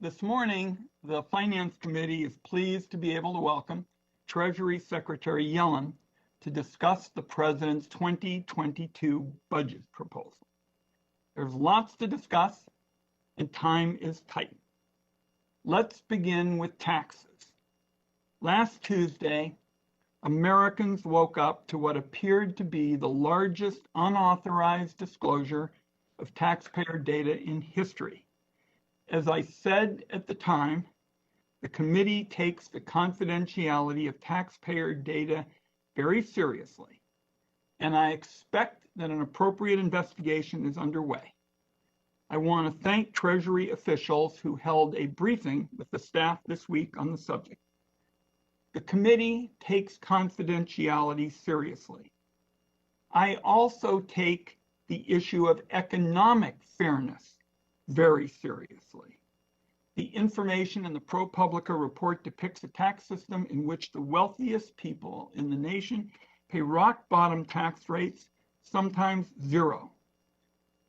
This morning, the Finance Committee is pleased to be able to welcome Treasury Secretary Yellen to discuss the President's 2022 budget proposal. There's lots to discuss, and time is tight. Let's begin with taxes. Last Tuesday, Americans woke up to what appeared to be the largest unauthorized disclosure of taxpayer data in history. As I said at the time, the committee takes the confidentiality of taxpayer data very seriously, and I expect that an appropriate investigation is underway. I want to thank Treasury officials who held a briefing with the staff this week on the subject. The committee takes confidentiality seriously. I also take the issue of economic fairness very seriously. The information in the ProPublica report depicts a tax system in which the wealthiest people in the nation pay rock bottom tax rates, sometimes zero.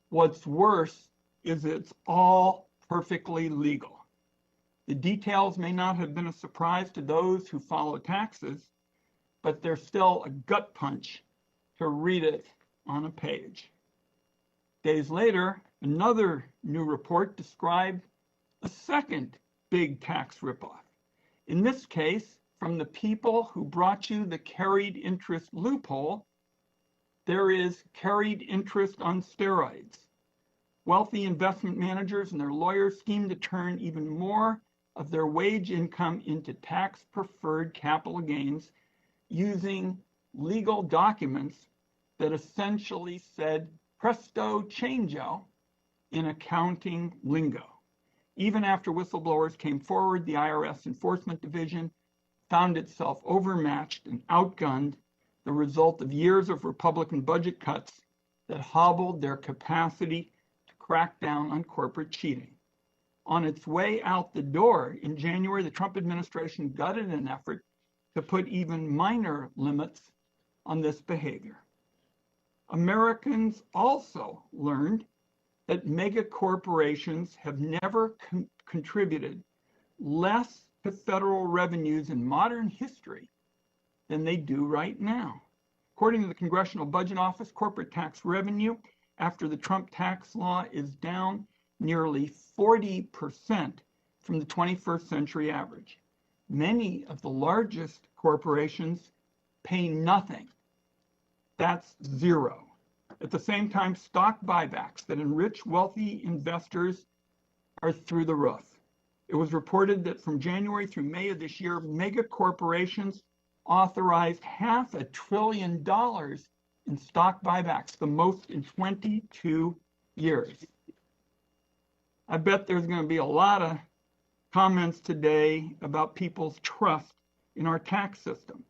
What's worse is it's all perfectly legal. The details may not have been a surprise to those who follow taxes, but they're still a gut punch to read it on a page. Days later, another new report described a second big tax ripoff. In this case, from the people who brought you the carried interest loophole, there is carried interest on steroids. Wealthy investment managers and their lawyers scheme to turn even more of their wage income into tax-preferred capital gains using legal documents that essentially said presto changeo in accounting lingo. Even after whistleblowers came forward, the IRS Enforcement Division found itself overmatched and outgunned, the result of years of Republican budget cuts that hobbled their capacity to crack down on corporate cheating. On its way out the door in January, the Trump administration gutted an effort to put even minor limits on this behavior. Americans also learned that mega corporations have never contributed less to federal revenues in modern history than they do right now. According to the Congressional Budget Office, corporate tax revenue after the Trump tax law is down nearly 40% from the 21st century average. Many of the largest corporations pay nothing. That's zero. At the same time, stock buybacks that enrich wealthy investors are through the roof. It was reported that from January through May of this year, mega corporations authorized $500 billion in stock buybacks, the most in 22 years. I bet there's going to be a lot of comments today about people's trust in our tax system.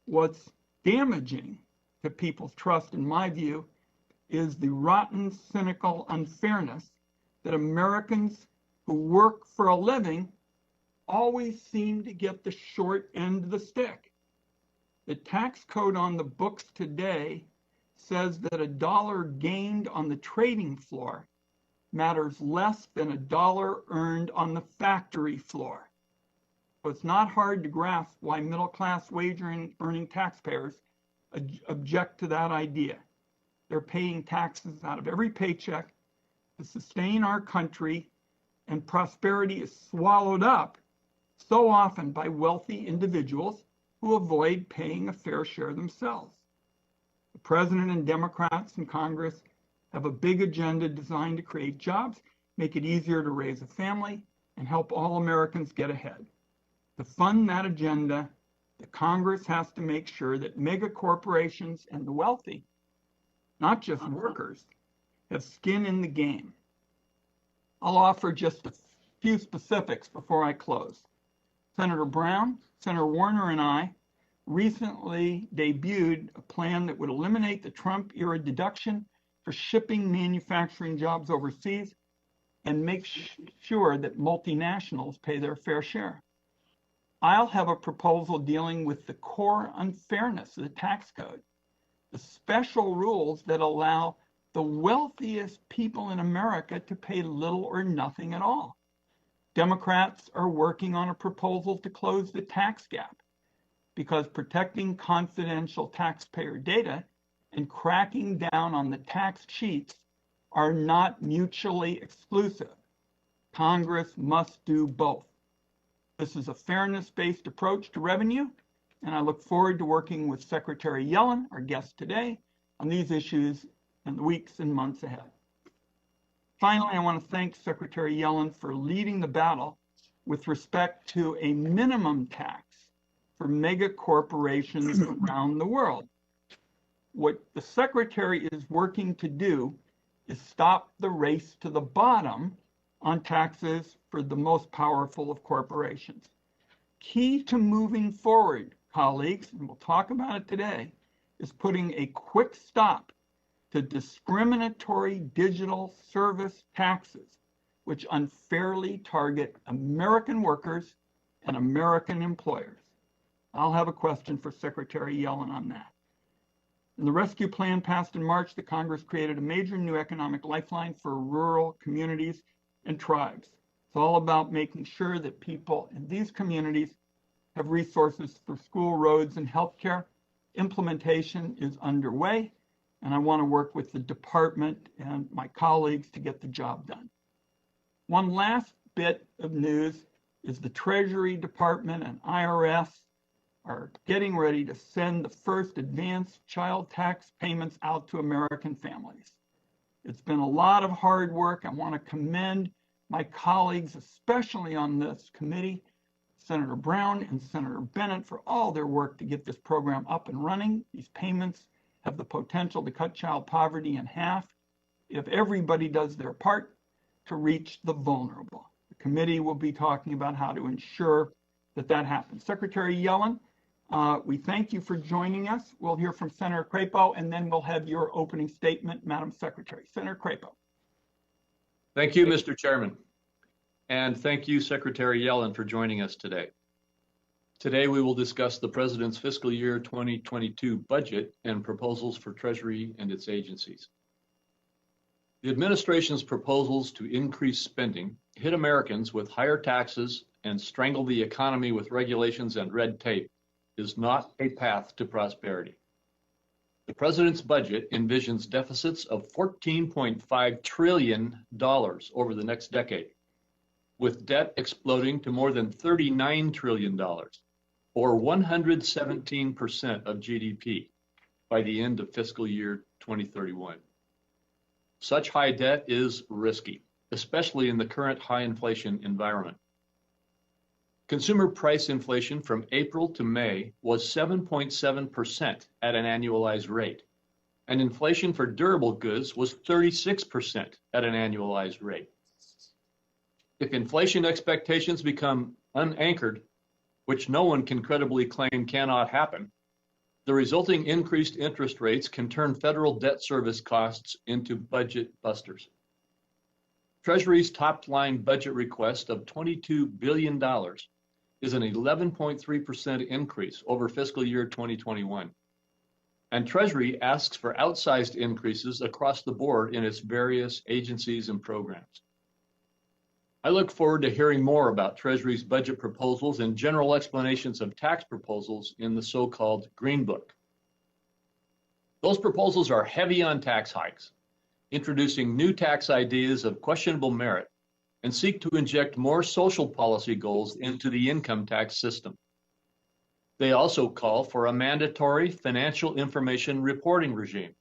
What's damaging to people's trust, in my view, is the rotten, cynical unfairness that Americans who work for a living always seem to get the short end of the stick. The tax code on the books today says that a dollar gained on the trading floor matters less than a dollar earned on the factory floor. So it's not hard to grasp why middle-class wage-earning taxpayers object to that idea. They're paying taxes out of every paycheck to sustain our country, and prosperity is swallowed up so often by wealthy individuals who avoid paying a fair share themselves. The president and Democrats in Congress have a big agenda designed to create jobs, make it easier to raise a family, and help all Americans get ahead. To fund that agenda, the Congress has to make sure that mega corporations and the wealthy, not just workers, have skin in the game. I'll offer just a few specifics before I close. Senator Brown, Senator Warner, and I recently debuted a plan that would eliminate the Trump-era deduction for shipping manufacturing jobs overseas and make sure that multinationals pay their fair share. I'll have a proposal dealing with the core unfairness of the tax code, the special rules that allow the wealthiest people in America to pay little or nothing at all. Democrats are working on a proposal to close the tax gap because protecting confidential taxpayer data and cracking down on the tax cheats are not mutually exclusive. Congress must do both. This is a fairness-based approach to revenue, and I look forward to working with Secretary Yellen, our guest today, on these issues in the weeks and months ahead. Finally, I want to thank Secretary Yellen for leading the battle with respect to a minimum tax for mega corporations around the world. What the Secretary is working to do is stop the race to the bottom on taxes for the most powerful of corporations. Key to moving forward, colleagues, and we'll talk about it today, is putting a quick stop to discriminatory digital service taxes, which unfairly target American workers and American employers. I'll have a question for Secretary Yellen on that. In the rescue plan passed in March, the Congress created a major new economic lifeline for rural communities and tribes. It's all about making sure that people in these communities have resources for school, roads, and healthcare. Implementation is underway, and I want to work with the department and my colleagues to get the job done. One last bit of news is the Treasury Department and IRS are getting ready to send the first advanced child tax payments out to American families. It's been a lot of hard work. I want to commend my colleagues, especially on this committee, Senator Brown and Senator Bennett, for all their work to get this program up and running. These payments have the potential to cut child poverty in half if everybody does their part to reach the vulnerable. The committee will be talking about how to ensure that that happens. Secretary Yellen, we thank you for joining us. We'll hear from Senator Crapo, and then we'll have your opening statement, Madam Secretary. Senator Crapo. Thank you, Mr. Chairman. And thank you, Secretary Yellen, for joining us today. Today, we will discuss the President's fiscal year 2022 budget and proposals for Treasury and its agencies. The administration's proposals to increase spending hit Americans with higher taxes and strangle the economy with regulations and red tape is not a path to prosperity. The President's budget envisions deficits of $14.5 trillion over the next decade, with debt exploding to more than $39 trillion, or 117% of GDP by the end of fiscal year 2031. Such high debt is risky, especially in the current high inflation environment. Consumer price inflation from April to May was 7.7% at an annualized rate, and inflation for durable goods was 36% at an annualized rate. If inflation expectations become unanchored, which no one can credibly claim cannot happen, the resulting increased interest rates can turn federal debt service costs into budget busters. Treasury's top-line budget request of $22 billion is an 11.3% increase over fiscal year 2021. And Treasury asks for outsized increases across the board in its various agencies and programs. I look forward to hearing more about Treasury's budget proposals and general explanations of tax proposals in the so-called Green Book. Those proposals are heavy on tax hikes, introducing new tax ideas of questionable merit, and seek to inject more social policy goals into the income tax system. They also call for a mandatory financial information reporting regime.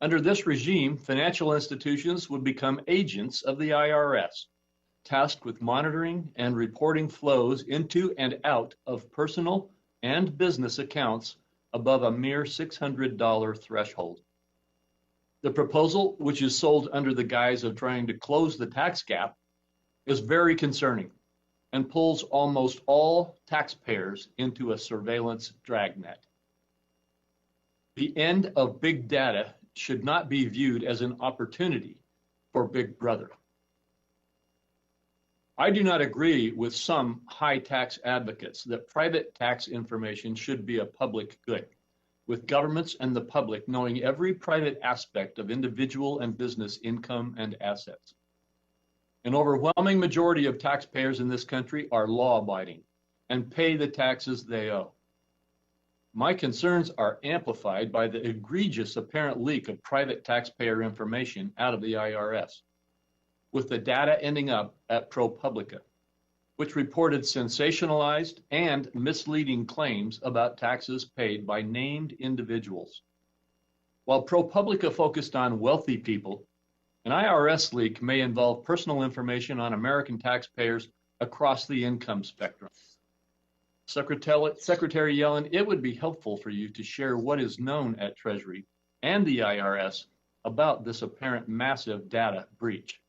Under this regime, financial institutions would become agents of the IRS, tasked with monitoring and reporting flows into and out of personal and business accounts above a mere $600 threshold. The proposal, which is sold under the guise of trying to close the tax gap, is very concerning and pulls almost all taxpayers into a surveillance dragnet. The end of big data should not be viewed as an opportunity for Big Brother. I do not agree with some high tax advocates that private tax information should be a public good, with governments and the public knowing every private aspect of individual and business income and assets. An overwhelming majority of taxpayers in this country are law-abiding and pay the taxes they owe. My concerns are amplified by the egregious apparent leak of private taxpayer information out of the IRS, with the data ending up at ProPublica, which reported sensationalized and misleading claims about taxes paid by named individuals. While ProPublica focused on wealthy people, an IRS leak may involve personal information on American taxpayers across the income spectrum. Secretary Yellen, it would be helpful for you to share what is known at Treasury and the IRS about this apparent massive data breach.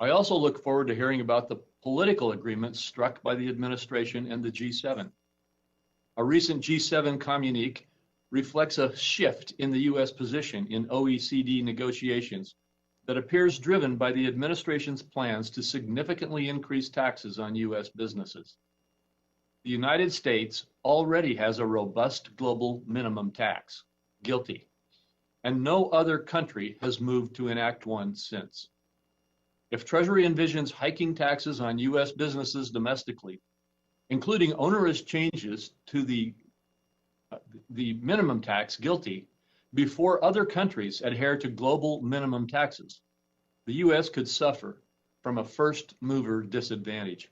I also look forward to hearing about the political agreements struck by the administration and the G7. A recent G7 communique reflects a shift in the U.S. position in OECD negotiations that appears driven by the administration's plans to significantly increase taxes on U.S. businesses. The United States already has a robust global minimum tax, GILTI, and no other country has moved to enact one since. If Treasury envisions hiking taxes on U.S. businesses domestically, including onerous changes to the minimum tax, GILTI, before other countries adhere to global minimum taxes, the U.S. could suffer from a first mover disadvantage.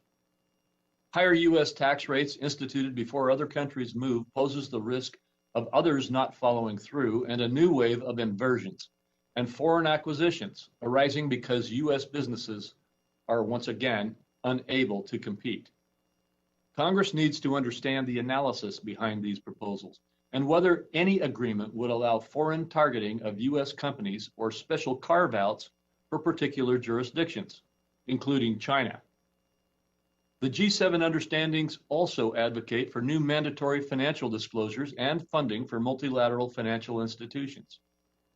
Higher U.S. tax rates instituted before other countries move poses the risk of others not following through and a new wave of inversions and foreign acquisitions arising because U.S. businesses are once again unable to compete. Congress needs to understand the analysis behind these proposals and whether any agreement would allow foreign targeting of U.S. companies or special carve-outs for particular jurisdictions, including China. The G7 understandings also advocate for new mandatory financial disclosures and funding for multilateral financial institutions,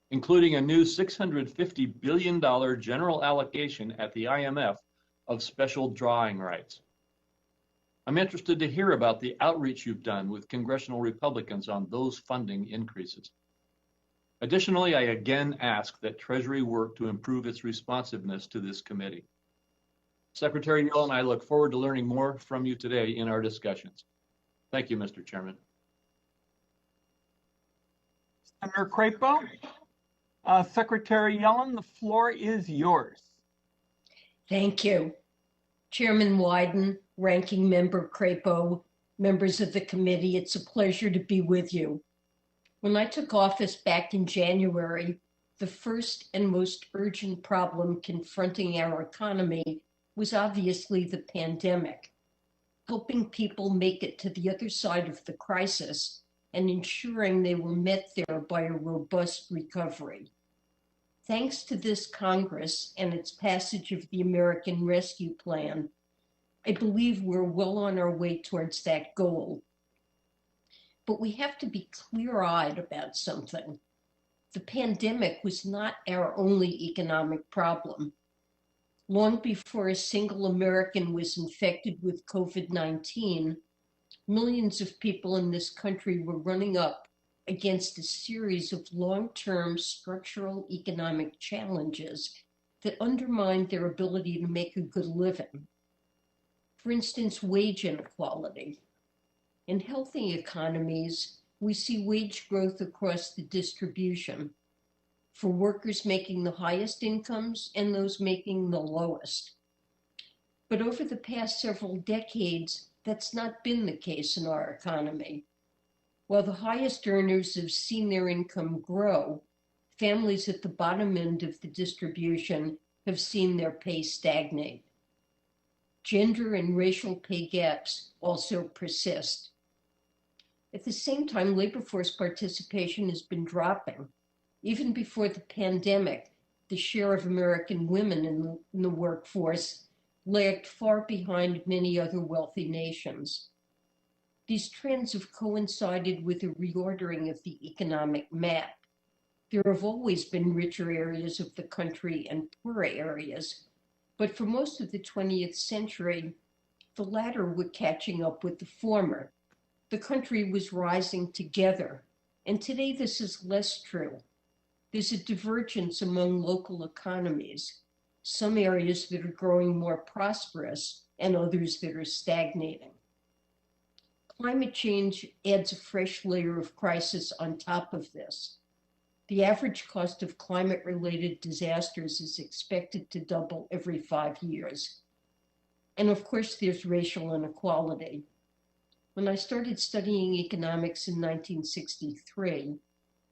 including a new $650 billion general allocation at the IMF of special drawing rights. I'm interested to hear about the outreach you've done with congressional Republicans on those funding increases. Additionally, I again ask that Treasury work to improve its responsiveness to this committee. Secretary Yellen, I look forward to learning more from you today in our discussions. Thank you, Mr. Chairman. Senator Crapo, Secretary Yellen, the floor is yours. Thank you. Chairman Wyden, Ranking Member Crapo, members of the committee, it's a pleasure to be with you. When I took office back in January, the first and most urgent problem confronting our economy was obviously the pandemic, helping people make it to the other side of the crisis and ensuring they were met there by a robust recovery. Thanks to this Congress and its passage of the American Rescue Plan, I believe we're well on our way towards that goal. But we have to be clear-eyed about something. The pandemic was not our only economic problem. Long before a single American was infected with COVID-19, millions of people in this country were running up against a series of long-term structural economic challenges that undermined their ability to make a good living. For instance, wage inequality. In healthy economies, we see wage growth across the distribution for workers making the highest incomes and those making the lowest. But over the past several decades, that's not been the case in our economy. While the highest earners have seen their income grow, families at the bottom end of the distribution have seen their pay stagnate. Gender and racial pay gaps also persist. At the same time, labor force participation has been dropping. Even before the pandemic, the share of American women in the workforce lagged far behind many other wealthy nations. These trends have coincided with a reordering of the economic map. There have always been richer areas of the country and poorer areas, but for most of the 20th century, the latter were catching up with the former. The country was rising together, and today this is less true. There's a divergence among local economies. some areas that are growing more prosperous and others that are stagnating. Climate change adds a fresh layer of crisis on top of this. The average cost of climate-related disasters is expected to double every 5 years. And of course, there's racial inequality. When I started studying economics in 1963,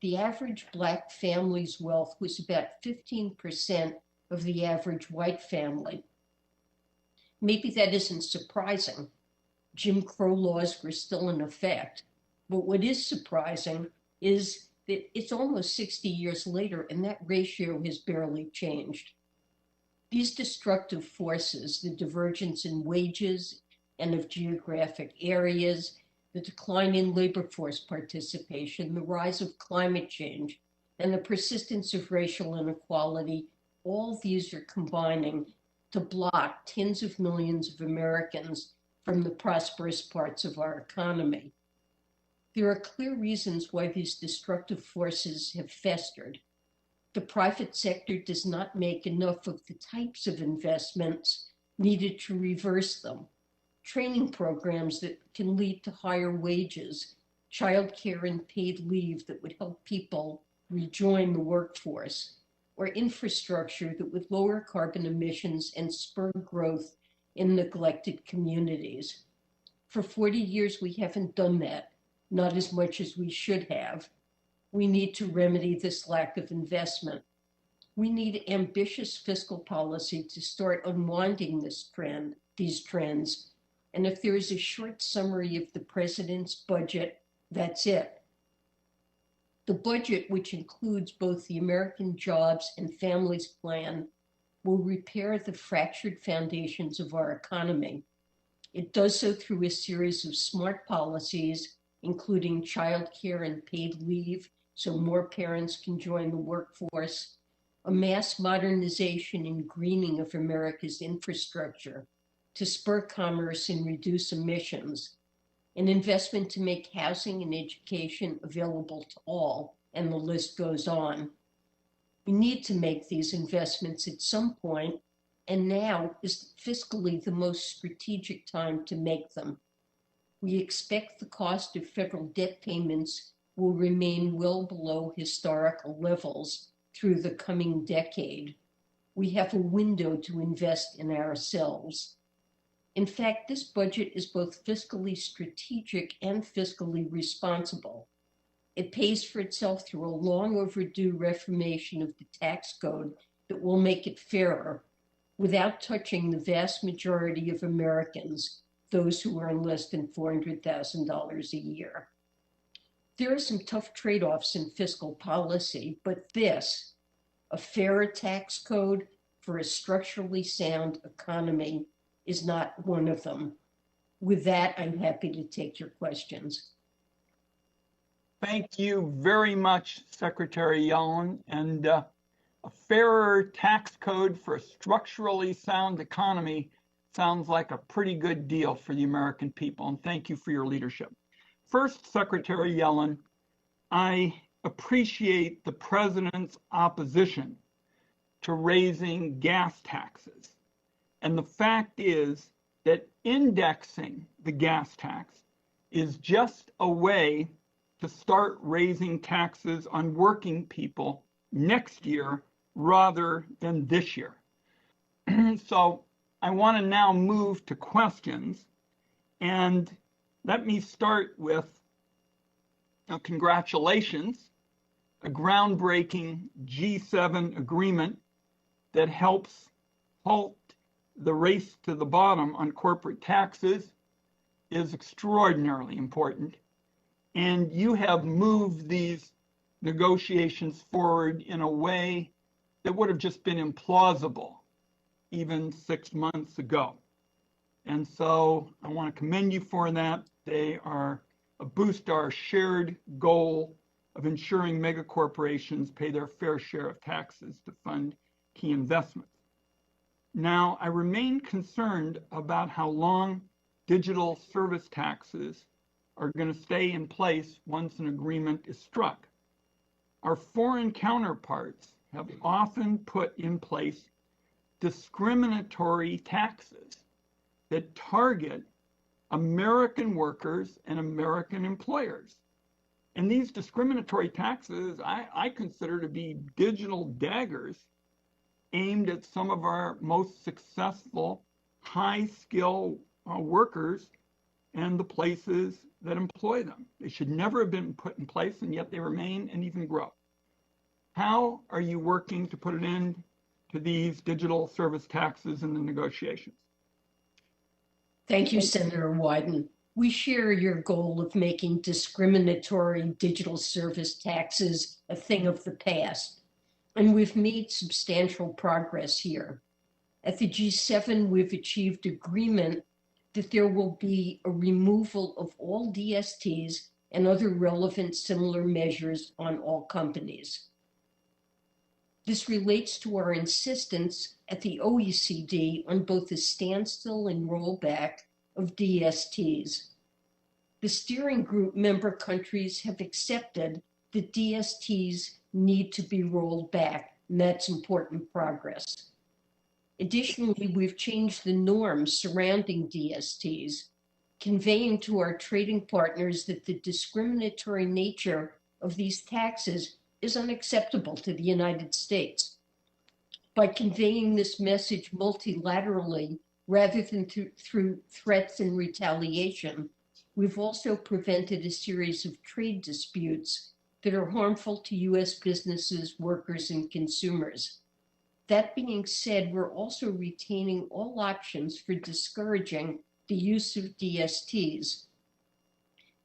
the average Black family's wealth was about 15% of the average white family. Maybe that isn't surprising. Jim Crow laws were still in effect. But what is surprising is that it's almost 60 years later and that ratio has barely changed. These destructive forces, the divergence in wages and of geographic areas, the decline in labor force participation, the rise of climate change, and the persistence of racial inequality, all these are combining to block tens of millions of Americans from the prosperous parts of our economy. There are clear reasons why these destructive forces have festered. The private sector does not make enough of the types of investments needed to reverse them. Training programs that can lead to higher wages, childcare and paid leave that would help people rejoin the workforce, or infrastructure that would lower carbon emissions and spur growth in neglected communities. For 40 years, we haven't done that, not as much as we should have. We need to remedy this lack of investment. We need ambitious fiscal policy to start unwinding these trends. And if there is a short summary of the president's budget, that's it. The budget, which includes both the American Jobs and Families Plan, will repair the fractured foundations of our economy. It does so through a series of smart policies, including childcare and paid leave, so more parents can join the workforce, a mass modernization and greening of America's infrastructure to spur commerce and reduce emissions, an investment to make housing and education available to all, and the list goes on. We need to make these investments at some point, and now is fiscally the most strategic time to make them. We expect the cost of federal debt payments will remain well below historical levels through the coming decade. We have a window to invest in ourselves. In fact, this budget is both fiscally strategic and fiscally responsible. It pays for itself through a long overdue reformation of the tax code that will make it fairer without touching the vast majority of Americans, those who earn less than $400,000 a year. There are some tough trade-offs in fiscal policy, but this, a fairer tax code for a structurally sound economy, is not one of them. With that, I'm happy to take your questions. Thank you very much, Secretary Yellen. And a fairer tax code for a structurally sound economy sounds like a pretty good deal for the American people. And thank you for your leadership. First, Secretary Yellen, I appreciate the president's opposition to raising gas taxes. And the fact is that indexing the gas tax is just a way to start raising taxes on working people next year rather than this year. So I want to now move to questions. And let me start with congratulations, a groundbreaking G7 agreement that helps halt the race to the bottom on corporate taxes is extraordinarily important. And you have moved these negotiations forward in a way that would have just been implausible even 6 months ago. And so I want to commend you for that. They are a boost to our shared goal of ensuring megacorporations pay their fair share of taxes to fund key investments. Now, I remain concerned about how long digital service taxes are going to stay in place once an agreement is struck. Our foreign counterparts have often put in place discriminatory taxes that target American workers and American employers. And these discriminatory taxes, I consider to be digital daggers aimed at some of our most successful, high-skill workers and the places that employ them. They should never have been put in place, and yet they remain and even grow. How are you working to put an end to these digital service taxes in the negotiations? Thank you, Senator Wyden. We share your goal of making discriminatory digital service taxes a thing of the past, and we've made substantial progress here. At the G7, we've achieved agreement that there will be a removal of all DSTs and other relevant similar measures on all companies. This relates to our insistence at the OECD on both the standstill and rollback of DSTs. The steering group member countries have accepted that DSTs need to be rolled back, and that's important progress. Additionally, we've changed the norms surrounding DSTs, conveying to our trading partners that the discriminatory nature of these taxes is unacceptable to the United States. By conveying this message multilaterally rather than through threats and retaliation, we've also prevented a series of trade disputes that are harmful to U.S. businesses, workers, and consumers. That being said, we're also retaining all options for discouraging the use of DSTs.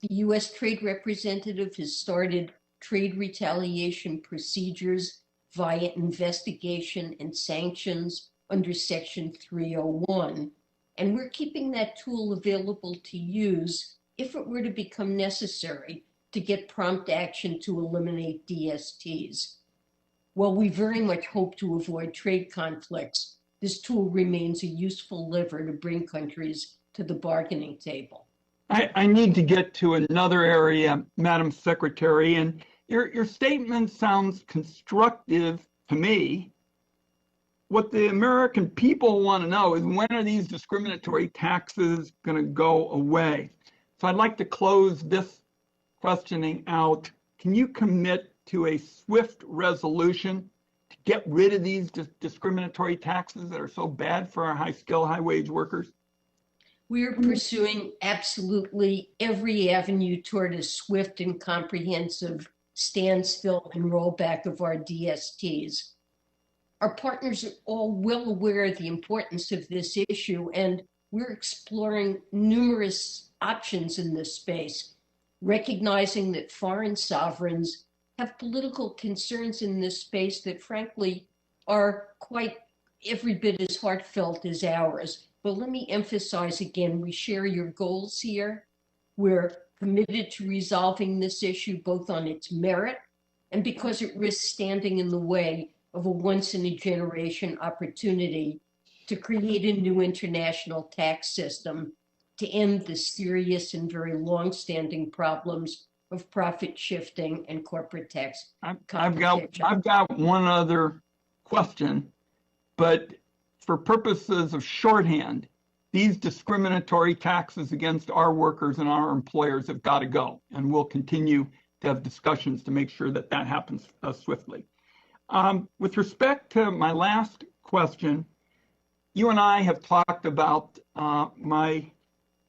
The U.S. Trade Representative has started trade retaliation procedures via investigation and sanctions under Section 301, and we're keeping that tool available to use if it were to become necessary to get prompt action to eliminate DSTs. While we very much hope to avoid trade conflicts, this tool remains a useful lever to bring countries to the bargaining table. I need to get to another area, Madam Secretary, and your statement sounds constructive to me. What the American people want to know is, when are these discriminatory taxes going to go away? So I'd like to close this questioning out. Can you commit to a swift resolution to get rid of these discriminatory taxes that are so bad for our high-skill, high-wage workers? We are pursuing absolutely every avenue toward a swift and comprehensive standstill and rollback of our DSTs. Our partners are all well aware of the importance of this issue, and we're exploring numerous options in this space, recognizing that foreign sovereigns have political concerns in this space that frankly are quite every bit as heartfelt as ours. But let me emphasize again, we share your goals here. We're committed to resolving this issue both on its merit and because it risks standing in the way of a once-in-a-generation opportunity to create a new international tax system to end the serious and very long-standing problems of profit shifting and corporate tax competition. I've got one other question, but for purposes of shorthand, these discriminatory taxes against our workers and our employers have got to go, and we'll continue to have discussions to make sure that that happens swiftly. With respect to my last question, you and I have talked about my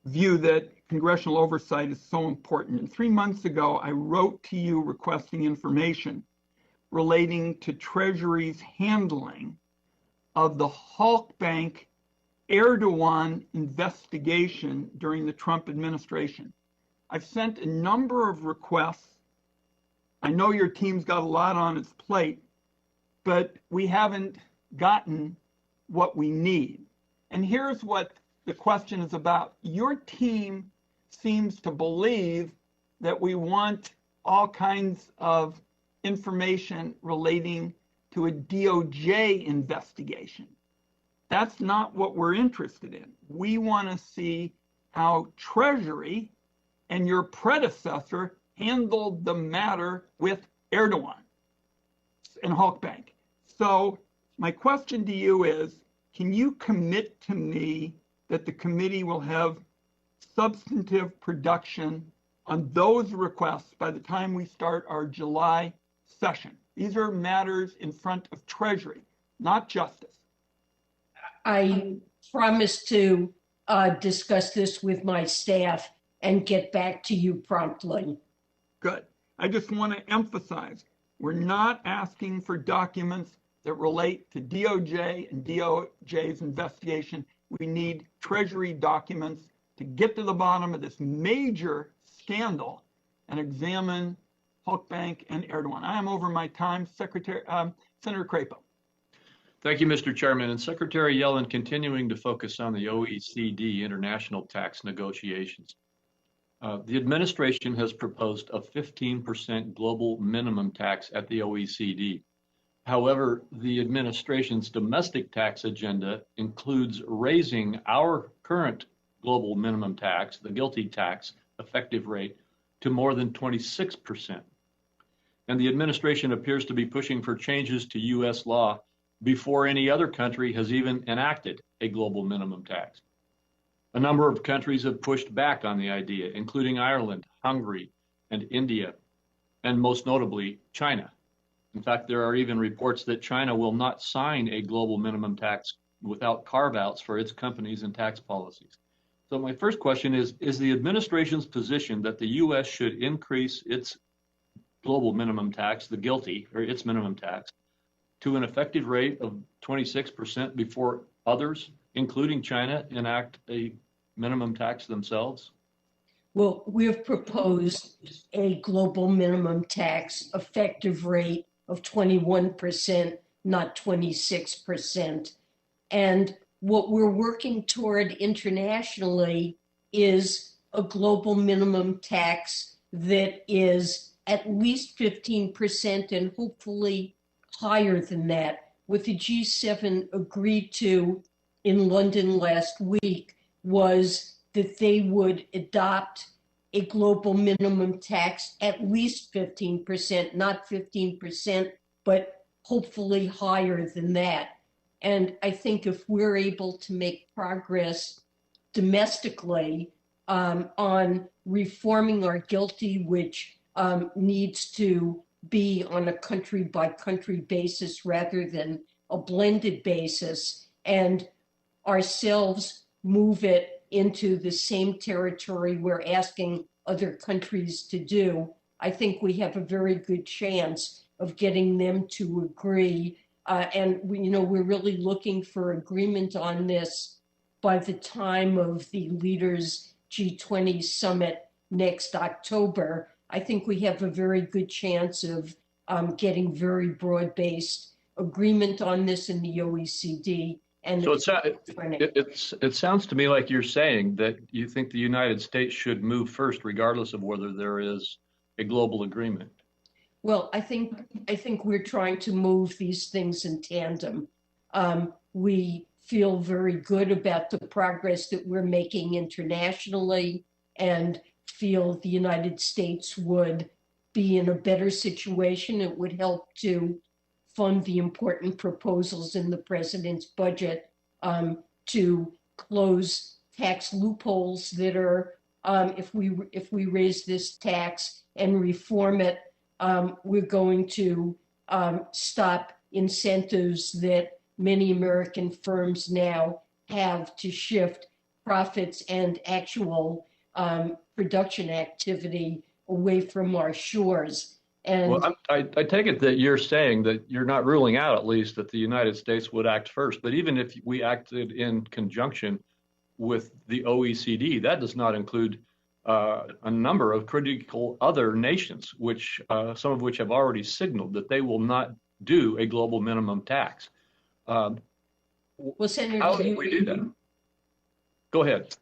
view that congressional oversight is so important. And 3 months ago, I wrote to you requesting information relating to Treasury's handling of the Hulk Bank Erdogan investigation during the Trump administration. I've sent a number of requests. I know your team's got a lot on its plate, but we haven't gotten what we need. And here's what the question is about. Your team seems to believe that we want all kinds of information relating to a DOJ investigation. That's not what we're interested in. We want to see how Treasury and your predecessor handled the matter with Erdogan and Hulk Bank. So my question to you is, can you commit to me that the committee will have substantive production on those requests by the time we start our July session? These are matters in front of Treasury, not Justice. I promise to discuss this with my staff and get back to you promptly. Good. I just want to emphasize, we're not asking for documents that relate to DOJ and DOJ's investigation. We need Treasury documents to get to the bottom of this major scandal and examine Halkbank and Erdogan. I am over my time. Senator Crapo. Thank you, Mr. Chairman. And Secretary Yellen, continuing to focus on the OECD international tax negotiations. The administration has proposed a 15% global minimum tax at the OECD. However, the administration's domestic tax agenda includes raising our current global minimum tax, the GILTI tax effective rate, to more than 26%. And the administration appears to be pushing for changes to U.S. law before any other country has even enacted a global minimum tax. A number of countries have pushed back on the idea, including Ireland, Hungary, and India, and most notably, China. In fact, there are even reports that China will not sign a global minimum tax without carve-outs for its companies and tax policies. So my first question is the administration's position that the U.S. should increase its global minimum tax, the GILTI, or its minimum tax, to an effective rate of 26% before others, including China, enact a minimum tax themselves? Well, we have proposed a global minimum tax effective rate of 21%, not 26%. And what we're working toward internationally is a global minimum tax that is at least 15% and hopefully higher than that. What the G7 agreed to in London last week was that they would adopt a global minimum tax at least 15%, not 15%, but hopefully higher than that. And I think if we're able to make progress domestically on reforming our GILTI, which needs to be on a country-by-country basis rather than a blended basis, and ourselves move it into the same territory we're asking other countries to do, I think we have a very good chance of getting them to agree. And we're really looking for agreement on this by the time of the leaders G20 summit next October. I think we have a very good chance of getting very broad-based agreement on this in the OECD. And so it sounds to me like you're saying that you think the United States should move first, regardless of whether there is a global agreement. Well, I think we're trying to move these things in tandem. We feel very good about the progress that we're making internationally and feel the United States would be in a better situation. It would help to fund the important proposals in the president's budget to close tax loopholes that are, if we raise this tax and reform it, we're going to stop incentives that many American firms now have to shift profits and actual production activity away from our shores. And well, I take it that you're saying that you're not ruling out, at least, that the United States would act first. But even if we acted in conjunction with the OECD, that does not include a number of critical other nations, which some of which have already signaled that they will not do a global minimum tax. well, Senator, how do we do that? Go ahead.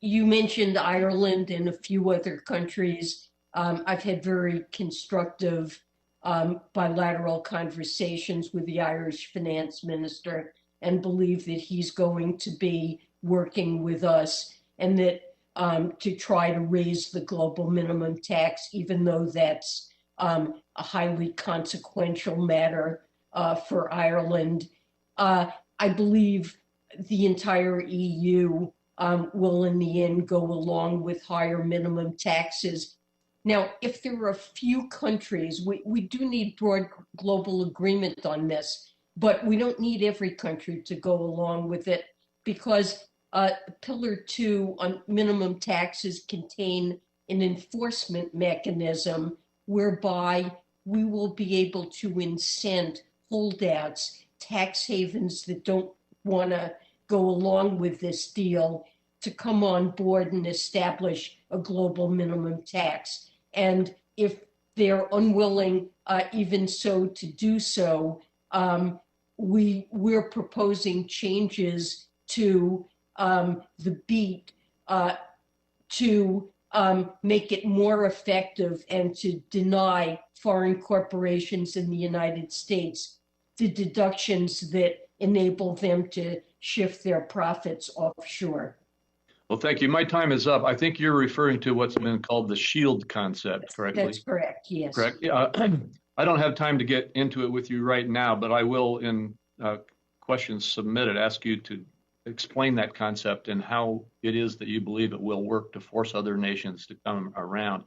You mentioned Ireland and a few other countries. I've had very constructive bilateral conversations with the Irish finance minister and believe that he's going to be working with us and that to try to raise the global minimum tax, even though that's a highly consequential matter for Ireland. I believe the entire EU will in the end go along with higher minimum taxes. Now, if there are a few countries, we do need broad global agreement on this, but we don't need every country to go along with it because Pillar 2 on minimum taxes contain an enforcement mechanism whereby we will be able to incent holdouts, tax havens that don't want to go along with this deal, to come on board and establish a global minimum tax. And if they're unwilling even so to do so, we're proposing changes to the BEAT to make it more effective and to deny foreign corporations in the United States the deductions that enable them to shift their profits offshore. Well, thank you. My time is up. I think you're referring to what's been called the shield concept, correctly? That's correct, yes. Correct. Yeah. I don't have time to get into it with you right now, but I will, in questions submitted, ask you to explain that concept and how it is that you believe it will work to force other nations to come around.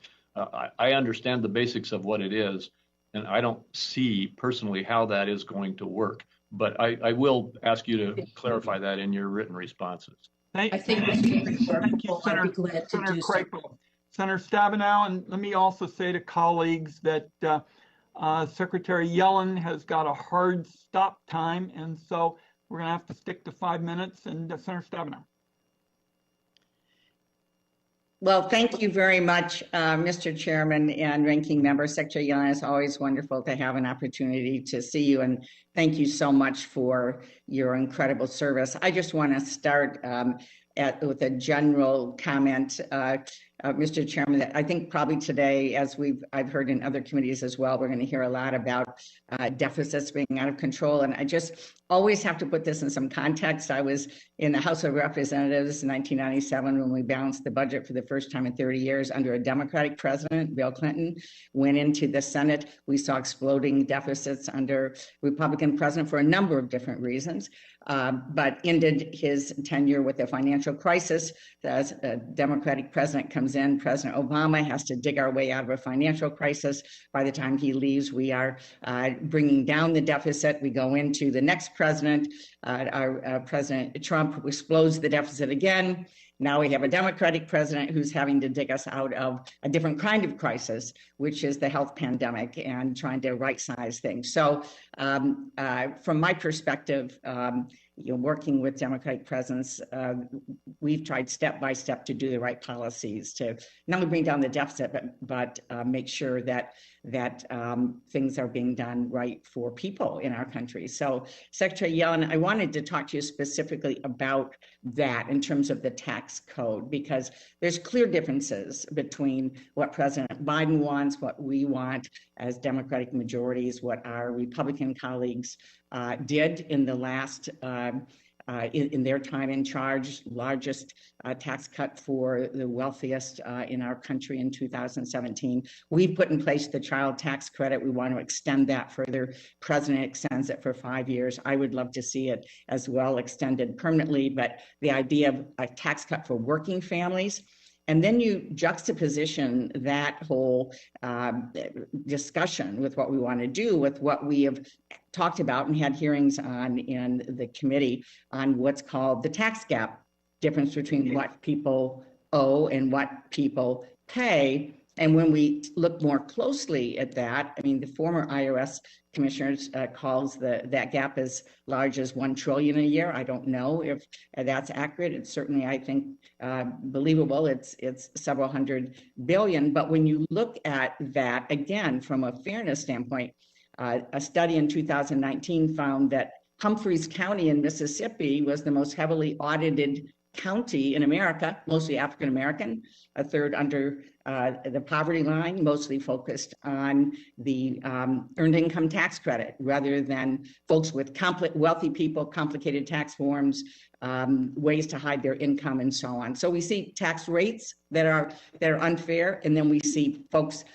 I understand the basics of what it is, and I don't see personally how that is going to work, but I will ask you to clarify that in your written responses. I think that's very workable. I'd be glad to do so. Senator Stabenow, and let me also say to colleagues that Secretary Yellen has got a hard stop time, and so we're going to have to stick to 5 minutes. And Senator Stabenow. Well, thank you very much, Mr. Chairman and Ranking Member. Secretary Yellen, it's always wonderful to have an opportunity to see you, and thank you so much for your incredible service. I just want to start with a general comment, Mr. Chairman, that I think probably today, as I've heard in other committees as well, we're going to hear a lot about deficits being out of control. And I just always have to put this in some context. I was in the House of Representatives in 1997 when we balanced the budget for the first time in 30 years under a Democratic president, Bill Clinton. Went into the Senate. We saw exploding deficits under Republican president for a number of different reasons, but ended his tenure with a financial crisis. As a Democratic president comes in, President Obama has to dig our way out of a financial crisis. By the time he leaves, we are bringing down the deficit. We go into the next president, our President Trump explodes the deficit again. Now we have a Democratic president who's having to dig us out of a different kind of crisis, which is the health pandemic, and trying to right-size things. So from my perspective, working with Democratic presidents, we've tried step by step to do the right policies to not only bring down the deficit, but make sure that things are being done right for people in our country. So Secretary Yellen, I wanted to talk to you specifically about that in terms of the tax code, because there's clear differences between what President Biden wants, what we want as Democratic majorities, what our Republican colleagues did in the last in their time in charge, largest tax cut for the wealthiest in our country in 2017. We put in place the child tax credit. We want to extend that further. President extends it for 5 years. I would love to see it as well extended permanently, but the idea of a tax cut for working families. And then you juxtaposition that whole discussion with what we want to do with what we have talked about and had hearings on in the committee on what's called the tax gap, difference between what people owe and what people pay. And when we look more closely at that, I mean, the former IRS commissioners calls that gap as large as $1 trillion a year. I don't know if that's accurate. It's certainly, I think, believable. It's several hundred billion. But when you look at that, again, from a fairness standpoint, a study in 2019 found that Humphreys County in Mississippi was the most heavily audited county in America, mostly African American, a third under the poverty line, mostly focused on the earned income tax credit, rather than folks with wealthy people, complicated tax forms, ways to hide their income, and so on. So we see tax rates that are unfair, and then we see folks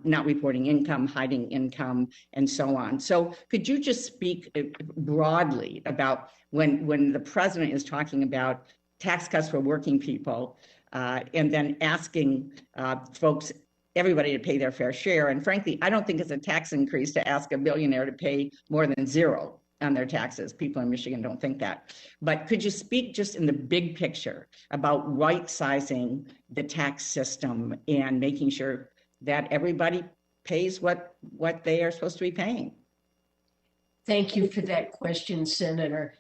not reporting income, hiding income, and so on. So could you just speak broadly about when the president is talking about tax cuts for working people, and then asking folks, everybody to pay their fair share. And frankly, I don't think it's a tax increase to ask a billionaire to pay more than zero on their taxes. People in Michigan don't think that. But could you speak just in the big picture about right-sizing the tax system and making sure that everybody pays what they are supposed to be paying? Thank you for that question, Senator.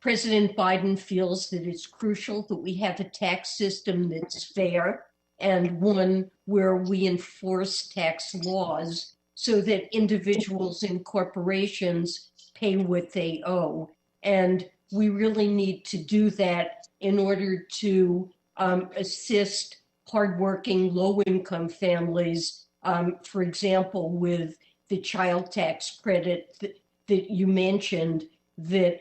President Biden feels that it's crucial that we have a tax system that's fair and one where we enforce tax laws so that individuals and corporations pay what they owe. And we really need to do that in order to assist hardworking, low-income families, for example, with the child tax credit that you mentioned that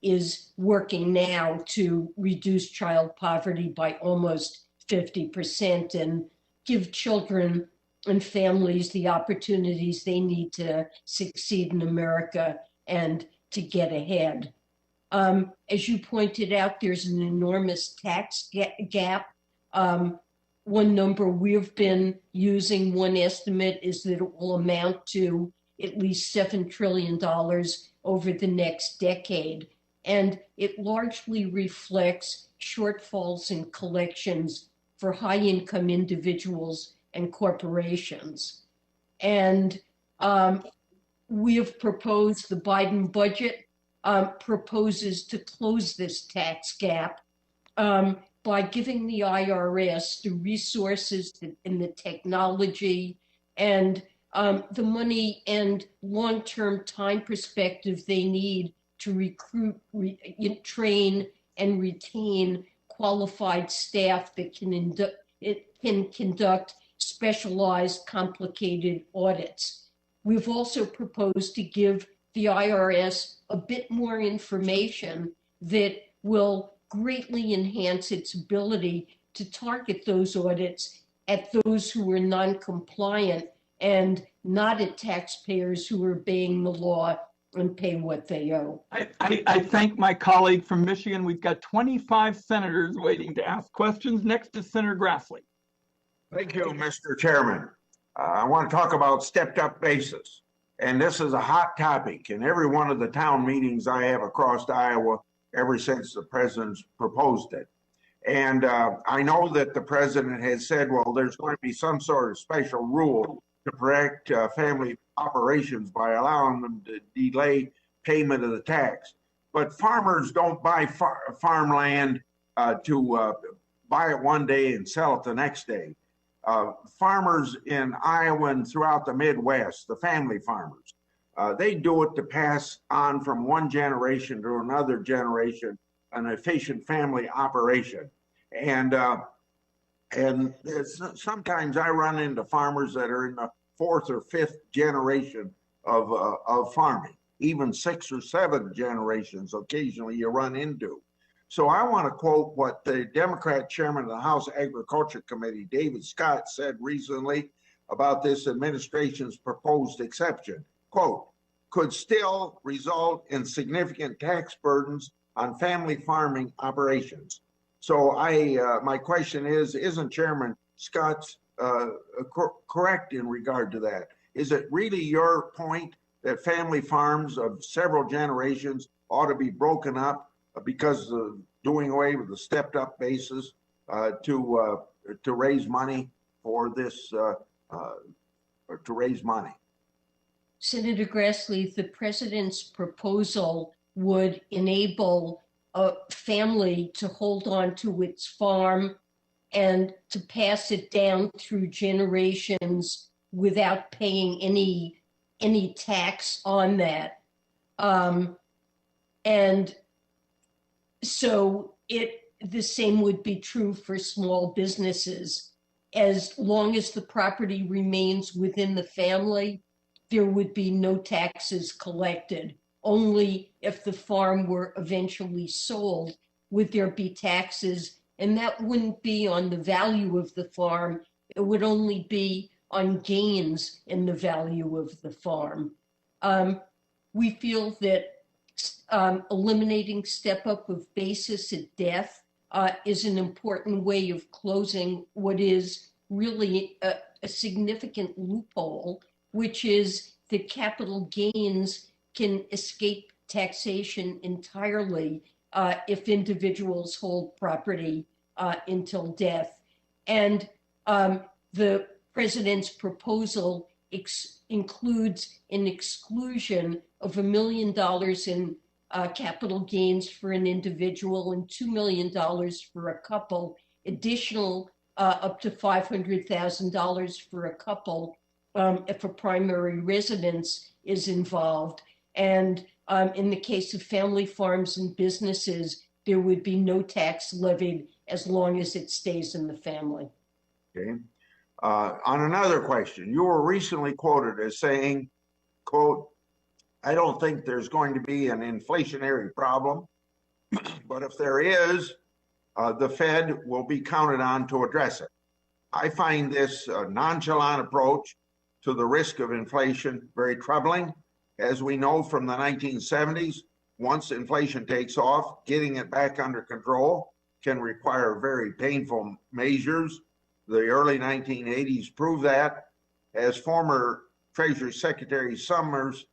is working now to reduce child poverty by almost 50% and give children and families the opportunities they need to succeed in America and to get ahead. As you pointed out, there's an enormous tax gap. One number we've been using, one estimate, is that it will amount to at least $7 trillion over the next decade. And it largely reflects shortfalls in collections for high-income individuals and corporations. And we have proposed, the Biden budget proposes to close this tax gap by giving the IRS the resources and the technology and the money and long-term time perspective they need to recruit, train, and retain qualified staff that can conduct specialized, complicated audits. We've also proposed to give the IRS a bit more information that will greatly enhance its ability to target those audits at those who are non-compliant and not at taxpayers who are obeying the law and pay what they owe. I thank my colleague from Michigan. We've got 25 senators waiting to ask questions. Next is Senator Grassley. Thank you, Mr. Chairman. I want to talk about stepped up basis. And this is a hot topic in every one of the town meetings I have across Iowa ever since the president's proposed it. And I know that the president has said, well, there's going to be some sort of special rule to protect family operations by allowing them to delay payment of the tax. But farmers don't buy farmland to buy it one day and sell it the next day. Farmers in Iowa and throughout the Midwest, the family farmers, they do it to pass on from one generation to another generation, an efficient family operation. And sometimes I run into farmers that are in the fourth or fifth generation of farming, even 6 or 7 generations occasionally you run into. So I want to quote what the Democrat chairman of the House Agriculture Committee, David Scott, said recently about this administration's proposed exception. Quote, could still result in significant tax burdens on family farming operations. So my question is, isn't Chairman Scott correct in regard to that? Is it really your point that family farms of several generations ought to be broken up because of doing away with the stepped up basis to raise money for this, to raise money? Senator Grassley, the president's proposal would enable a family to hold on to its farm and to pass it down through generations without paying any tax on that. And so the same would be true for small businesses. As long as the property remains within the family, there would be no taxes collected. Only if the farm were eventually sold would there be taxes, and that wouldn't be on the value of the farm. It would only be on gains in the value of the farm. We feel that eliminating step-up of basis at death is an important way of closing what is really a significant loophole, which is that capital gains can escape taxation entirely if individuals hold property until death. And the president's proposal includes an exclusion of $1 million in capital gains for an individual and $2 million for a couple, additional up to $500,000 for a couple if a primary residence is involved. And in the case of family farms and businesses, there would be no tax levied as long as it stays in the family. Okay. On another question, you were recently quoted as saying, quote, "I don't think there's going to be an inflationary problem, but if there is, the Fed will be counted on to address it." I find this nonchalant approach to the risk of inflation very troubling. As we know from the 1970s, once inflation takes off, getting it back under control can require very painful measures. The early 1980s proved that. As former Treasury Secretary Summers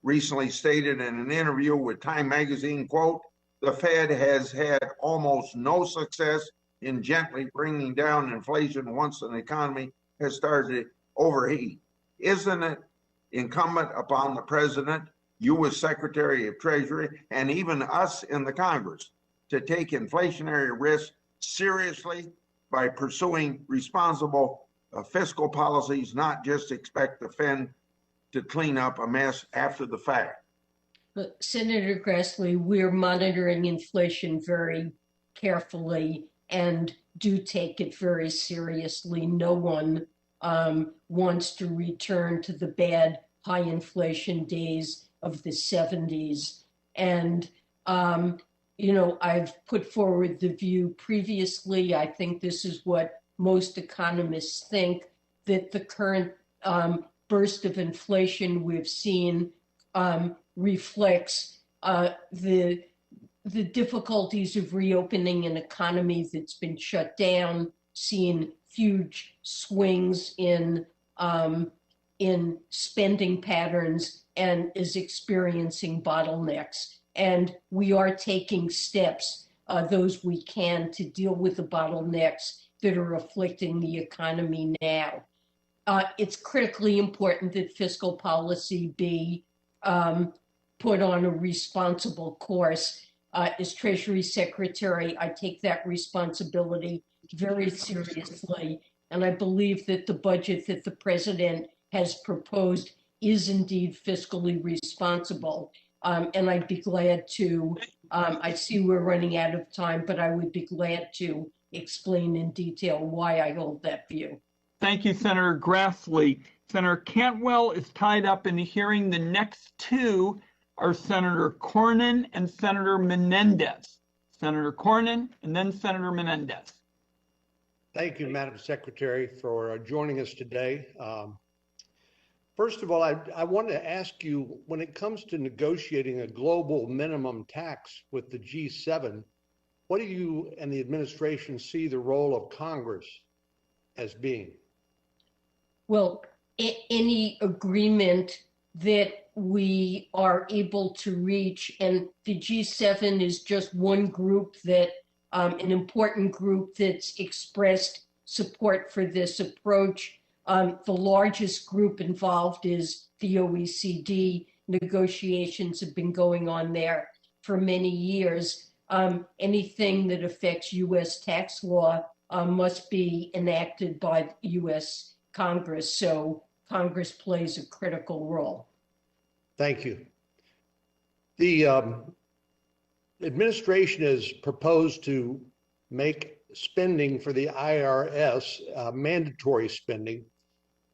recently stated in an interview with Time magazine, quote, "The Fed has had almost no success in gently bringing down inflation once an economy has started to overheat. Isn't it incumbent upon the president, you as Secretary of Treasury, and even us in the Congress to take inflationary risk seriously by pursuing responsible fiscal policies, not just expect the Fed to clean up a mess after the fact?" But Senator Grassley, we're monitoring inflation very carefully and do take it very seriously. No one wants to return to the bad high inflation days of the 70s. And, you know, I've put forward the view previously, I think this is what most economists think, that the current burst of inflation we've seen reflects the difficulties of reopening an economy that's been shut down, seeing huge swings in spending patterns, and is experiencing bottlenecks. And we are taking steps, those we can, to deal with the bottlenecks that are afflicting the economy now. It's critically important that fiscal policy be put on a responsible course. As Treasury Secretary, I take that responsibility very seriously. And I believe that the budget that the president has proposed is indeed fiscally responsible. And I'd be glad to, I see we're running out of time, but I would be glad to explain in detail why I hold that view. Thank you, Senator Grassley. Senator Cantwell is tied up in the hearing. The next two are Senator Cornyn and Senator Menendez. Senator Cornyn and then Senator Menendez. Thank you, Madam Secretary, for joining us today. First of all, I want to ask you, when it comes to negotiating a global minimum tax with the G7, what do you and the administration see the role of Congress as being? Well, any agreement that we are able to reach, and the G7 is just one group that, an important group that's expressed support for this approach. The largest group involved is the OECD. Negotiations have been going on there for many years. Anything that affects U.S. tax law must be enacted by the U.S. Congress, so Congress plays a critical role. Thank you. The administration has proposed to make spending for the IRS mandatory spending,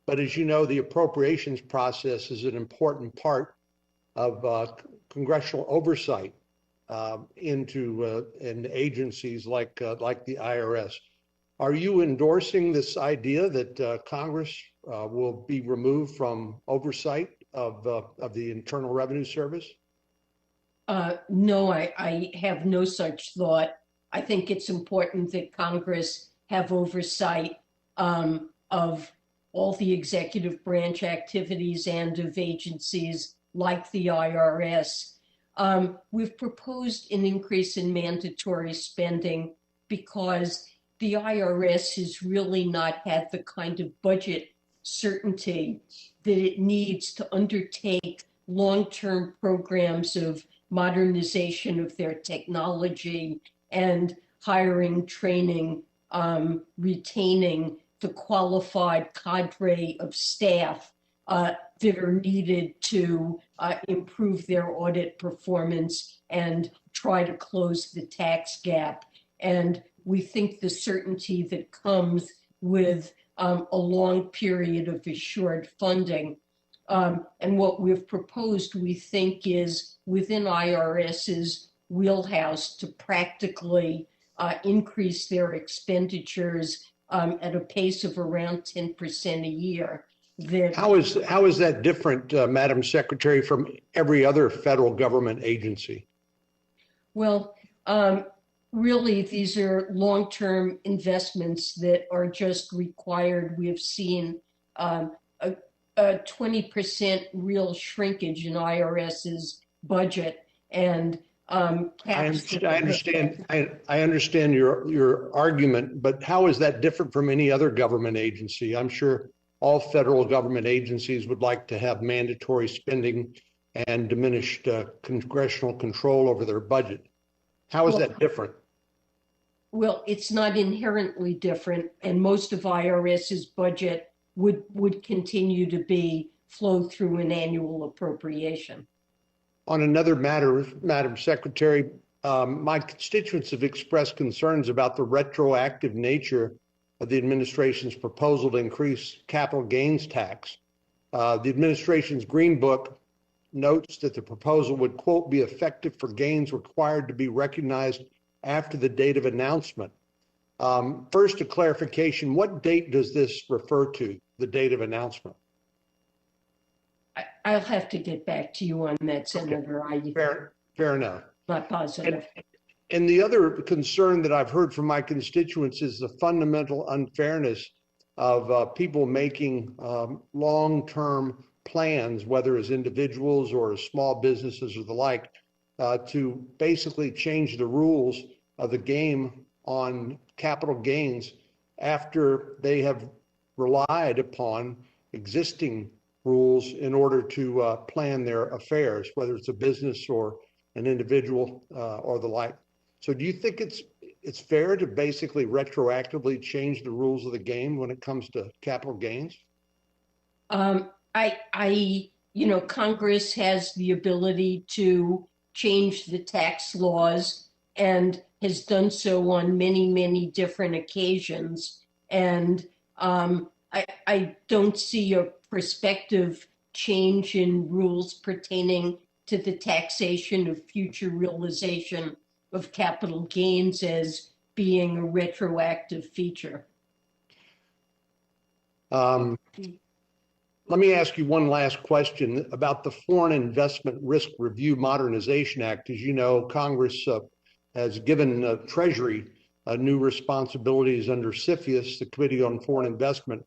but as you know, the appropriations process is an important part of congressional oversight into agencies like the IRS. Are you endorsing this idea that Congress will be removed from oversight of the Internal Revenue Service? No, I have no such thought. I think it's important that Congress have oversight of all the executive branch activities and of agencies like the IRS. We've proposed an increase in mandatory spending because the IRS has really not had the kind of budget certainty that it needs to undertake long-term programs of modernization of their technology and hiring, training, retaining the qualified cadre of staff that are needed to improve their audit performance and try to close the tax gap. And we think the certainty that comes with a long period of assured funding. And what we've proposed, we think, is within IRS's wheelhouse to practically increase their expenditures at a pace of around 10% a year. How is that different, Madam Secretary, from every other federal government agency? Well, really, these are long-term investments that are just required. We have seen a 20% real shrinkage in IRS's budget, and I understand your argument, but how is that different from any other government agency? I'm sure all federal government agencies would like to have mandatory spending and diminished congressional control over their budget. How is that different? Well, it's not inherently different, and most of IRS's budget would continue to be flow through an annual appropriation. On another matter, Madam Secretary, my constituents have expressed concerns about the retroactive nature of the administration's proposal to increase capital gains tax. The administration's Green Book notes that the proposal would, quote, be effective for gains required to be recognized after the date of announcement. First, a clarification, what date does this refer to, the date of announcement? I'll have to get back to you on that, Senator. Okay. Fair enough. Not positive. And the other concern that I've heard from my constituents is the fundamental unfairness of people making long-term plans, whether as individuals or as small businesses or the like, to basically change the rules of the game on capital gains after they have relied upon existing rules in order to plan their affairs, whether it's a business or an individual or the like. So do you think it's fair to basically retroactively change the rules of the game when it comes to capital gains? Congress has the ability to change the tax laws and has done so on many, many different occasions. And I don't see a prospective change in rules pertaining to the taxation of future realization of capital gains as being a retroactive feature. Let me ask you one last question about the Foreign Investment Risk Review Modernization Act. As you know, Congress has given Treasury new responsibilities under CFIUS, the Committee on Foreign Investment.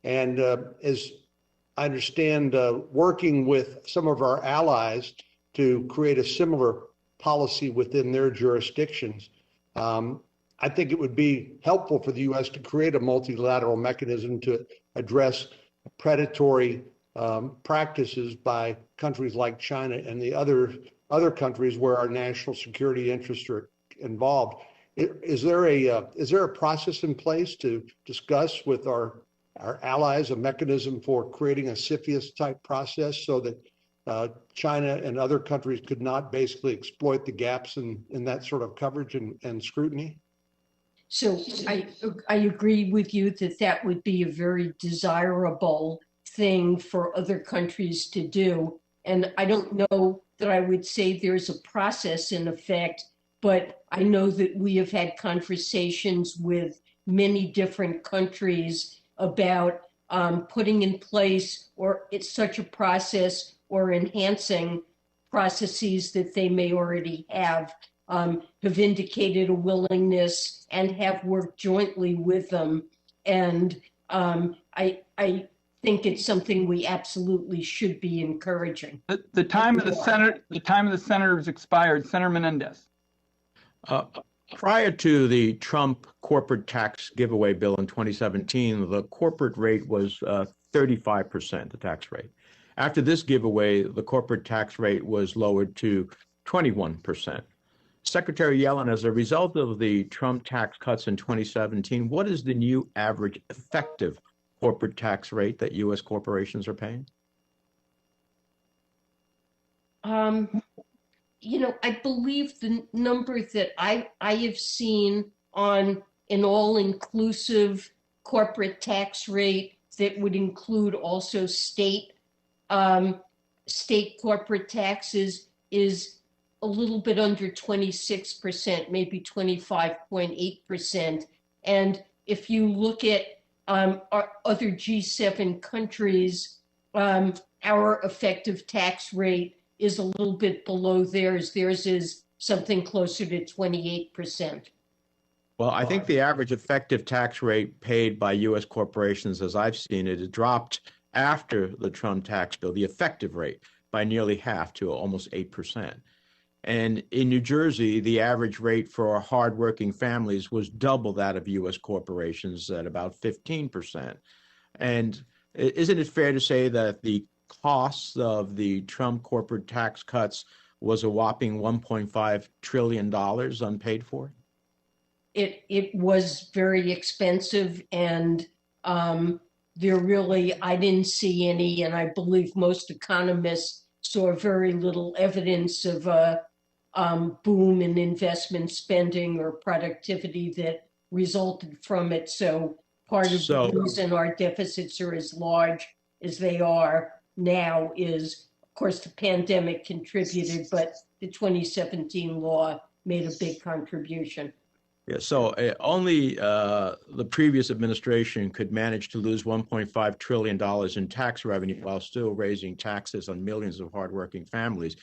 And as I understand, working with some of our allies to create a similar policy within their jurisdictions, I think it would be helpful for the U.S. to create a multilateral mechanism to address predatory practices by countries like China and the other countries where our national security interests are involved. Is there a process in place to discuss with our allies a mechanism for creating a CFIUS type process so that China and other countries could not basically exploit the gaps in that sort of coverage and scrutiny? So I agree with you that that would be a very desirable thing for other countries to do. And I don't know that I would say there's a process in effect, but I know that we have had conversations with many different countries about putting in place or it's such a process or enhancing processes that they may already have indicated a willingness and have worked jointly with them. And I think it's something we absolutely should be encouraging. The time of the senators expired. Senator Menendez. Prior to the Trump corporate tax giveaway bill in 2017, the corporate rate was 35%, the tax rate. After this giveaway, the corporate tax rate was lowered to 21%. Secretary Yellen, as a result of the Trump tax cuts in 2017, what is the new average effective corporate tax rate that U.S. corporations are paying? I believe the number that I have seen on an all-inclusive corporate tax rate that would include also state corporate taxes is a little bit under 26%, maybe 25.8%. And if you look at our other G7 countries, our effective tax rate is a little bit below theirs. Theirs is something closer to 28%. Well, I think the average effective tax rate paid by U.S. corporations, as I've seen it, dropped after the Trump tax bill, the effective rate, by nearly half to almost 8%. And in New Jersey, the average rate for hardworking families was double that of U.S. corporations at about 15%. And isn't it fair to say that the costs of the Trump corporate tax cuts was a whopping $1.5 trillion unpaid for? It was very expensive, and I didn't see any, and I believe most economists saw very little evidence of a boom in investment spending or productivity that resulted from it. So part of the reason our deficits are as large as they are now is, of course, the pandemic contributed, but the 2017 law made a big contribution. Yeah, so only the previous administration could manage to lose $1.5 trillion in tax revenue while still raising taxes on millions of hardworking families.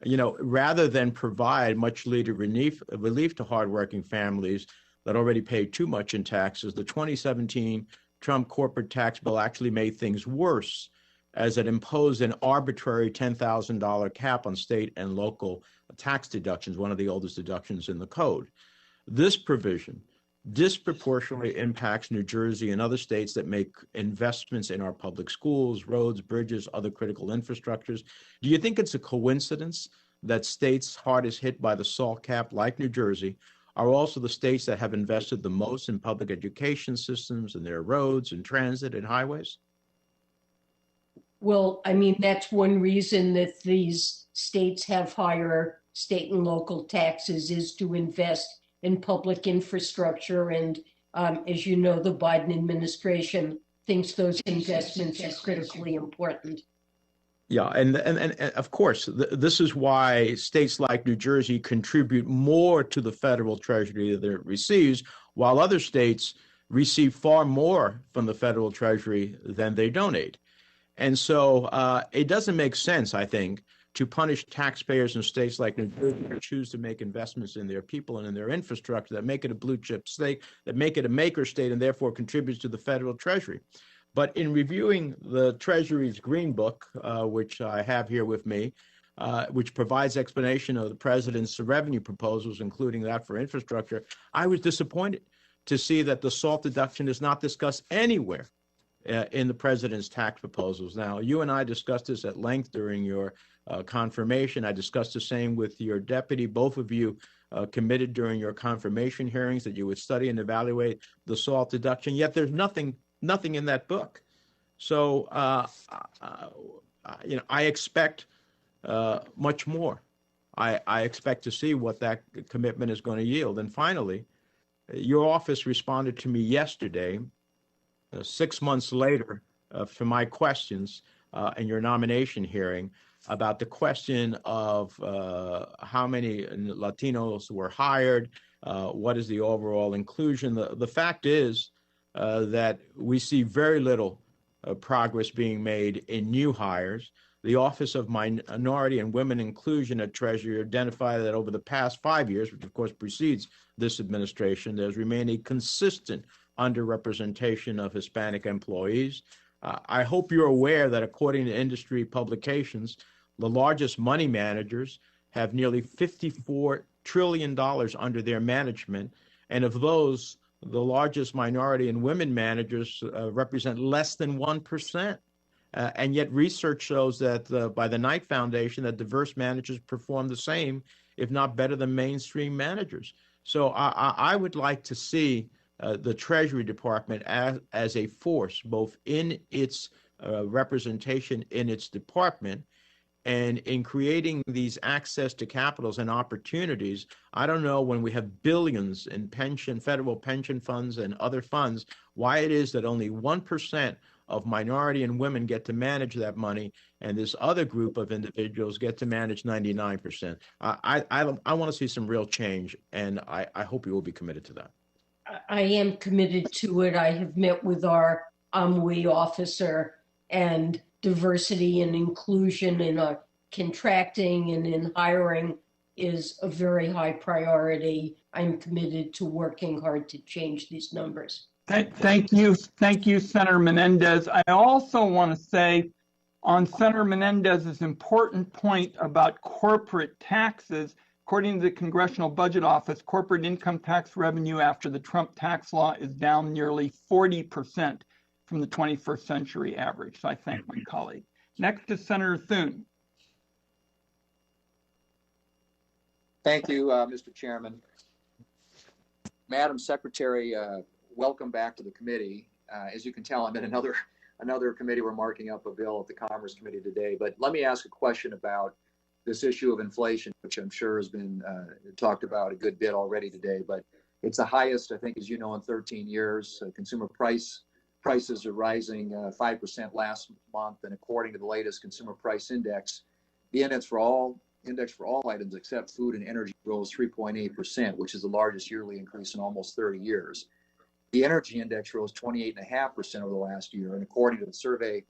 Rather than provide much needed relief to hardworking families that already pay too much in taxes, the 2017 Trump corporate tax bill actually made things worse, as it imposed an arbitrary $10,000 cap on state and local tax deductions, one of the oldest deductions in the code. This provision disproportionately impacts New Jersey and other states that make investments in our public schools, roads, bridges, other critical infrastructures. Do you think it's a coincidence that states hardest hit by the SALT cap, like New Jersey, are also the states that have invested the most in public education systems and their roads and transit and highways? Well, that's one reason that these states have higher state and local taxes, is to invest in public infrastructure. And as you know, the Biden administration thinks those investments are critically important. Yeah, and of course, this is why states like New Jersey contribute more to the federal treasury that it receives, while other states receive far more from the federal treasury than they donate. And so it doesn't make sense, I think, to punish taxpayers in states like New Jersey who choose to make investments in their people and in their infrastructure that make it a blue chip state, that make it a maker state, and therefore contributes to the federal treasury. But in reviewing the Treasury's Green Book, which I have here with me, which provides explanation of the president's revenue proposals, including that for infrastructure, I was disappointed to see that the SALT deduction is not discussed anywhere in the president's tax proposals. Now, you and I discussed this at length during your confirmation. I discussed the same with your deputy. Both of you committed during your confirmation hearings that you would study and evaluate the SALT deduction, yet there's nothing in that book. So, I expect much more. I expect to see what that commitment is going to yield. And finally, your office responded to me yesterday, 6 months later, for my questions in your nomination hearing about the question of how many Latinos were hired, what is the overall inclusion. The fact is that we see very little progress being made in new hires. The Office of Minority and Women Inclusion at Treasury identified that over the past 5 years, which of course precedes this administration, there's remained a consistent underrepresentation of Hispanic employees. I hope you're aware that according to industry publications, the largest money managers have nearly $54 trillion under their management. And of those, the largest minority and women managers represent less than 1%. And yet research shows that by the Knight Foundation that diverse managers perform the same, if not better than mainstream managers. So I would like to see the Treasury Department as a force, both in its representation in its department and in creating these access to capitals and opportunities. I don't know, when we have billions in federal pension funds and other funds, why it is that only 1% of minority and women get to manage that money, and this other group of individuals get to manage 99%. I want to see some real change, and I hope you will be committed to that. I am committed to it. I have met with our OMWE officer, and diversity and inclusion in contracting and in hiring is a very high priority. I'm committed to working hard to change these numbers. Thank you, Senator Menendez. I also want to say on Senator Menendez's important point about corporate taxes, according to the Congressional Budget Office, corporate income tax revenue after the Trump tax law is down nearly 40% from the 21st century average. So I thank my colleague. Next is Senator Thune. Thank you, Mr. Chairman. Madam Secretary, welcome back to the committee. As you can tell, I'm in another committee. We're marking up a bill at the Commerce Committee today. But let me ask a question about this issue of inflation, which I'm sure has been talked about a good bit already today. But it's the highest, I think, as you know, in 13 years. Consumer prices are rising 5% last month, and according to the latest Consumer Price Index, the index for all items except food and energy rose 3.8%, which is the largest yearly increase in almost 30 years. The energy index rose 28.5% over the last year, and according to the survey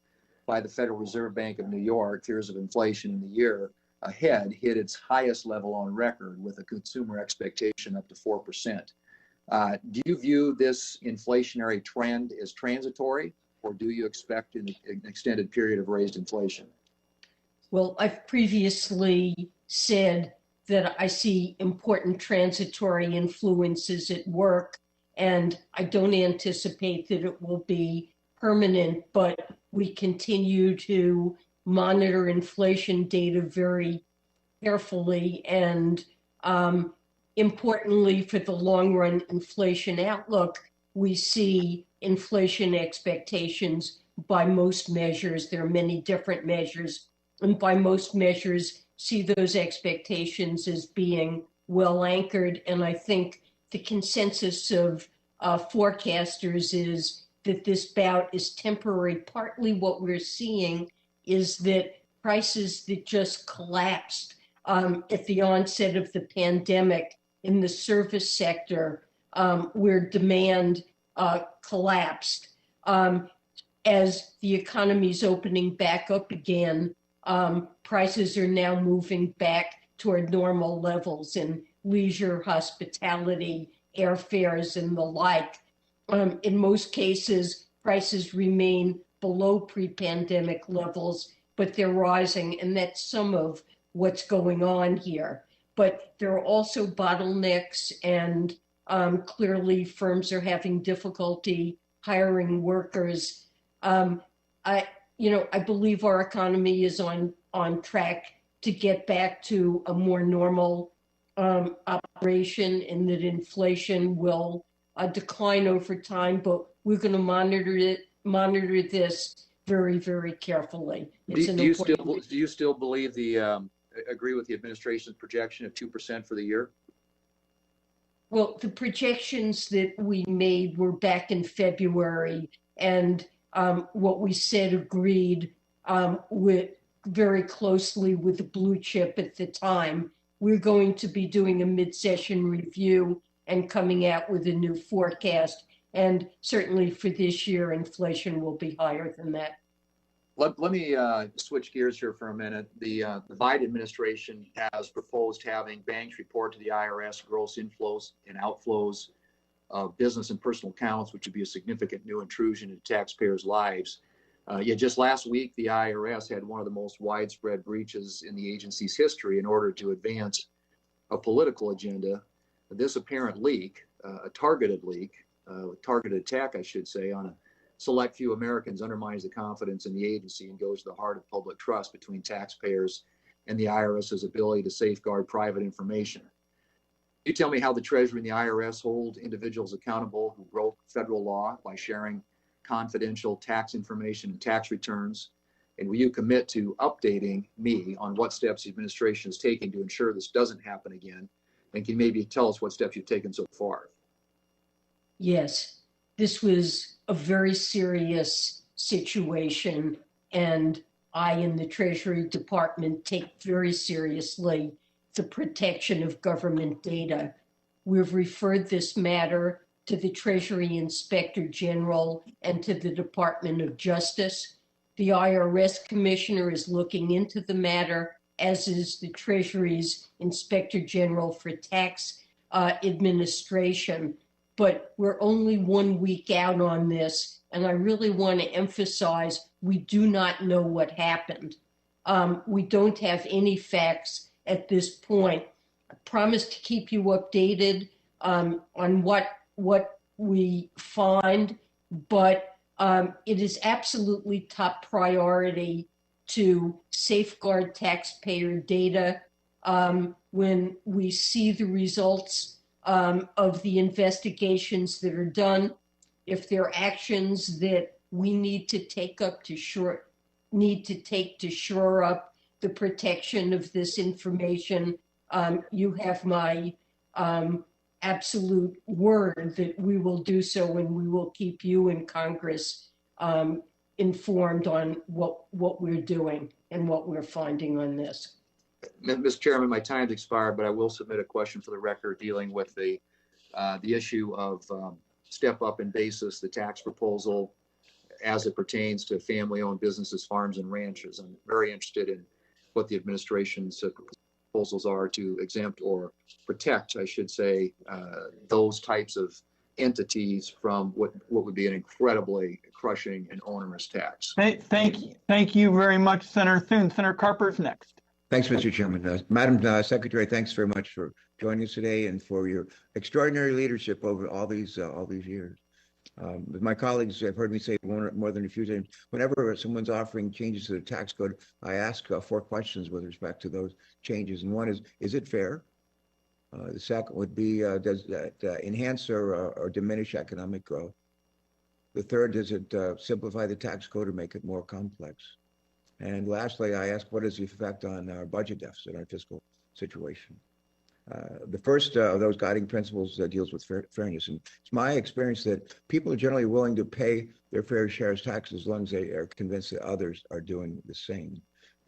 by the Federal Reserve Bank of New York, fears of inflation in the year ahead hit its highest level on record, with a consumer expectation up to 4%. Do you view this inflationary trend as transitory, or do you expect an extended period of raised inflation? Well, I've previously said that I see important transitory influences at work, and I don't anticipate that it will be permanent, but we continue to monitor inflation data very carefully, and importantly, for the long run inflation outlook, we see inflation expectations by most measures. There are many different measures, and by most measures see those expectations as being well anchored. And I think the consensus of forecasters is that this bout is temporary. Partly what we're seeing is that prices that just collapsed at the onset of the pandemic in the service sector, where demand collapsed. As the economy's opening back up again, prices are now moving back toward normal levels in leisure, hospitality, airfares, and the like. In most cases, prices remain below pre-pandemic levels, but they're rising, and that's some of what's going on here. But there are also bottlenecks, and clearly firms are having difficulty hiring workers. I believe our economy is on track to get back to a more normal operation, and that inflation will decline over time. But we're going to monitor this very, very carefully. Do you still believe agree with the administration's projection of 2% for the year? Well, the projections that we made were back in February, and what we said agreed with very closely with the blue chip at the time. We're going to be doing a mid-session review and coming out with a new forecast. And certainly for this year, inflation will be higher than that. Let me switch gears here for a minute. The Biden administration has proposed having banks report to the IRS gross inflows and outflows of business and personal accounts, which would be a significant new intrusion into taxpayers' lives. Yet just last week, the IRS had one of the most widespread breaches in the agency's history in order to advance a political agenda. This apparent leak, a targeted leak, targeted attack, I should say, on a select few Americans undermines the confidence in the agency and goes to the heart of public trust between taxpayers and the IRS's ability to safeguard private information. You tell me how the Treasury and the IRS hold individuals accountable who broke federal law by sharing confidential tax information and tax returns? And will you commit to updating me on what steps the administration is taking to ensure this doesn't happen again? And can maybe tell us what steps you've taken so far? Yes, this was a very serious situation, and I in the Treasury Department take very seriously the protection of government data. We've referred this matter to the Treasury Inspector General and to the Department of Justice. The IRS Commissioner is looking into the matter, as is the Treasury's Inspector General for Tax Administration. But we're only 1 week out on this, and I really want to emphasize we do not know what happened. We don't have any facts at this point. I promise to keep you updated on what we find, but it is absolutely top priority to safeguard taxpayer data. When we see the results of the investigations that are done, if there are actions that we need to take to shore up the protection of this information, you have my absolute word that we will do so, and we will keep you in Congress informed on what we're doing and what we're finding on this. Mr. Chairman, my time's expired, but I will submit a question for the record dealing with the issue of step up in basis, the tax proposal as it pertains to family-owned businesses, farms, and ranches. I'm very interested in what the administration's proposals are to exempt or protect, I should say, those types of entities from what would be an incredibly crushing and onerous tax. Thank you very much, Senator Thune. Senator Carper's next. Thanks, Mr. Chairman. Madam Secretary, thanks very much for joining us today and for your extraordinary leadership over all these years. My colleagues have heard me say more than a few times, whenever someone's offering changes to the tax code, I ask 4 questions with respect to those changes. And one is it fair? The second would be, does that enhance or diminish economic growth? The third, does it simplify the tax code or make it more complex? And lastly, I ask, what is the effect on our budget deficit, our fiscal situation? The first of those guiding principles deals with fairness. And it's my experience that people are generally willing to pay their fair share of taxes as long as they are convinced that others are doing the same.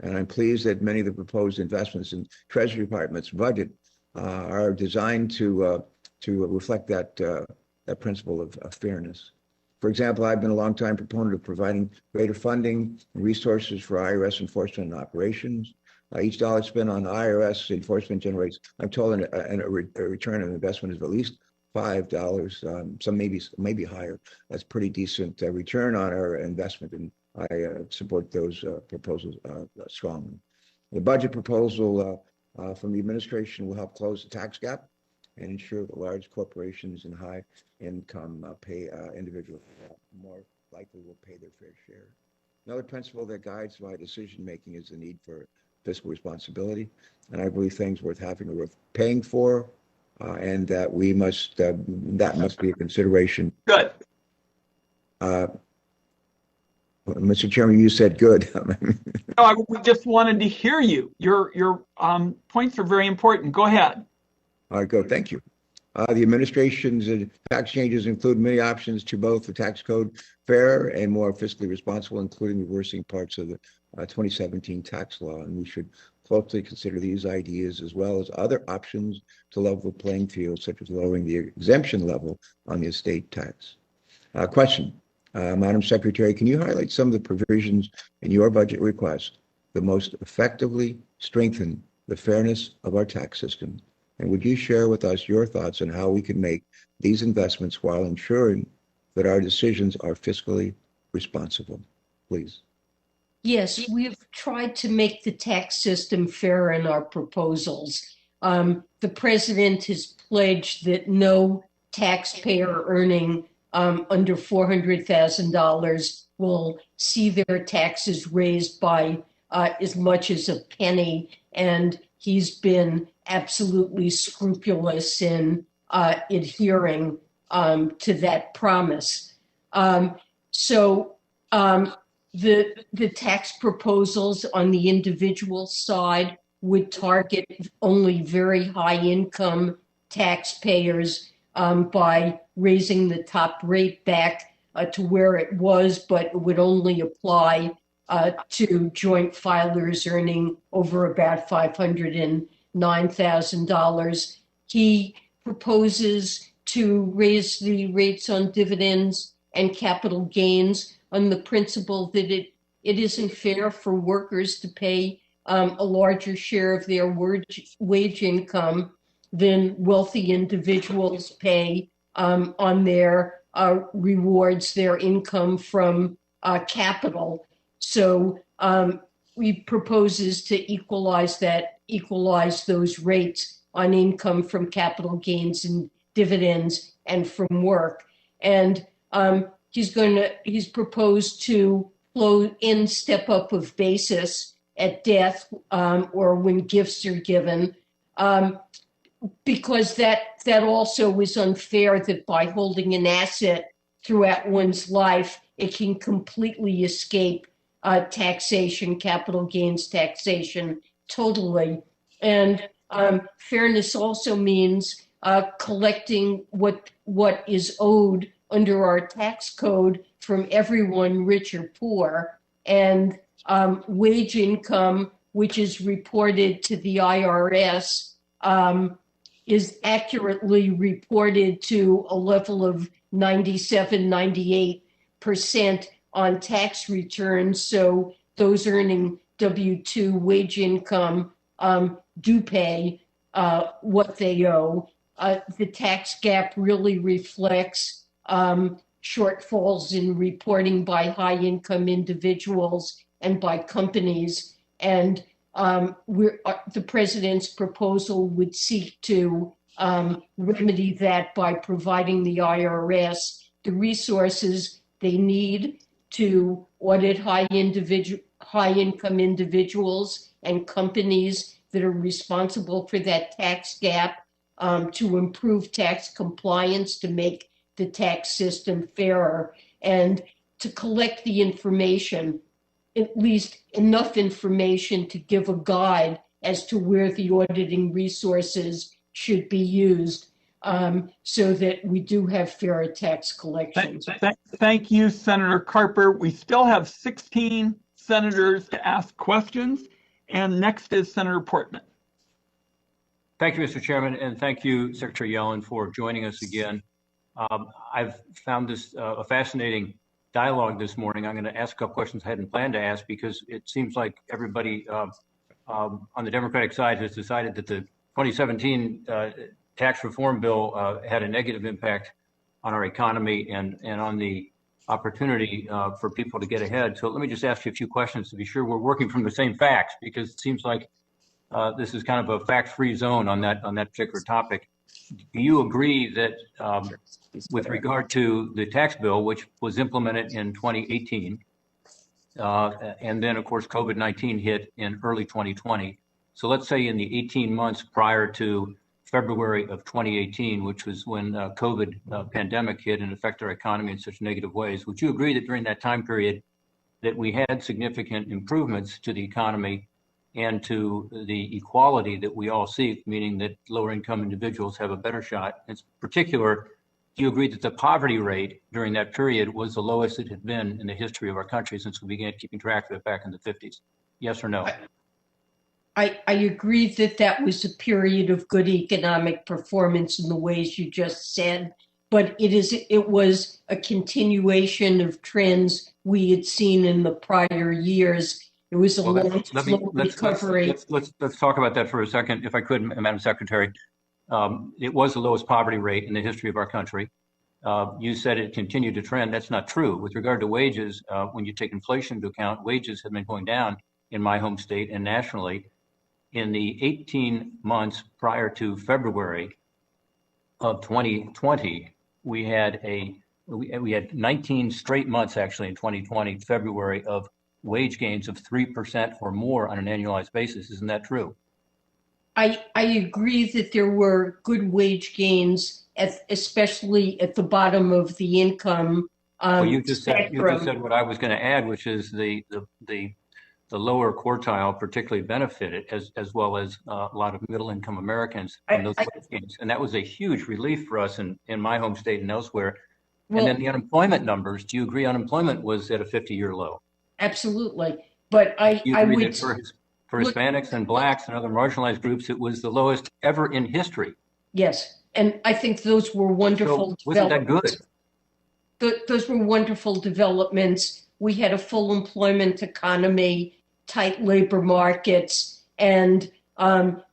And I'm pleased that many of the proposed investments in Treasury Department's budget are designed to reflect that principle of fairness. For example, I've been a long-time proponent of providing greater funding and resources for IRS enforcement and operations. Each dollar spent on IRS enforcement generates, I'm told, a return on investment of at least $5, some maybe higher. That's pretty decent return on our investment, and I support those proposals strongly. The budget proposal from the administration will help close the tax gap and ensure that large corporations and high income individuals more likely will pay their fair share. Another principle that guides my decision making is the need for fiscal responsibility, and I believe things worth having are worth paying for, and that we must that must be a consideration. Good. Mr. Chairman, you said good. No, we just wanted to hear you. Your points are very important. Go ahead. All right, go. Thank you. The administration's tax changes include many options to both the tax code fair and more fiscally responsible, including reversing parts of the 2017 tax law. And we should closely consider these ideas as well as other options to level the playing field, such as lowering the exemption level on the estate tax. Question. Madam Secretary, can you highlight some of the provisions in your budget request that most effectively strengthen the fairness of our tax system? And would you share with us your thoughts on how we can make these investments while ensuring that our decisions are fiscally responsible? Please. Yes, we've tried to make the tax system fair in our proposals. The president has pledged that no taxpayer earning under $400,000 will see their taxes raised by as much as a penny, and he's been absolutely scrupulous in adhering to that promise. The tax proposals on the individual side would target only very high income taxpayers by raising the top rate back to where it was, but it would only apply to joint filers earning over about $509,000. He proposes to raise the rates on dividends and capital gains on the principle that it isn't fair for workers to pay a larger share of their wage income than wealthy individuals pay on their rewards, their income from capital. So he proposes to equalize those rates on income from capital gains and dividends and from work. And he's proposed to flow in step up of basis at death or when gifts are given, because that also is unfair that by holding an asset throughout one's life, it can completely escape taxation, capital gains taxation, totally. And fairness also means collecting what is owed under our tax code from everyone, rich or poor, and wage income, which is reported to the IRS, is accurately reported to a level of 97, 98% on tax returns. So those earning W-2 wage income do pay what they owe. The tax gap really reflects shortfalls in reporting by high-income individuals and by companies. And the president's proposal would seek to remedy that by providing the IRS the resources they need to audit high-income individuals and companies that are responsible for that tax gap, to improve tax compliance, to make the tax system fairer, and to collect the information, at least enough information to give a guide as to where the auditing resources should be used, so that we do have fairer tax collections. Thank you, Senator Carper. We still have 16 senators to ask questions, and next is Senator Portman. Thank you, Mr. Chairman, and thank you, Secretary Yellen, for joining us again. I've found this a fascinating dialogue this morning. I'm going to ask a couple questions I hadn't planned to ask because it seems like everybody on the Democratic side has decided that the 2017 tax reform bill had a negative impact on our economy and on the opportunity for people to get ahead. So let me just ask you a few questions to be sure we're working from the same facts, because it seems like this is kind of a fact-free zone on that particular topic. Do you agree that with regard to the tax bill, which was implemented in 2018, and then of course COVID-19 hit in early 2020. So let's say in the 18 months prior to February of 2018, which was when COVID pandemic hit and affected our economy in such negative ways, would you agree that during that time period that we had significant improvements to the economy and to the equality that we all seek, meaning that lower income individuals have a better shot? In particular, do you agree that the poverty rate during that period was the lowest it had been in the history of our country since we began keeping track of it back in the 50s? Yes or no? I agree that that was a period of good economic performance in the ways you just said, but it was a continuation of trends we had seen in the prior years. It was a long, slow recovery. Let's talk about that for a second, if I could, Madam Secretary. It was the lowest poverty rate in the history of our country. You said it continued to trend. That's not true. With regard to wages, when you take inflation into account, wages have been going down in my home state and nationally. In the 18 months prior to February of 2020, we had 19 straight months actually in 2020, February, of wage gains of 3% or more on an annualized basis. Isn't that true? I agree that there were good wage gains, especially at the bottom of the income well, you just spectrum. said what I was going to add, which is the lower quartile particularly benefited, as well as a lot of middle income Americans from those wage gains. And that was a huge relief for us in my home state and elsewhere. And then the unemployment numbers, do you agree unemployment was at a 50-year low? Absolutely. But I would... For Hispanics and Blacks and other marginalized groups, it was the lowest ever in history. Yes. And I think those were wonderful developments. Wasn't that good? Those were wonderful developments. We had a full employment economy, tight labor markets, and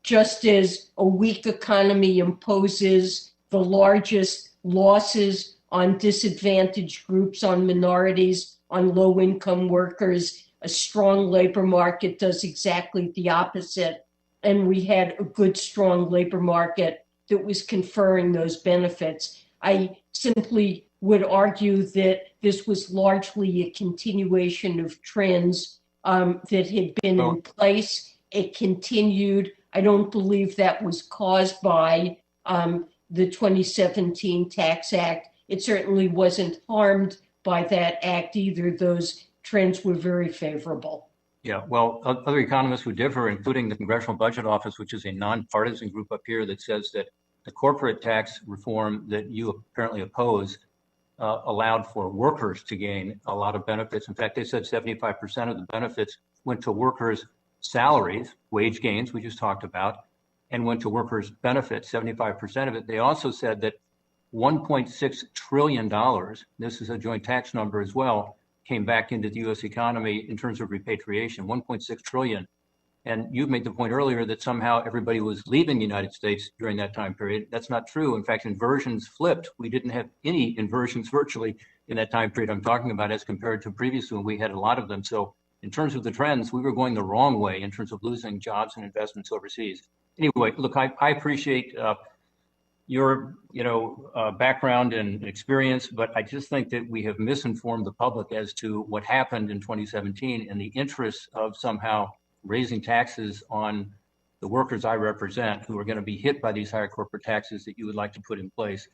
just as a weak economy imposes the largest losses on disadvantaged groups, on minorities, on low-income workers, a strong labor market does exactly the opposite. And we had a good, strong labor market that was conferring those benefits. I simply would argue that this was largely a continuation of trends that had been in place. It continued. I don't believe that was caused by the 2017 Tax Act. It certainly wasn't harmed by that act either. Those trends were very favorable. Yeah, well, other economists would differ, including the Congressional Budget Office, which is a nonpartisan group up here that says that the corporate tax reform that you apparently oppose allowed for workers to gain a lot of benefits. In fact, they said 75% of the benefits went to workers' salaries, wage gains we just talked about, and went to workers' benefits, 75% of it. They also said that $1.6 trillion, this is a joint tax number as well, came back into the U.S. economy in terms of repatriation, 1.6 trillion. And you made the point earlier that somehow everybody was leaving the United States during that time period. That's not true. In fact, inversions flipped. We didn't have any inversions virtually in that time period I'm talking about as compared to previously when we had a lot of them. So in terms of the trends, we were going the wrong way in terms of losing jobs and investments overseas. Anyway, look, I appreciate your background and experience, but I just think that we have misinformed the public as to what happened in 2017 in the interest of somehow raising taxes on the workers I represent who are going to be hit by these higher corporate taxes that you would like to put in place.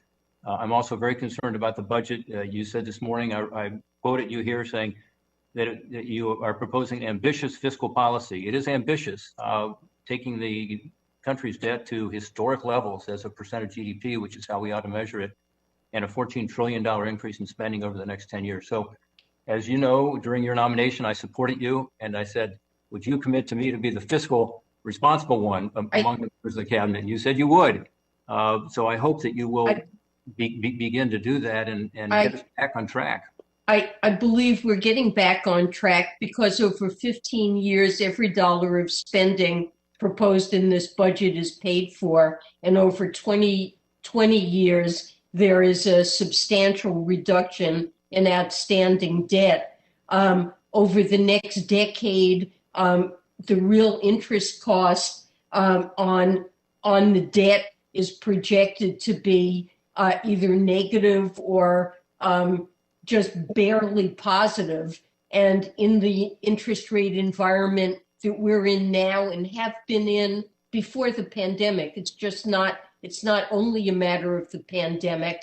I'm also very concerned about the budget. You said this morning, I quoted you here saying that you are proposing ambitious fiscal policy. It is ambitious, taking the country's debt to historic levels as a percent of GDP, which is how we ought to measure it, and a $14 trillion increase in spending over the next 10 years. So as you know, during your nomination, I supported you, and I said, would you commit to me to be the fiscal responsible one among the members of the cabinet? And you said you would. So I hope that you will begin to do that and get us back on track. I believe we're getting back on track because over 15 years, every dollar of spending proposed in this budget is paid for, and over 20 years, there is a substantial reduction in outstanding debt. Over the next decade, the real interest cost on the debt is projected to be either negative or just barely positive. And in the interest rate environment that we're in now and have been in before the pandemic, it's not only a matter of the pandemic.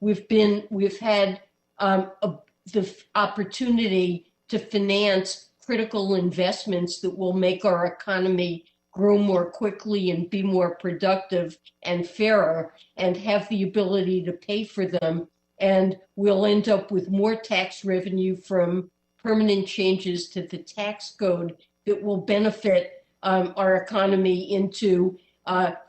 We've had the opportunity to finance critical investments that will make our economy grow more quickly and be more productive and fairer and have the ability to pay for them. And we'll end up with more tax revenue from permanent changes to the tax code that will benefit our economy into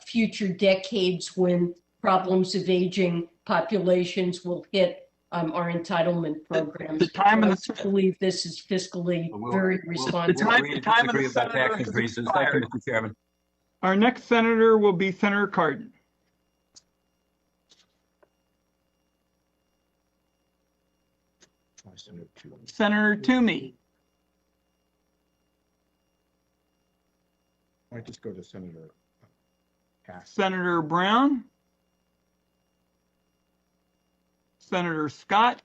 future decades when problems of aging populations will hit our entitlement programs. The time of I believe this is fiscally very responsible. We'll agree to time of the disagree about senator tax has increases. Thank you, expired. Mr. Chairman. Our next senator will be Senator Cardin. Senator Toomey. I just go to Senator Cass. Senator Brown. Senator Scott.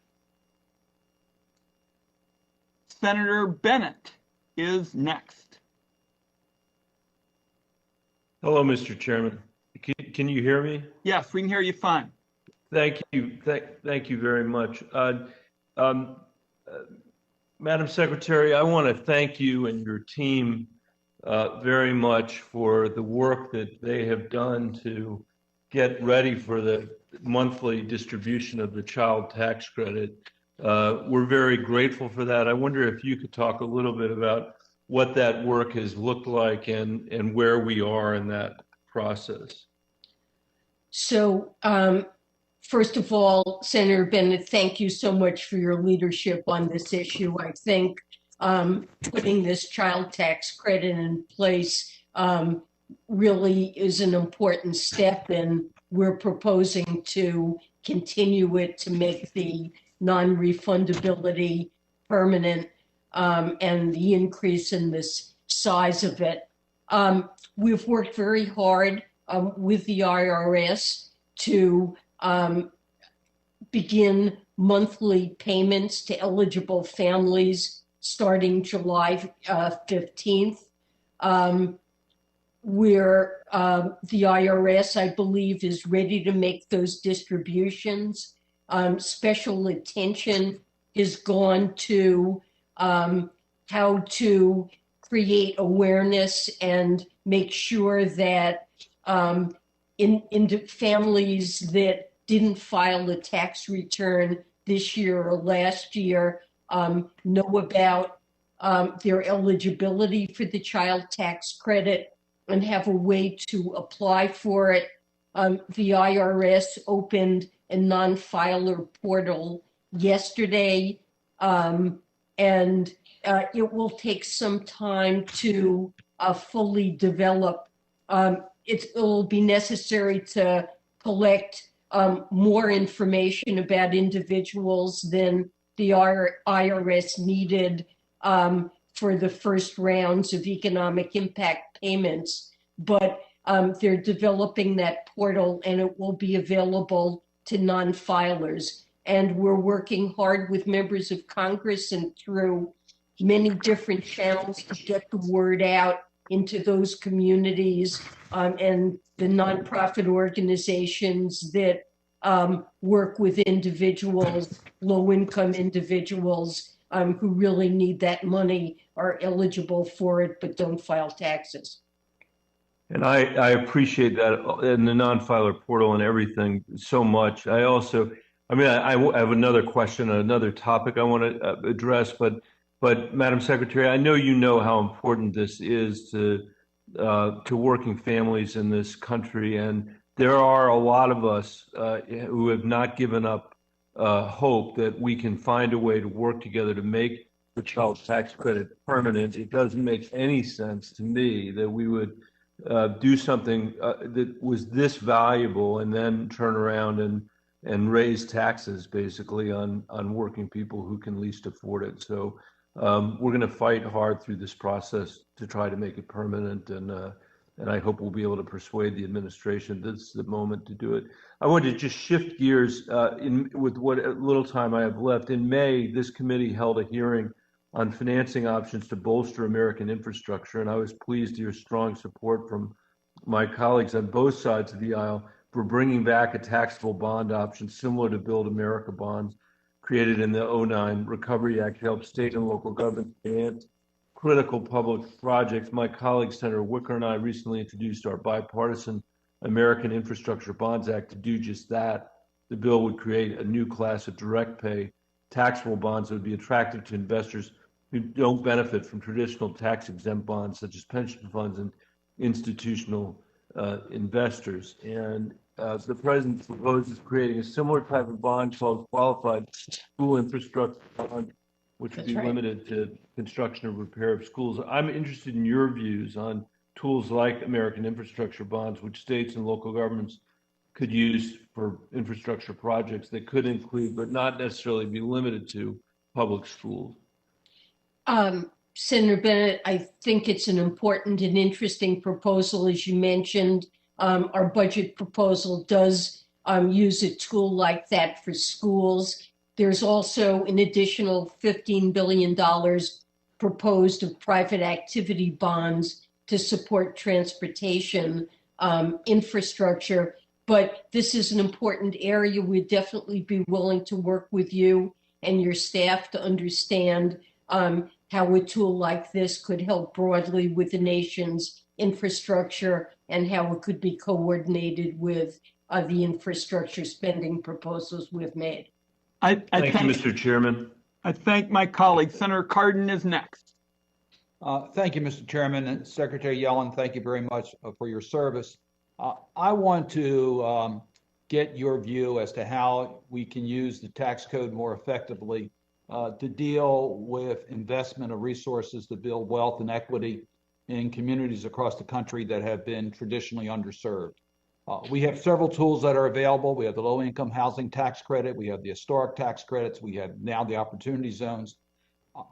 Senator Bennett is next. Hello, Mr. Chairman. Can you hear me? Yes, we can hear you fine. Thank you. Thank you very much. Madam Secretary, I want to thank you and your team very much for the work that they have done to get ready for the monthly distribution of the child tax credit. We're very grateful for that. I wonder if you could talk a little bit about what that work has looked like and where we are in that process. So, first of all, Senator Bennett, thank you so much for your leadership on this issue. I think putting this child tax credit in place really is an important step, and we're proposing to continue it to make the non-refundability permanent and the increase in this size of it. We've worked very hard with the IRS to begin monthly payments to eligible families starting July 15th. Where the IRS, I believe, is ready to make those distributions. Special attention is gone to how to create awareness and make sure that in families that didn't file a tax return this year or last year know about their eligibility for the child tax credit and have a way to apply for it. The IRS opened a non-filer portal yesterday, and it will take some time to fully develop. It will be necessary to collect more information about individuals than the IRS needed for the first rounds of economic impact payments, but they're developing that portal and it will be available to non-filers. And we're working hard with members of Congress and through many different channels to get the word out into those communities and the nonprofit organizations that work with individuals, low-income individuals who really need that money, are eligible for it but don't file taxes. And I appreciate that and the non-filer portal and everything so much. I have another question, another topic I want to address, but Madam Secretary, I know you know how important this is to working families in this country, and there are a lot of us who have not given up hope that we can find a way to work together to make the child tax credit permanent. It doesn't make any sense to me that we would do something that was this valuable and then turn around and raise taxes basically on working people who can least afford it. So we're going to fight hard through this process to try to make it permanent, and I hope we'll be able to persuade the administration this is the moment to do it. I want to just shift gears with what little time I have left. In May, this committee held a hearing on financing options to bolster American infrastructure, and I was pleased to hear strong support from my colleagues on both sides of the aisle for bringing back a taxable bond option similar to Build America bonds created in the 2009 Recovery Act to help state and local governments finance critical public projects. My colleague, Senator Wicker, and I recently introduced our bipartisan American Infrastructure Bonds Act to do just that. The bill would create a new class of direct pay taxable bonds that would be attractive to investors who don't benefit from traditional tax-exempt bonds, such as pension funds and institutional investors. And the president proposes creating a similar type of bond called qualified school infrastructure bond, which would That's be right. limited to construction or repair of schools. I'm interested in your views on tools like American infrastructure bonds, which states and local governments could use for infrastructure projects that could include, but not necessarily be limited to, public schools. Senator Bennett, I think it's an important and interesting proposal. As you mentioned, our budget proposal does use a tool like that for schools. There's also an additional $15 billion proposed of private activity bonds to support transportation infrastructure. But this is an important area. We'd definitely be willing to work with you and your staff to understand how a tool like this could help broadly with the nation's infrastructure and how it could be coordinated with the infrastructure spending proposals we've made. Thank you, Mr. Chairman. I thank my colleague. Senator Cardin is next. Thank you, Mr. Chairman. And Secretary Yellen, thank you very much for your service. I want to get your view as to how we can use the tax code more effectively to deal with investment of resources to build wealth and equity in communities across the country that have been traditionally underserved. We have several tools that are available. We have the low-income housing tax credit. We have the historic tax credits. We have now the opportunity zones.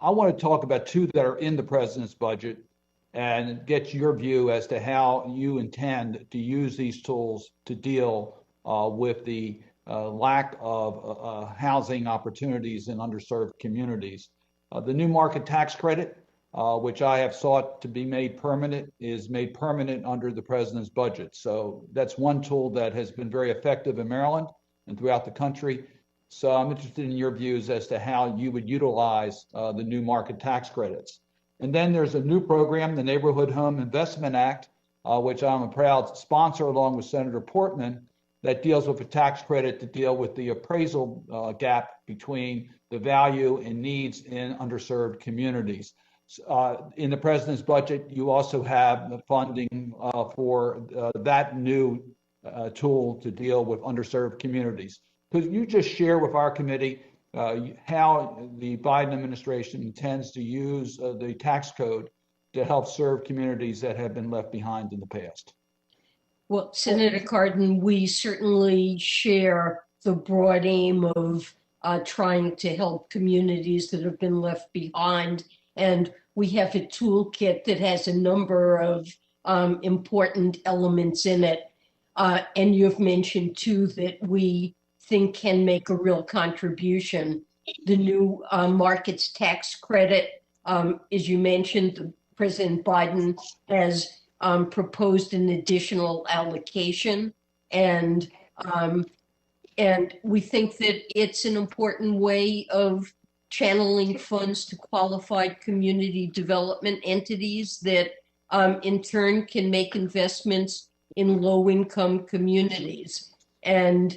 I want to talk about two that are in the president's budget and get your view as to how you intend to use these tools to deal with the lack of housing opportunities in underserved communities. The new market tax credit, which I have sought to be made permanent, is made permanent under the president's budget. So that's one tool that has been very effective in Maryland and throughout the country. So I'm interested in your views as to how you would utilize the new market tax credits. And then there's a new program, the Neighborhood Home Investment Act, which I'm a proud sponsor along with Senator Portman, that deals with a tax credit to deal with the appraisal gap between the value and needs in underserved communities. In the president's budget, you also have the funding for that new tool to deal with underserved communities. Could you just share with our committee how the Biden administration intends to use the tax code to help serve communities that have been left behind in the past? Well, Senator Cardin, we certainly share the broad aim of trying to help communities that have been left behind. And we have a toolkit that has a number of important elements in it. And you've mentioned, too, that we think can make a real contribution. The new markets tax credit, as you mentioned, President Biden has proposed an additional allocation, and we think that it's an important way of channeling funds to qualified community development entities that in turn can make investments in low-income communities. And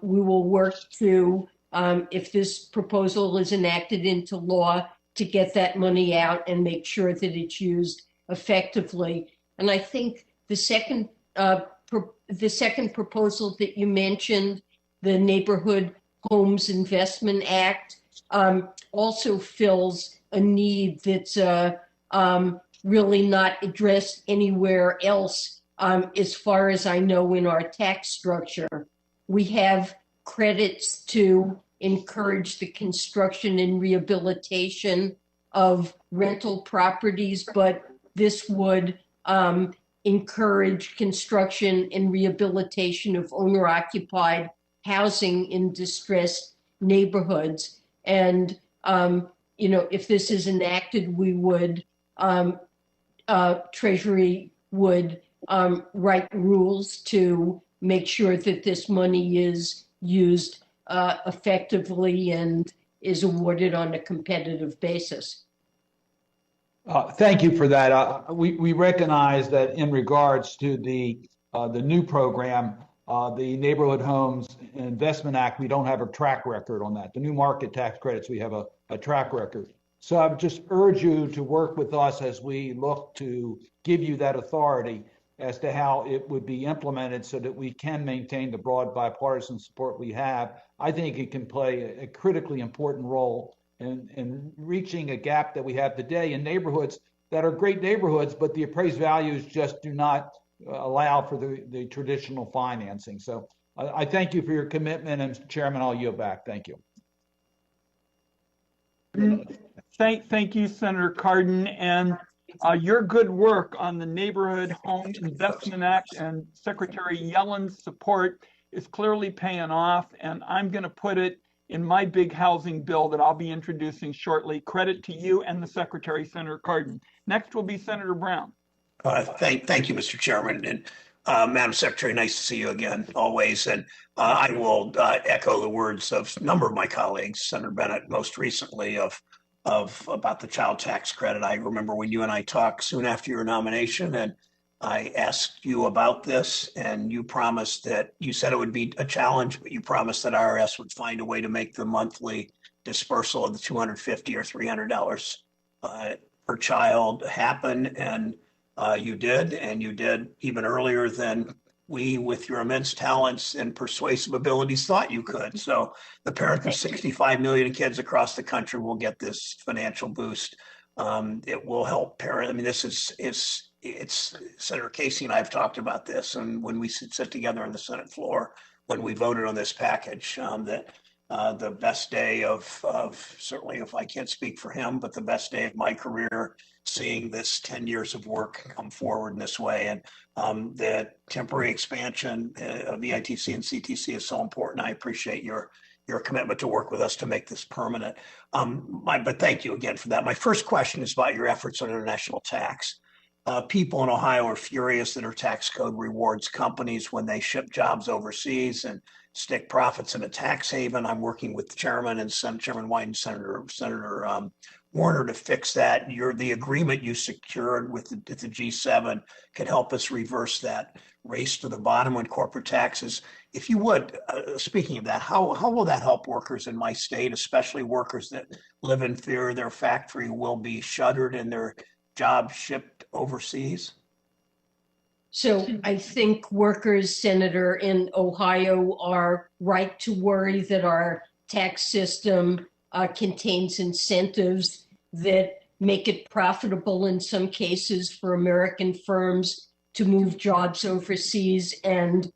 we will work to, if this proposal is enacted into law, to get that money out and make sure that it's used effectively. And I think the second proposal that you mentioned, the Neighborhood Homes Investment Act, also fills a need that's really not addressed anywhere else, as far as I know, in our tax structure. We have credits to encourage the construction and rehabilitation of rental properties, but this would encourage construction and rehabilitation of owner-occupied housing in distressed neighborhoods. And, if this is enacted, we would, Treasury would write rules to make sure that this money is used effectively and is awarded on a competitive basis. Thank you for that. We recognize that in regards to the new program, the Neighborhood Homes Investment Act, we don't have a track record on that. The new market tax credits, we have a track record. So I would just urge you to work with us as we look to give you that authority as to how it would be implemented so that we can maintain the broad bipartisan support we have. I think it can play a critically important role in reaching a gap that we have today in neighborhoods that are great neighborhoods, but the appraised values just do not allow for the traditional financing. So I thank you for your commitment, and Mr. Chairman, I'll yield back. Thank you. Thank you, Senator Cardin, and your good work on the Neighborhood Home Investment Act and Secretary Yellen's support is clearly paying off, and I'm going to put it in my big housing bill that I'll be introducing shortly. Credit to you and the Secretary, Senator Cardin. Next will be Senator Brown. Thank you, Mr. Chairman. And Madam Secretary, nice to see you again, always. And I will echo the words of a number of my colleagues, Senator Bennett, most recently of about the child tax credit. I remember when you and I talked soon after your nomination, and I asked you about this, and you promised that you said it would be a challenge, but you promised that IRS would find a way to make the monthly dispersal of the $250 or $300 per child happen. And you did, and you did even earlier than we, with your immense talents and persuasive abilities, thought you could. So the parents of 65 million kids across the country will get this financial boost. It will help parents. I mean, this is Senator Casey and I have talked about this, and when we sit together on the Senate floor, when we voted on this package, that the best day of certainly, if I can't speak for him, but the best day of my career, seeing this 10 years of work come forward in this way. And the temporary expansion of the ITC and CTC is so important. I appreciate your commitment to work with us to make this permanent. But thank you again for that. My first question is about your efforts on international tax. People in Ohio are furious that our tax code rewards companies when they ship jobs overseas and stick profits in a tax haven. I'm working with the chairman and Chairman White and Senator Warner to fix that. The agreement you secured with the G7 could help us reverse that race to the bottom on corporate taxes. If you would, speaking of that, how will that help workers in my state, especially workers that live in fear their factory will be shuttered and their job shipped overseas? So I think workers, Senator, in Ohio are right to worry that our tax system contains incentives that make it profitable in some cases for American firms to move jobs overseas, and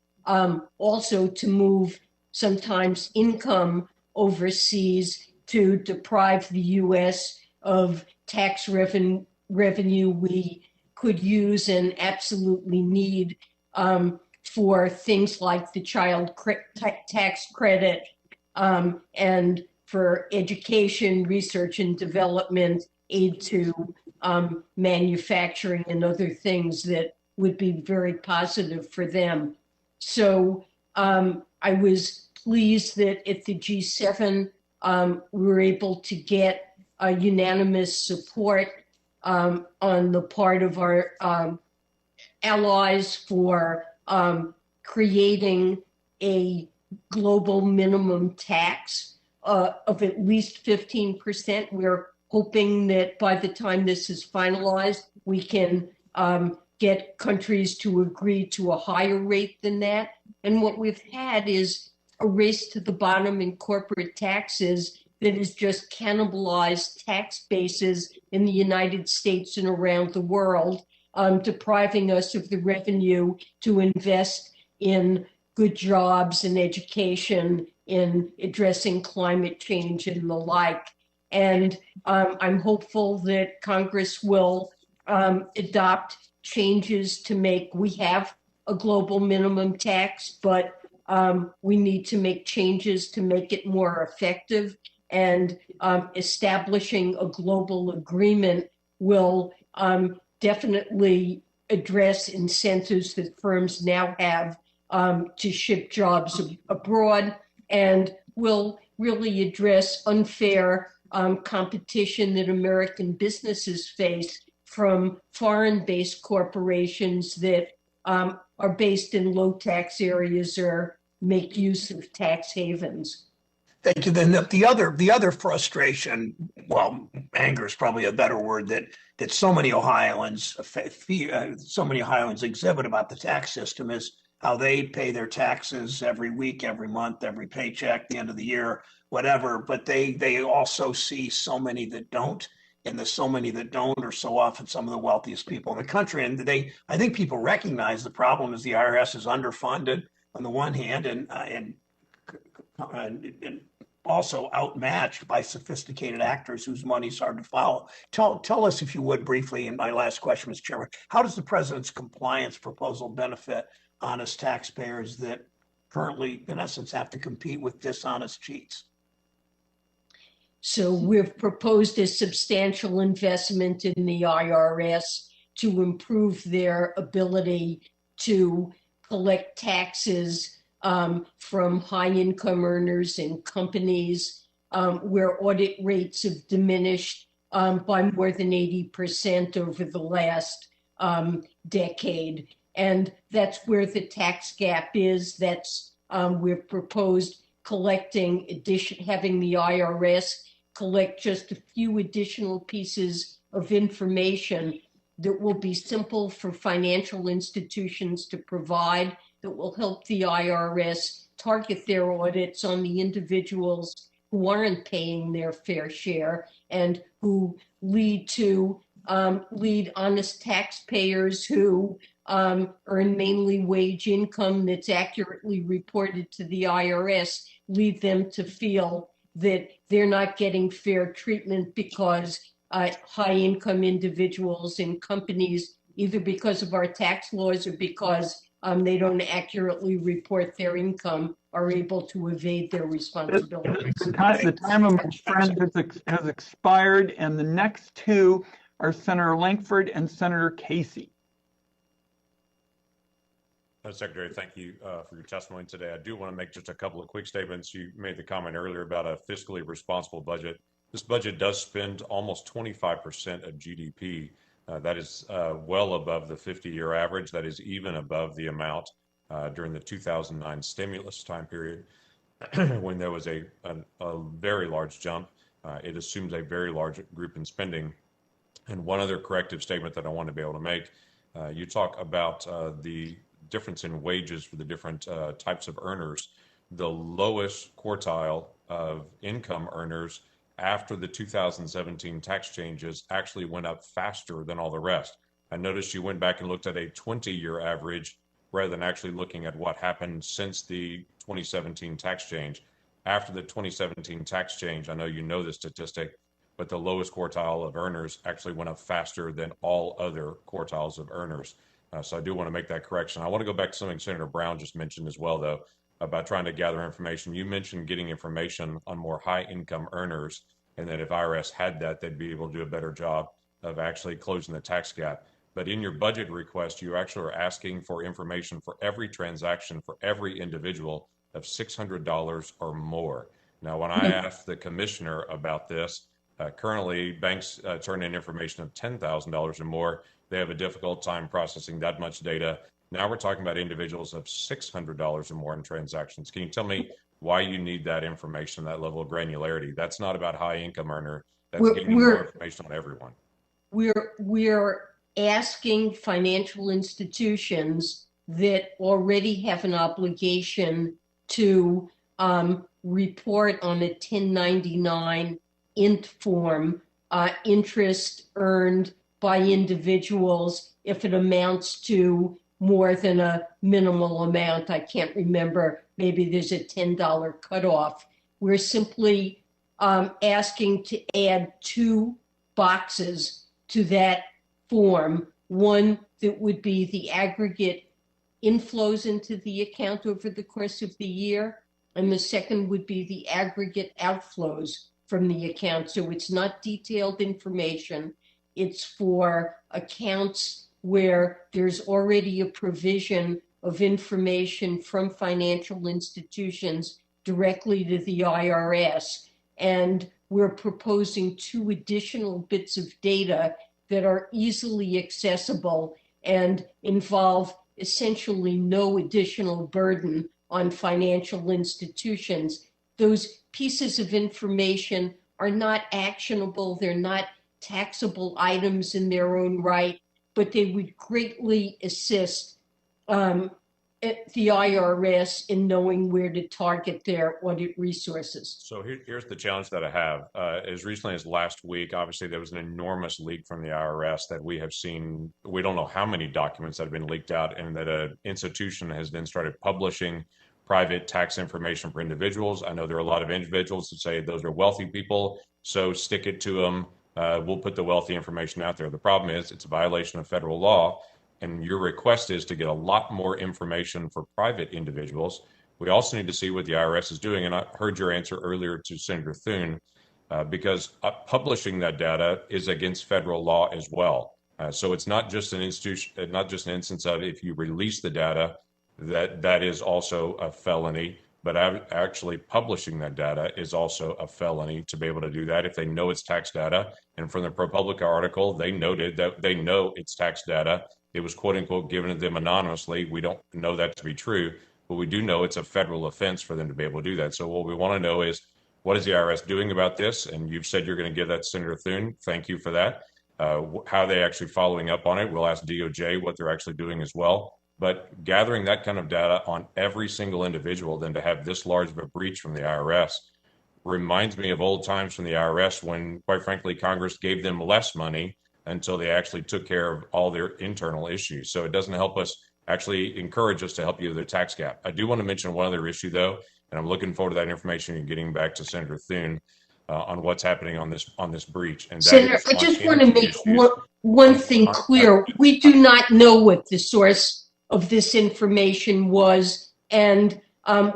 also to move sometimes income overseas to deprive the U.S. of tax revenue we could use and absolutely need for things like the child tax credit and for education, research and development, aid to manufacturing and other things that would be very positive for them. So I was pleased that at the G7, we were able to get unanimous support on the part of our allies for creating a global minimum tax of at least 15%. We're hoping that by the time this is finalized, we can get countries to agree to a higher rate than that. And what we've had is a race to the bottom in corporate taxes that has just cannibalized tax bases in the United States and around the world, depriving us of the revenue to invest in good jobs and education, in addressing climate change and the like. And I'm hopeful that Congress will adopt changes to make, we have a global minimum tax, but we need to make changes to make it more effective. And establishing a global agreement will definitely address incentives that firms now have to ship jobs abroad, and will really address unfair competition that American businesses face from foreign-based corporations that are based in low-tax areas or make use of tax havens. Thank you. Then the other frustration, well, anger is probably a better word, that so many Ohioans exhibit about the tax system is how they pay their taxes every week, every month, every paycheck, the end of the year, whatever. But they also see so many that don't. And the so many that don't are so often some of the wealthiest people in the country. And I think people recognize the problem is the IRS is underfunded on the one hand and also outmatched by sophisticated actors whose money's hard to follow. Tell us, if you would, briefly, in my last question, Mr. Chairman, how does the president's compliance proposal benefit honest taxpayers that currently, in essence, have to compete with dishonest cheats? So we've proposed a substantial investment in the IRS to improve their ability to collect taxes from high-income earners and companies where audit rates have diminished by more than 80% over the last decade. And that's where the tax gap is. That's we've proposed having the IRS collect just a few additional pieces of information that will be simple for financial institutions to provide, that will help the IRS target their audits on the individuals who aren't paying their fair share and who lead honest taxpayers who earn mainly wage income that's accurately reported to the IRS, lead them to feel that they're not getting fair treatment because high-income individuals and companies, either because of our tax laws or because they don't accurately report their income, are able to evade their responsibilities. The time of my friend has expired, and the next two are Senator Lankford and Senator Casey. Secretary, thank you for your testimony today. I do want to make just a couple of quick statements. You made the comment earlier about a fiscally responsible budget. This budget does spend almost 25% of GDP. That is well above the 50-year average. That is even above the amount during the 2009 stimulus time period when there was a very large jump. It assumes a very large group in spending. And one other corrective statement that I want to be able to make, you talk about the difference in wages for the different types of earners. The lowest quartile of income earners after the 2017 tax changes actually went up faster than all the rest. I noticed you went back and looked at a 20-year average rather than actually looking at what happened since the 2017 tax change. After the 2017 tax change, I know you know the statistic, but the lowest quartile of earners actually went up faster than all other quartiles of earners. So I do want to make that correction. I want to go back to something Senator Brown just mentioned as well, though, about trying to gather information. You mentioned getting information on more high-income earners, and that if IRS had that, they'd be able to do a better job of actually closing the tax gap. But in your budget request, you actually are asking for information for every transaction for every individual of $600 or more. Now, when I asked the commissioner about this, currently banks turn in information of $10,000 or more. They have a difficult time processing that much data. Now we're talking about individuals of $600 or more in transactions. Can you tell me why you need that information, that level of granularity? That's not about high income earner. That's getting more information on everyone. We're asking financial institutions that already have an obligation to report on a 1099 int form interest earned by individuals if it amounts to more than a minimal amount. I can't remember, maybe there's a $10 cutoff. We're simply asking to add 2 boxes to that form. One that would be the aggregate inflows into the account over the course of the year, and the second would be the aggregate outflows from the account. So it's not detailed information. It's for accounts where there's already a provision of information from financial institutions directly to the IRS. And we're proposing 2 additional bits of data that are easily accessible and involve essentially no additional burden on financial institutions. Those pieces of information are not actionable. They're not taxable items in their own right, but they would greatly assist the IRS in knowing where to target their audit resources. So here's the challenge that I have. As recently as last week, obviously there was an enormous leak from the IRS that we have seen. We don't know how many documents that have been leaked out, and that an institution has then started publishing private tax information for individuals. I know there are a lot of individuals that say those are wealthy people, so stick it to them. We'll put the wealthy information out there. The problem is it's a violation of federal law, and your request is to get a lot more information for private individuals. We also need to see what the IRS is doing, and I heard your answer earlier to Senator Thune, because publishing that data is against federal law as well. So it's not just an institution, not just an instance of if you release the data, that is also a felony, but actually publishing that data is also a felony to be able to do that if they know it's tax data. And from the ProPublica article, they noted that they know it's tax data. It was quote unquote given to them anonymously. We don't know that to be true, but we do know it's a federal offense for them to be able to do that. So what we want to know is, what is the IRS doing about this? And you've said you're going to give that to Senator Thune. Thank you for that. How are they actually following up on it? We'll ask DOJ what they're actually doing as well. But gathering that kind of data on every single individual, then to have this large of a breach from the IRS reminds me of old times from the IRS when, quite frankly, Congress gave them less money until they actually took care of all their internal issues. So it doesn't help us, actually encourage us to help you with the tax gap. I do want to mention one other issue, though, and I'm looking forward to that information and getting back to Senator Thune on what's happening on this breach. And Senator, I just want to make one thing clear. We do not know what the source of this information was, and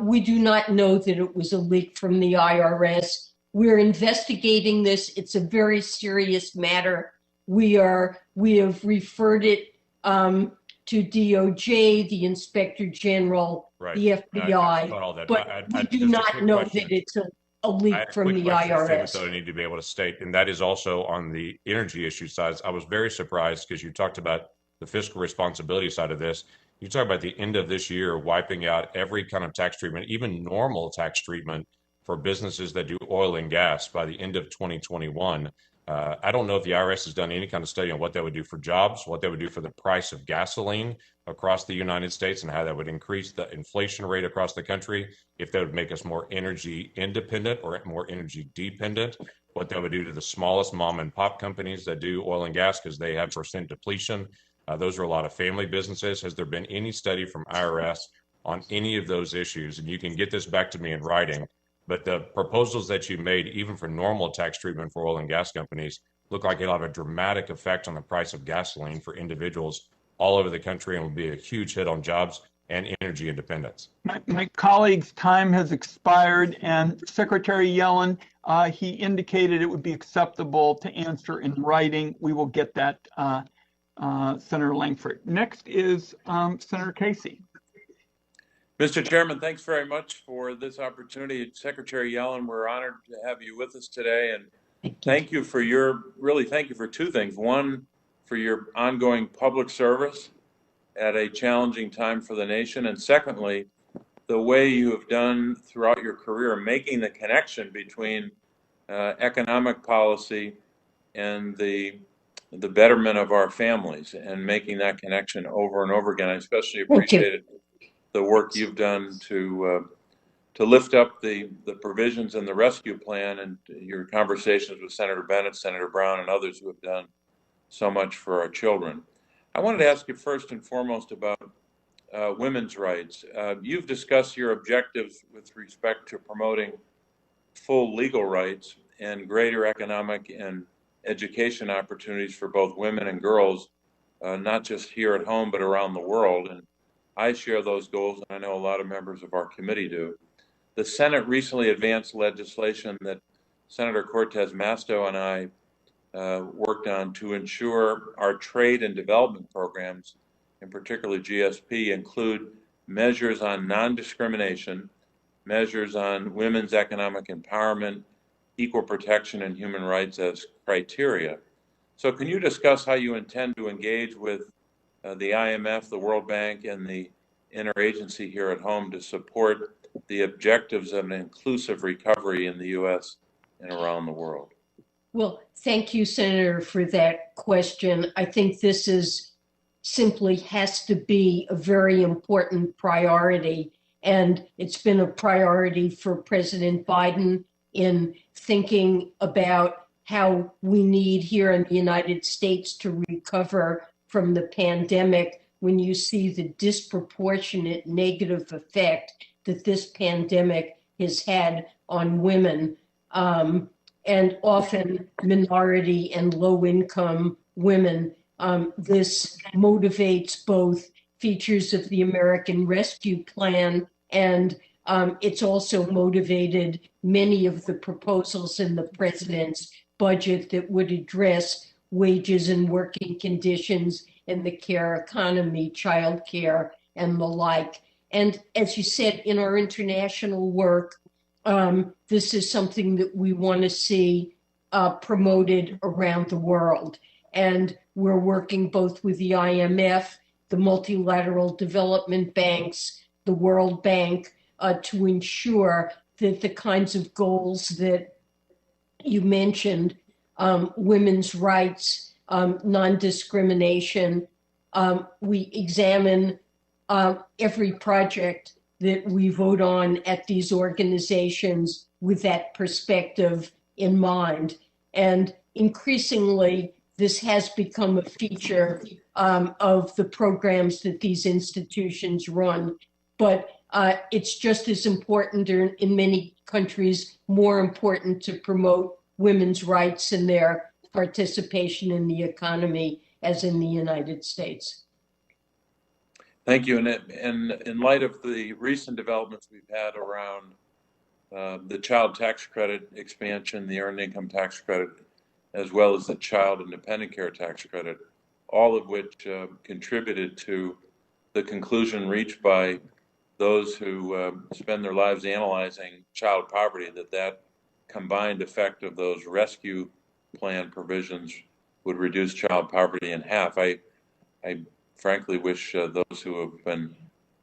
we do not know that it was a leak from the IRS. We're investigating this. It's a very serious matter. We have referred it to DOJ, the Inspector General, right, the FBI, but we do not know that it's a leak from the IRS. So I need to be able to state, and that is also on the energy issue side. I was very surprised because you talked about the fiscal responsibility side of this. You talk about the end of this year wiping out every kind of tax treatment, even normal tax treatment for businesses that do oil and gas by the end of 2021. I don't know if the IRS has done any kind of study on what that would do for jobs, what that would do for the price of gasoline across the United States, and how that would increase the inflation rate across the country, if that would make us more energy independent or more energy dependent, what that would do to the smallest mom and pop companies that do oil and gas because they have percent depletion. Those are a lot of family businesses. Has there been any study from IRS on any of those issues? And you can get this back to me in writing. But the proposals that you made, even for normal tax treatment for oil and gas companies, look like it'll have a dramatic effect on the price of gasoline for individuals all over the country, and will be a huge hit on jobs and energy independence. My colleague's time has expired, and Secretary Yellen, he indicated it would be acceptable to answer in writing. We will get that, Senator Langford. Next is Senator Casey. Mr. Chairman, thanks very much for this opportunity. Secretary Yellen, we're honored to have you with us today, and thank you for two things. One, for your ongoing public service at a challenging time for the nation, and secondly, the way you have done throughout your career, making the connection between economic policy and the betterment of our families, and making that connection over and over again. I especially appreciated the work you've done to lift up the provisions in the rescue plan, and your conversations with Senator Bennett, Senator Brown, and others who have done so much for our children. I wanted to ask you first and foremost about women's rights. You've discussed your objectives with respect to promoting full legal rights and greater economic and education opportunities for both women and girls, not just here at home, but around the world. And I share those goals, and I know a lot of members of our committee do. The Senate recently advanced legislation that Senator Cortez Masto and I worked on to ensure our trade and development programs, and particularly GSP, include measures on non-discrimination, measures on women's economic empowerment, equal protection, and human rights as criteria. So can you discuss how you intend to engage with the IMF, the World Bank, and the interagency here at home to support the objectives of an inclusive recovery in the U.S. and around the world? Well, thank you, Senator, for that question. I think this is simply has to be a very important priority. And it's been a priority for President Biden in thinking about how we need here in the United States to recover from the pandemic when you see the disproportionate negative effect that this pandemic has had on women, and often minority and low-income women. This motivates both features of the American Rescue Plan, and it's also motivated many of the proposals in the president's budget that would address wages and working conditions in the care economy, childcare, and the like. And as you said, in our international work, this is something that we want to see promoted around the world. And we're working both with the IMF, the multilateral development banks, the World Bank, to ensure that the kinds of goals that you mentioned, women's rights, non-discrimination, we examine every project that we vote on at these organizations with that perspective in mind. And increasingly, this has become a feature of the programs that these institutions run. But it's just as important, or in many countries, more important to promote women's rights and their participation in the economy as in the United States. Thank you. And in light of the recent developments we've had around the child tax credit expansion, the earned income tax credit, as well as the child and dependent care tax credit, all of which contributed to the conclusion reached by those who spend their lives analyzing child poverty, that combined effect of those rescue plan provisions would reduce child poverty in half. I frankly wish those who have been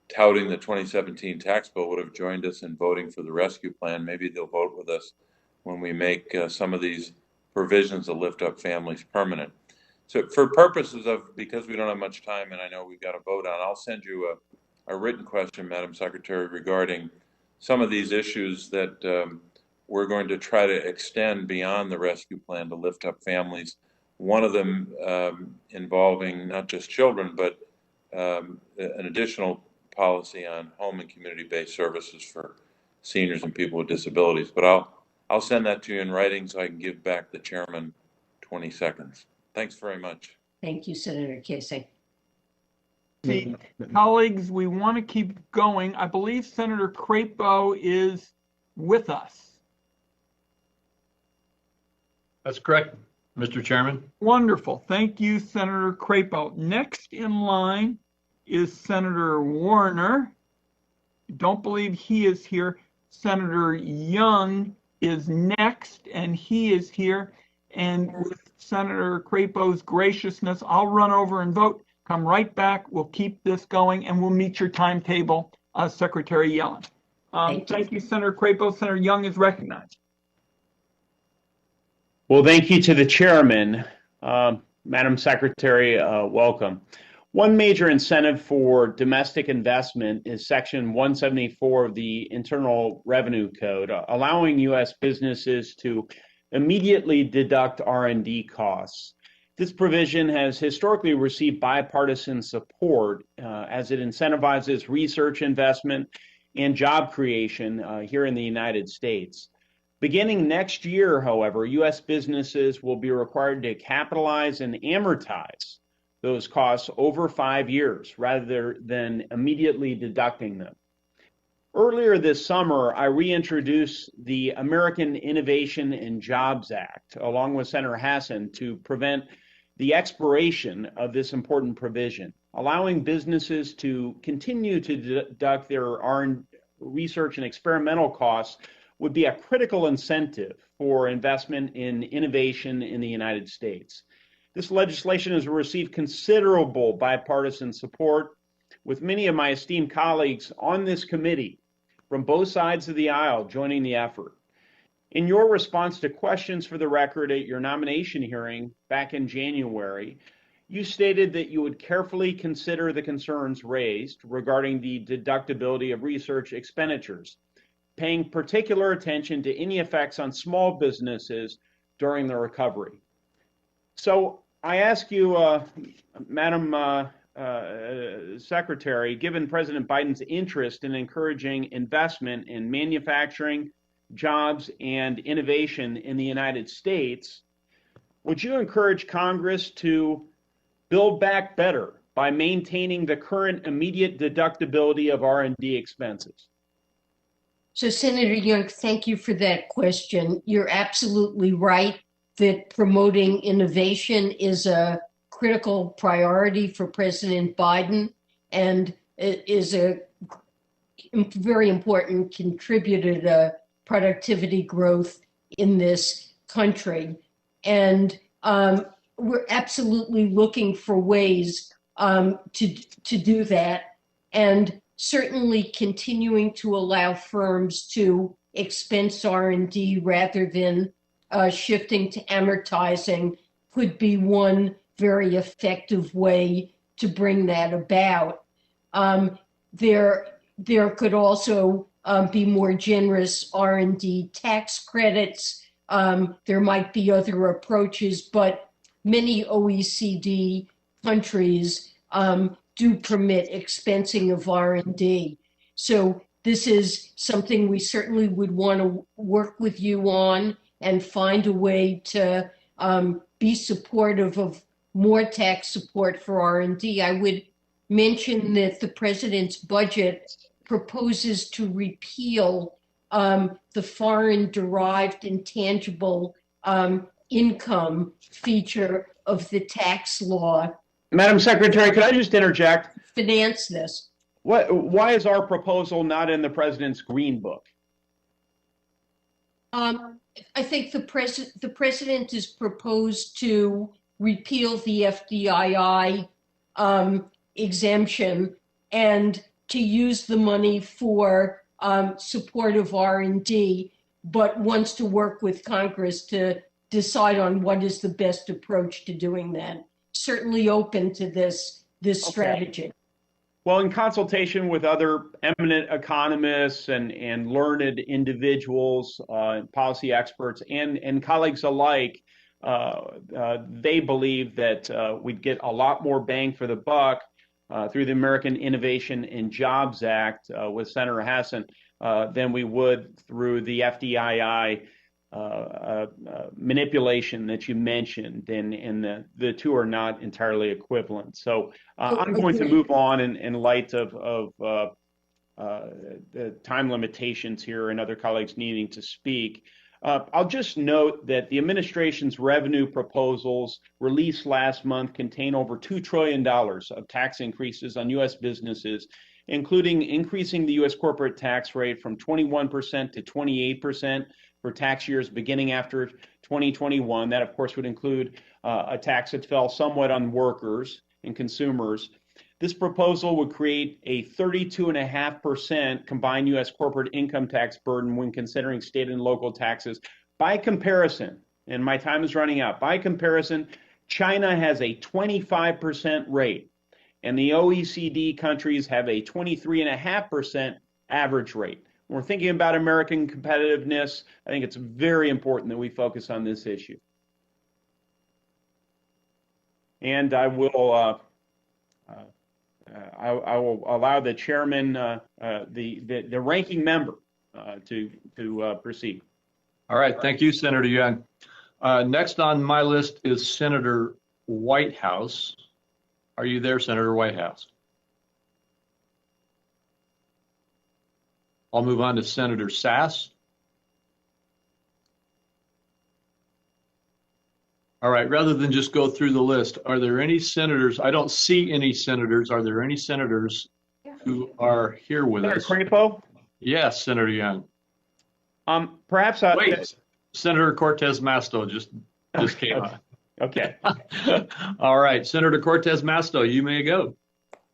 touting the 2017 tax bill would have joined us in voting for the rescue plan. Maybe they'll vote with us when we make some of these provisions to lift up families permanent. So for purposes of, because we don't have much time and I know we've got to vote on, I'll send you a written question, Madam Secretary, regarding some of these issues that we're going to try to extend beyond the rescue plan to lift up families. One of them involving not just children, but an additional policy on home and community-based services for seniors and people with disabilities. But I'll send that to you in writing so I can give back the chairman 20 seconds. Thanks very much. Thank you, Senator Casey. See, colleagues, we want to keep going. I believe Senator Crapo is with us. That's correct, Mr. Chairman. Wonderful. Thank you, Senator Crapo. Next in line is Senator Warner. Don't believe he is here. Senator Young is next, and he is here. And with Senator Crapo's graciousness, I'll run over and vote. Come right back. We'll keep this going, and we'll meet your timetable, Secretary Yellen. Thank you, Senator Crapo. Senator Young is recognized. Well, thank you to the chairman. Madam Secretary, welcome. One major incentive for domestic investment is Section 174 of the Internal Revenue Code, allowing U.S. businesses to immediately deduct R&D costs. This provision has historically received bipartisan support as it incentivizes research investment and job creation here in the United States. Beginning next year, however, U.S. businesses will be required to capitalize and amortize those costs over 5 years rather than immediately deducting them. Earlier this summer, I reintroduced the American Innovation and Jobs Act, along with Senator Hassan, to prevent the expiration of this important provision, allowing businesses to continue to deduct their R&D research and experimental costs would be a critical incentive for investment in innovation in the United States. This legislation has received considerable bipartisan support, with many of my esteemed colleagues on this committee from both sides of the aisle joining the effort. In your response to questions for the record at your nomination hearing back in January, you stated that you would carefully consider the concerns raised regarding the deductibility of research expenditures, paying particular attention to any effects on small businesses during the recovery. So I ask you, Madam Secretary, given President Biden's interest in encouraging investment in manufacturing, jobs, and innovation in the United States, would you encourage Congress to build back better by maintaining the current immediate deductibility of R&D expenses? So, Senator Young, thank you for that question. You're absolutely right that promoting innovation is a critical priority for President Biden and is a very important contributor to productivity growth in this country. And we're absolutely looking for ways to do that, and certainly continuing to allow firms to expense R&D rather than shifting to amortizing could be one very effective way to bring that about. There could also be more generous R&D tax credits. There might be other approaches, but many OECD countries do permit expensing of R&D. So this is something we certainly would want to work with you on and find a way to be supportive of more tax support for R&D. I would mention that the president's budget proposes to repeal the foreign-derived intangible income feature of the tax law. Madam Secretary, could I just interject? Finance this. Why is our proposal not in the president's Green Book? I think the president has proposed to repeal the FDII exemption and to use the money for support of R&D, but wants to work with Congress to decide on what is the best approach to doing that. Certainly open to this strategy. Well, in consultation with other eminent economists and learned individuals, policy experts, and colleagues alike, they believe that we'd get a lot more bang for the buck through the American Innovation and Jobs Act with Senator Hassan than we would through the FDII manipulation that you mentioned, and the two are not entirely equivalent. So I'm going to move on in light of the time limitations here and other colleagues needing to speak. I'll just note that the administration's revenue proposals released last month contain over $2 trillion of tax increases on U.S. businesses, including increasing the U.S. corporate tax rate from 21% to 28% for tax years beginning after 2021. That, of course, would include a tax that fell somewhat on workers and consumers. This proposal would create a 32.5% combined U.S. corporate income tax burden when considering state and local taxes. By comparison, and my time is running out, by comparison, China has a 25% rate, and the OECD countries have a 23.5% average rate. When we're thinking about American competitiveness, I think it's very important that we focus on this issue. And I will allow the chairman, the ranking member, to proceed. All right, thank you, Senator Young. Next on my list is Senator Whitehouse. Are you there, Senator Whitehouse? I'll move on to Senator Sass. All right, rather than just go through the list, are there any senators? I don't see any senators. Are there any senators who are here with us? Senator Crapo? Yes, Senator Young. Perhaps wait, Senator Cortez Masto just came on. Okay. All right, Senator Cortez Masto, you may go.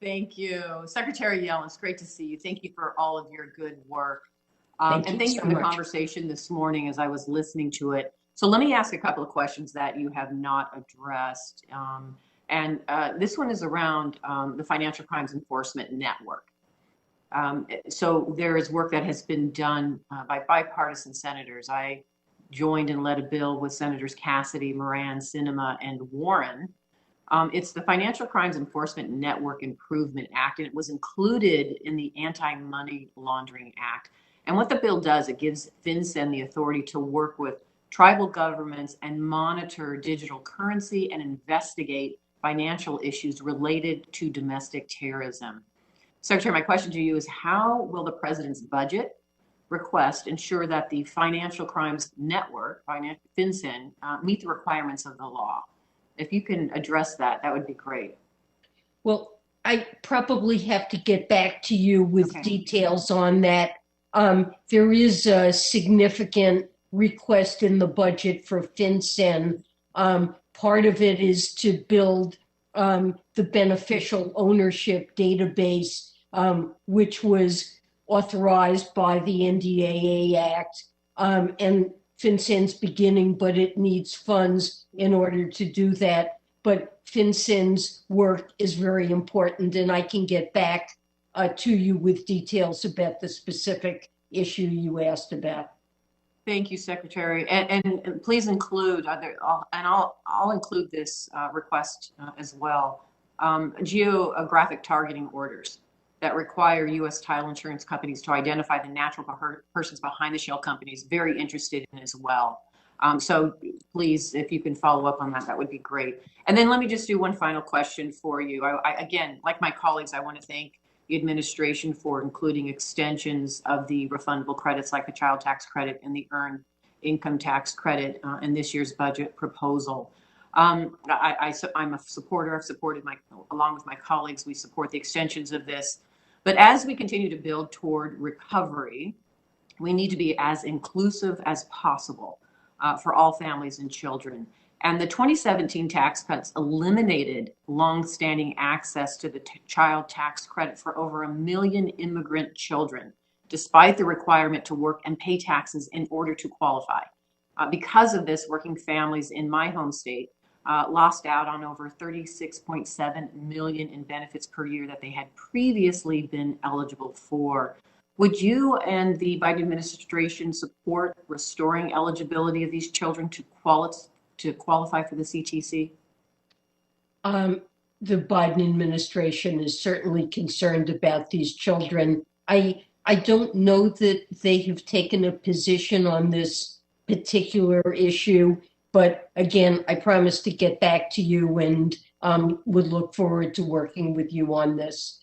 Thank you. Secretary Yellen, it's great to see you. Thank you for all of your good work. Thank Thank you you so for the much. conversation this morning as I was listening to it. So let me ask a couple of questions that you have not addressed. This one is around the Financial Crimes Enforcement Network. So there is work that has been done by bipartisan senators. I joined and led a bill with Senators Cassidy, Moran, Sinema, and Warren. It's the Financial Crimes Enforcement Network Improvement Act, and it was included in the Anti-Money Laundering Act. And what the bill does, it gives Fincen the authority to work with tribal governments and monitor digital currency and investigate financial issues related to domestic terrorism. Secretary, my question to you is, how will the president's budget request ensure that the Financial Crimes Network, Fincen, meet the requirements of the law? If you can address that, that would be great. Well, I probably have to get back to you with details on that. There is a significant request in the budget for Fincen. Part of it is to build the beneficial ownership database, which was authorized by the NDAA Act. And Fincen's beginning, but it needs funds in order to do that. But Fincen's work is very important, and I can get back to you with details about the specific issue you asked about. Thank you, Secretary, and please include I'll include this request as well. Geographic targeting orders that require U.S. title insurance companies to identify the natural persons behind the shell companies. Very interested in as well. So please, if you can follow up on that, that would be great. And then let me just do one final question for you. I again, like my colleagues, I want to thank the administration for including extensions of the refundable credits like the child tax credit and the earned income tax credit in this year's budget proposal. I'm a supporter. I've supported along with my colleagues, we support the extensions of this. But as we continue to build toward recovery, we need to be as inclusive as possible for all families and children. And the 2017 tax cuts eliminated longstanding access to the child tax credit for over 1 million immigrant children, despite the requirement to work and pay taxes in order to qualify. Because of this, working families in my home state lost out on over 36.7 million in benefits per year that they had previously been eligible for. Would you and the Biden administration support restoring eligibility of these children to qualify for the CTC? The Biden administration is certainly concerned about these children. I don't know that they have taken a position on this particular issue, but again, I promise to get back to you and would look forward to working with you on this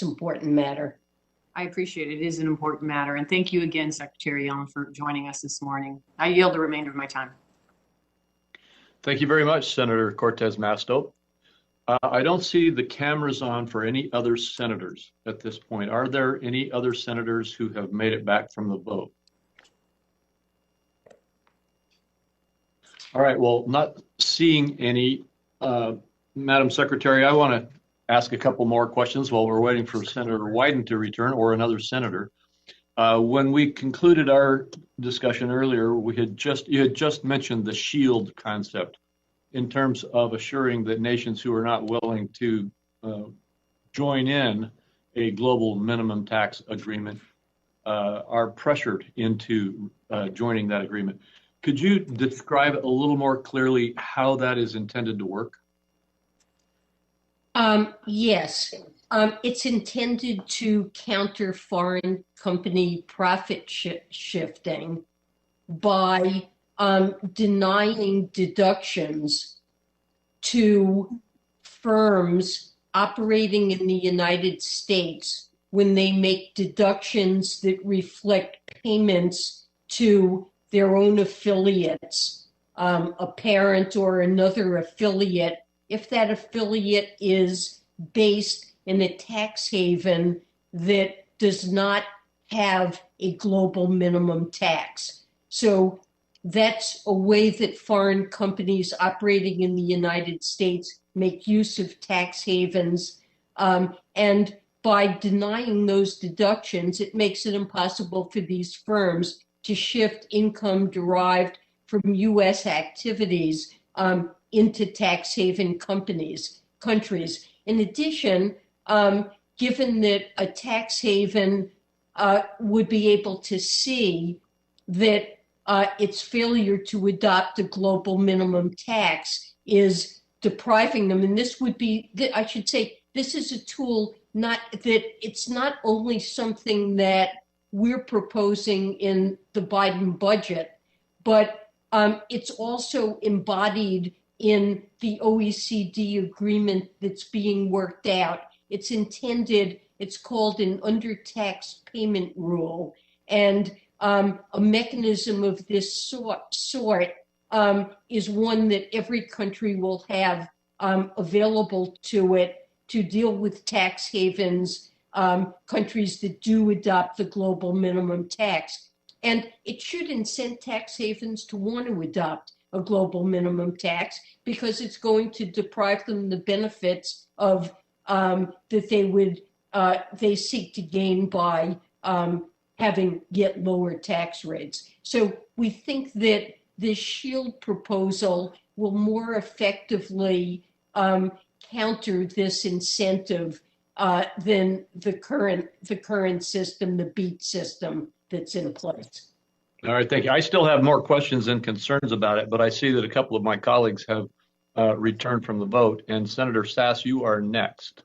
important matter. I appreciate it. It is an important matter. And thank you again, Secretary Yellen, for joining us this morning. I yield the remainder of my time. Thank you very much, Senator Cortez Masto. I don't see the cameras on for any other senators at this point. Are there any other senators who have made it back from the vote? All right, well, not seeing any, Madam Secretary, I want to ask a couple more questions while we're waiting for Senator Wyden to return or another senator. When we concluded our discussion earlier, you had just mentioned the SHIELD concept in terms of assuring that nations who are not willing to join in a global minimum tax agreement are pressured into joining that agreement. Could you describe a little more clearly how that is intended to work? Yes. It's intended to counter foreign company profit shifting by denying deductions to firms operating in the United States when they make deductions that reflect payments to their own affiliates, a parent or another affiliate, if that affiliate is based in a tax haven that does not have a global minimum tax. So that's a way that foreign companies operating in the United States make use of tax havens. And by denying those deductions, it makes it impossible for these firms to shift income derived from U.S. activities into tax haven countries. In addition, given that a tax haven would be able to see that its failure to adopt a global minimum tax is depriving them, and this would be, I should say, this is a tool, not that it's not only something that we're proposing in the Biden budget, but it's also embodied in the OECD agreement that's being worked out. It's intended, it's called an undertax payment rule. And a mechanism of this sort is one that every country will have available to it to deal with tax havens, countries that do adopt the global minimum tax. And it should incent tax havens to want to adopt a global minimum tax because it's going to deprive them the benefits of that they seek to gain by having yet lower tax rates. So we think that this shield proposal will more effectively counter this incentive than the current system, the BEAT system that's in place. All right, thank you. I still have more questions and concerns about it, but I see that a couple of my colleagues have returned from the vote. And Senator Sass, you are next.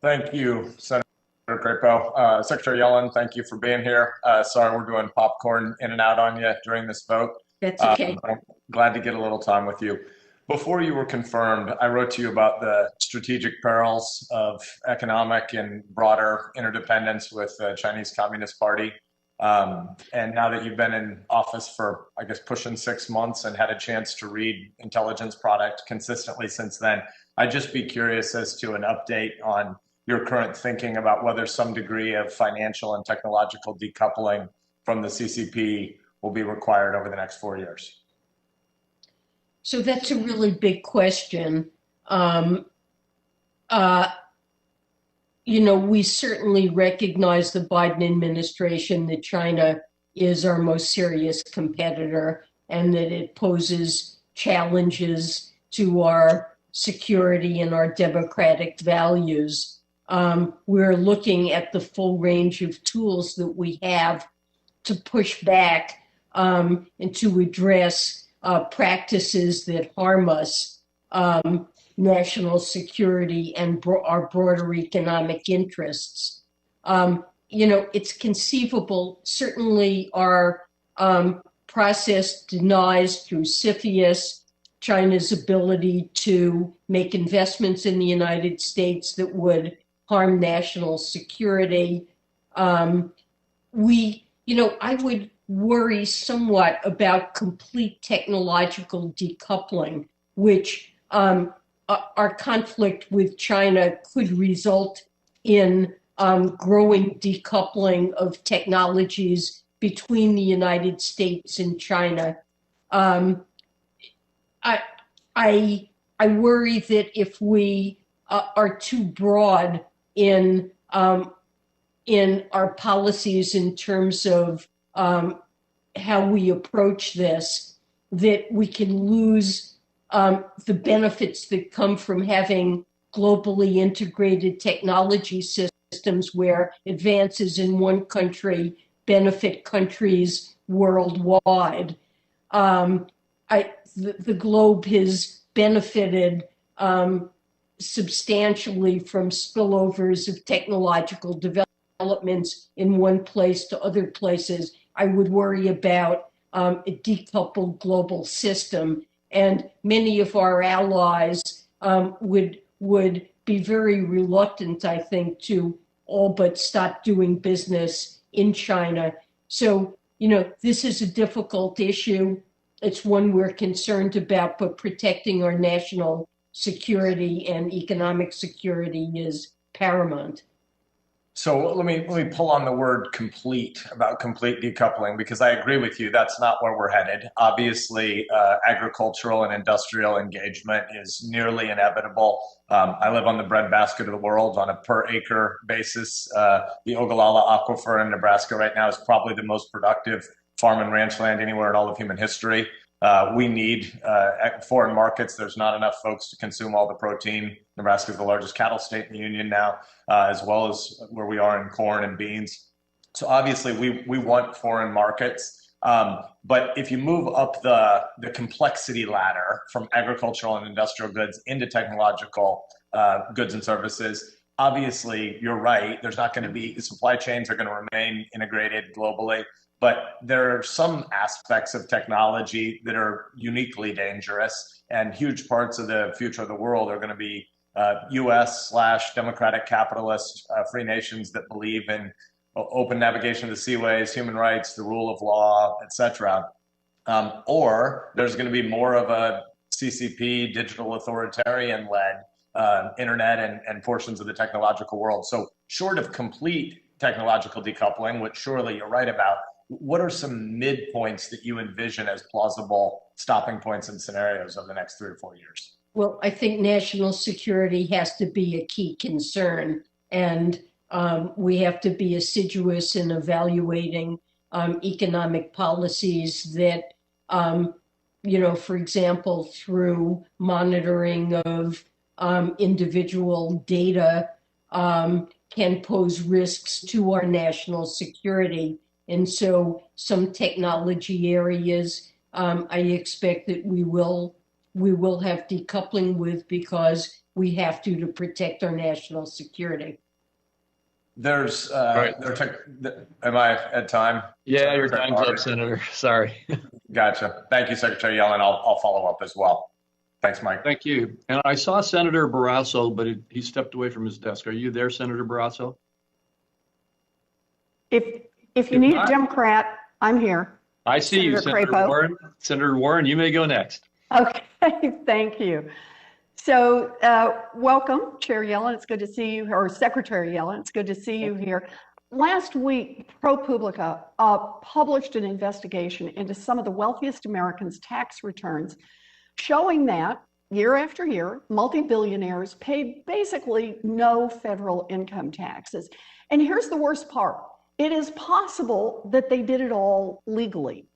Thank you, Senator Crapo. Secretary Yellen, thank you for being here. Sorry we're doing popcorn in and out on you during this vote. That's okay. I'm glad to get a little time with you. Before you were confirmed, I wrote to you about the strategic perils of economic and broader interdependence with the Chinese Communist Party. And now that you've been in office for, I guess, pushing 6 months and had a chance to read intelligence product consistently since then, I'd just be curious as to an update on your current thinking about whether some degree of financial and technological decoupling from the CCP will be required over the next 4 years. So that's a really big question. We certainly recognize the Biden administration that China is our most serious competitor and that it poses challenges to our security and our democratic values. We're looking at the full range of tools that we have to push back and to address practices that harm us, national security, and our broader economic interests. It's conceivable, certainly our process denies through CFIUS China's ability to make investments in the United States that would harm national security. I would worry somewhat about complete technological decoupling, which our conflict with China could result in growing decoupling of technologies between the United States and China. I worry that if we are too broad in our policies in terms of how we approach this, that we can lose the benefits that come from having globally integrated technology systems where advances in one country benefit countries worldwide. The globe has benefited substantially from spillovers of technological developments in one place to other places. I would worry about a decoupled global system, and many of our allies would be very reluctant, I think, to all but stop doing business in China. So, this is a difficult issue. It's one we're concerned about, but protecting our national security and economic security is paramount. So let me pull on the word complete about complete decoupling, because I agree with you. That's not where we're headed. Obviously, agricultural and industrial engagement is nearly inevitable. I live on the breadbasket of the world on a per acre basis. The Ogallala Aquifer in Nebraska right now is probably the most productive farm and ranch land anywhere in all of human history. We need foreign markets. There's not enough folks to consume all the protein. Nebraska is the largest cattle state in the union now, as well as where we are in corn and beans. So obviously we want foreign markets. But if you move up the complexity ladder from agricultural and industrial goods into technological goods and services, obviously you're right. There's not going to be, supply chains are going to remain integrated globally. But there are some aspects of technology that are uniquely dangerous, and huge parts of the future of the world are going to be US/democratic capitalist free nations that believe in open navigation of the seaways, human rights, the rule of law, etc. Or there's going to be more of a CCP, digital authoritarian-led internet and portions of the technological world. So short of complete technological decoupling, which surely you're right about, what are some midpoints that you envision as plausible stopping points and scenarios over the next 3 or 4 years? Well, I think national security has to be a key concern, and we have to be assiduous in evaluating economic policies that, for example, through monitoring of individual data can pose risks to our national security. And so some technology areas I expect that we will have decoupling with, because we have to protect our national security. There's, am I at time? Yeah, your time's up, Senator. Sorry. Gotcha. Thank you, Secretary Yellen. I'll follow up as well. Thanks, Mike. Thank you. And I saw Senator Barrasso, but he stepped away from his desk. Are you there, Senator Barrasso? If you need a Democrat, I'm here. I see you, Senator Warren. Senator Warren, you may go next. Okay, thank you. So welcome, Chair Yellen. It's good to see you, or Secretary Yellen. It's good to see you here. Last week, ProPublica published an investigation into some of the wealthiest Americans' tax returns, showing that year after year, multi-billionaires paid basically no federal income taxes. And here's the worst part. It is possible that they did it all legally.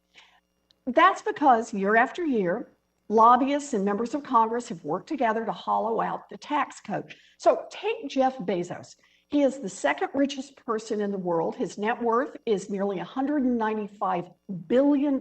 That's because year after year, lobbyists and members of Congress have worked together to hollow out the tax code. So take Jeff Bezos. He is the second richest person in the world. His net worth is nearly $195 billion,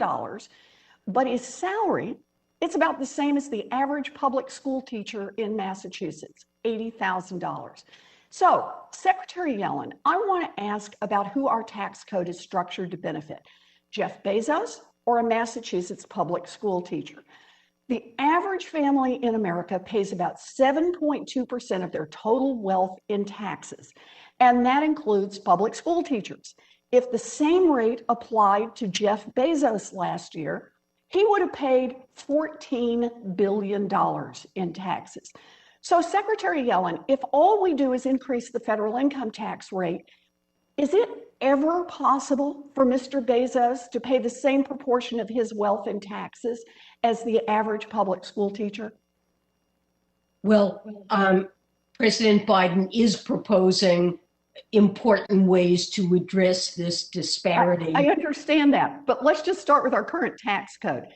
but his salary, it's about the same as the average public school teacher in Massachusetts, $80,000. So, Secretary Yellen, I want to ask about who our tax code is structured to benefit, Jeff Bezos or a Massachusetts public school teacher. The average family in America pays about 7.2% of their total wealth in taxes, and that includes public school teachers. If the same rate applied to Jeff Bezos last year, he would have paid $14 billion in taxes. So, Secretary Yellen, if all we do is increase the federal income tax rate, is it ever possible for Mr. Bezos to pay the same proportion of his wealth in taxes as the average public school teacher? Well, President Biden is proposing important ways to address this disparity. I understand that, but let's just start with our current tax code.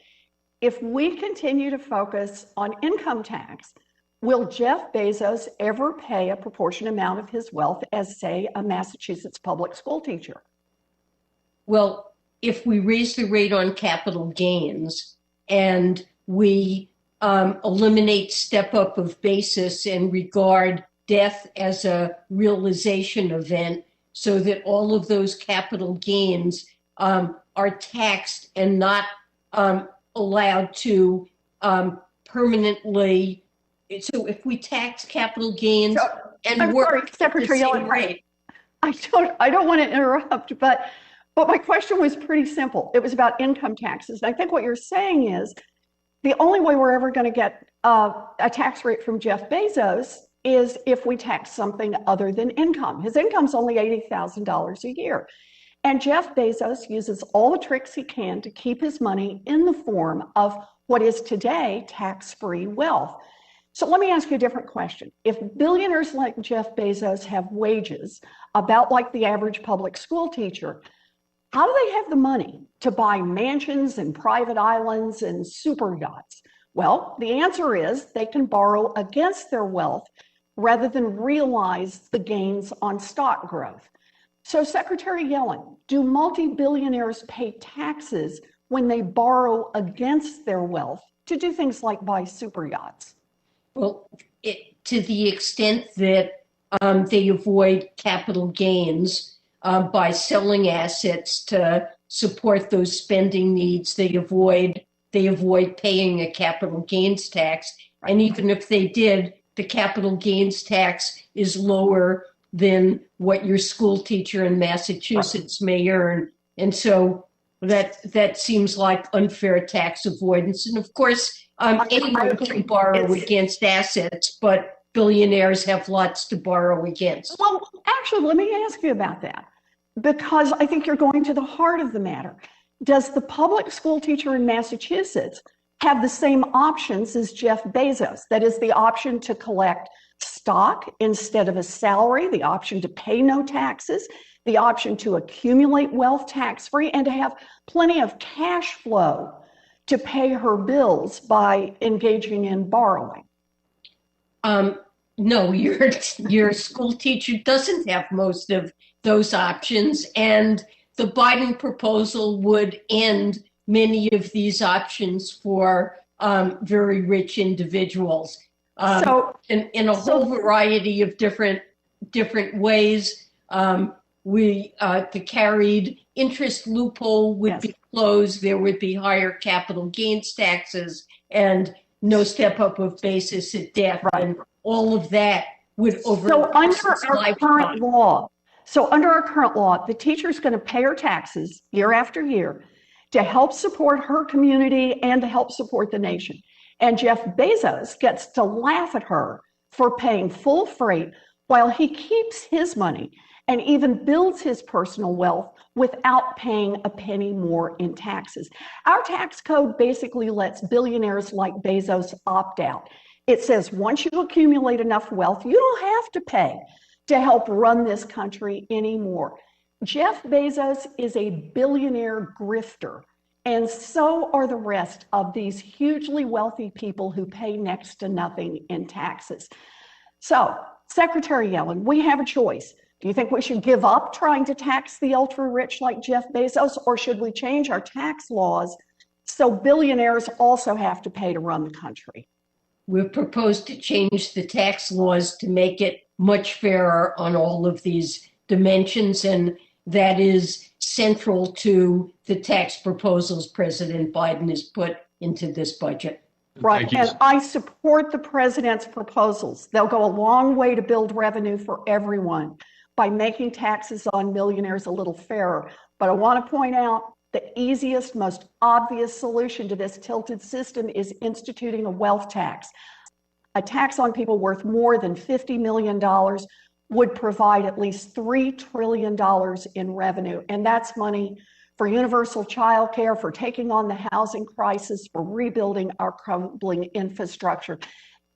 If we continue to focus on income tax, will Jeff Bezos ever pay a proportionate amount of his wealth as, say, a Massachusetts public school teacher? Well, if we raise the rate on capital gains and we eliminate step up of basis and regard death as a realization event so that all of those capital gains are taxed and not allowed to permanently. So if we tax capital gains and work at the same rate. I don't want to interrupt, but my question was pretty simple. It was about income taxes. And I think what you're saying is the only way we're ever going to get a tax rate from Jeff Bezos is if we tax something other than income. His income's only $80,000 a year. And Jeff Bezos uses all the tricks he can to keep his money in the form of what is today tax-free wealth. So let me ask you a different question. If billionaires like Jeff Bezos have wages about like the average public school teacher, how do they have the money to buy mansions and private islands and super yachts? Well, the answer is they can borrow against their wealth rather than realize the gains on stock growth. So Secretary Yellen, do multi-billionaires pay taxes when they borrow against their wealth to do things like buy super yachts? Well, to the extent that they avoid capital gains by selling assets to support those spending needs, they avoid paying a capital gains tax. And even if they did, the capital gains tax is lower than what your school teacher in Massachusetts may earn. And so that seems like unfair tax avoidance. And of course, anyone can borrow against assets, but billionaires have lots to borrow against. Well, actually, let me ask you about that, because I think you're going to the heart of the matter. Does the public school teacher in Massachusetts have the same options as Jeff Bezos? That is, the option to collect stock instead of a salary, the option to pay no taxes, the option to accumulate wealth tax-free, and to have plenty of cash flow to pay her bills by engaging in borrowing? No, your school teacher doesn't have most of those options, and the Biden proposal would end many of these options for very rich individuals. In a whole variety of different ways. The carried interest loophole would be closed. There would be higher capital gains taxes and no step up of basis at death. Right. And all of that would over. So under our current law, the teacher's going to pay her taxes year after year to help support her community and to help support the nation. And Jeff Bezos gets to laugh at her for paying full freight while he keeps his money and even builds his personal wealth without paying a penny more in taxes. Our tax code basically lets billionaires like Bezos opt out. It says once you accumulate enough wealth, you don't have to pay to help run this country anymore. Jeff Bezos is a billionaire grifter. And so are the rest of these hugely wealthy people who pay next to nothing in taxes. So, Secretary Yellen, we have a choice. Do you think we should give up trying to tax the ultra rich like Jeff Bezos, or should we change our tax laws so billionaires also have to pay to run the country? We've proposed to change the tax laws to make it much fairer on all of these dimensions, and that is central to the tax proposals President Biden has put into this budget. Right, and I support the president's proposals. They'll go a long way to build revenue for everyone by making taxes on millionaires a little fairer. But I want to point out the easiest, most obvious solution to this tilted system is instituting a wealth tax. A tax on people worth more than $50 million would provide at least $3 trillion in revenue. And that's money for universal child care, for taking on the housing crisis, for rebuilding our crumbling infrastructure.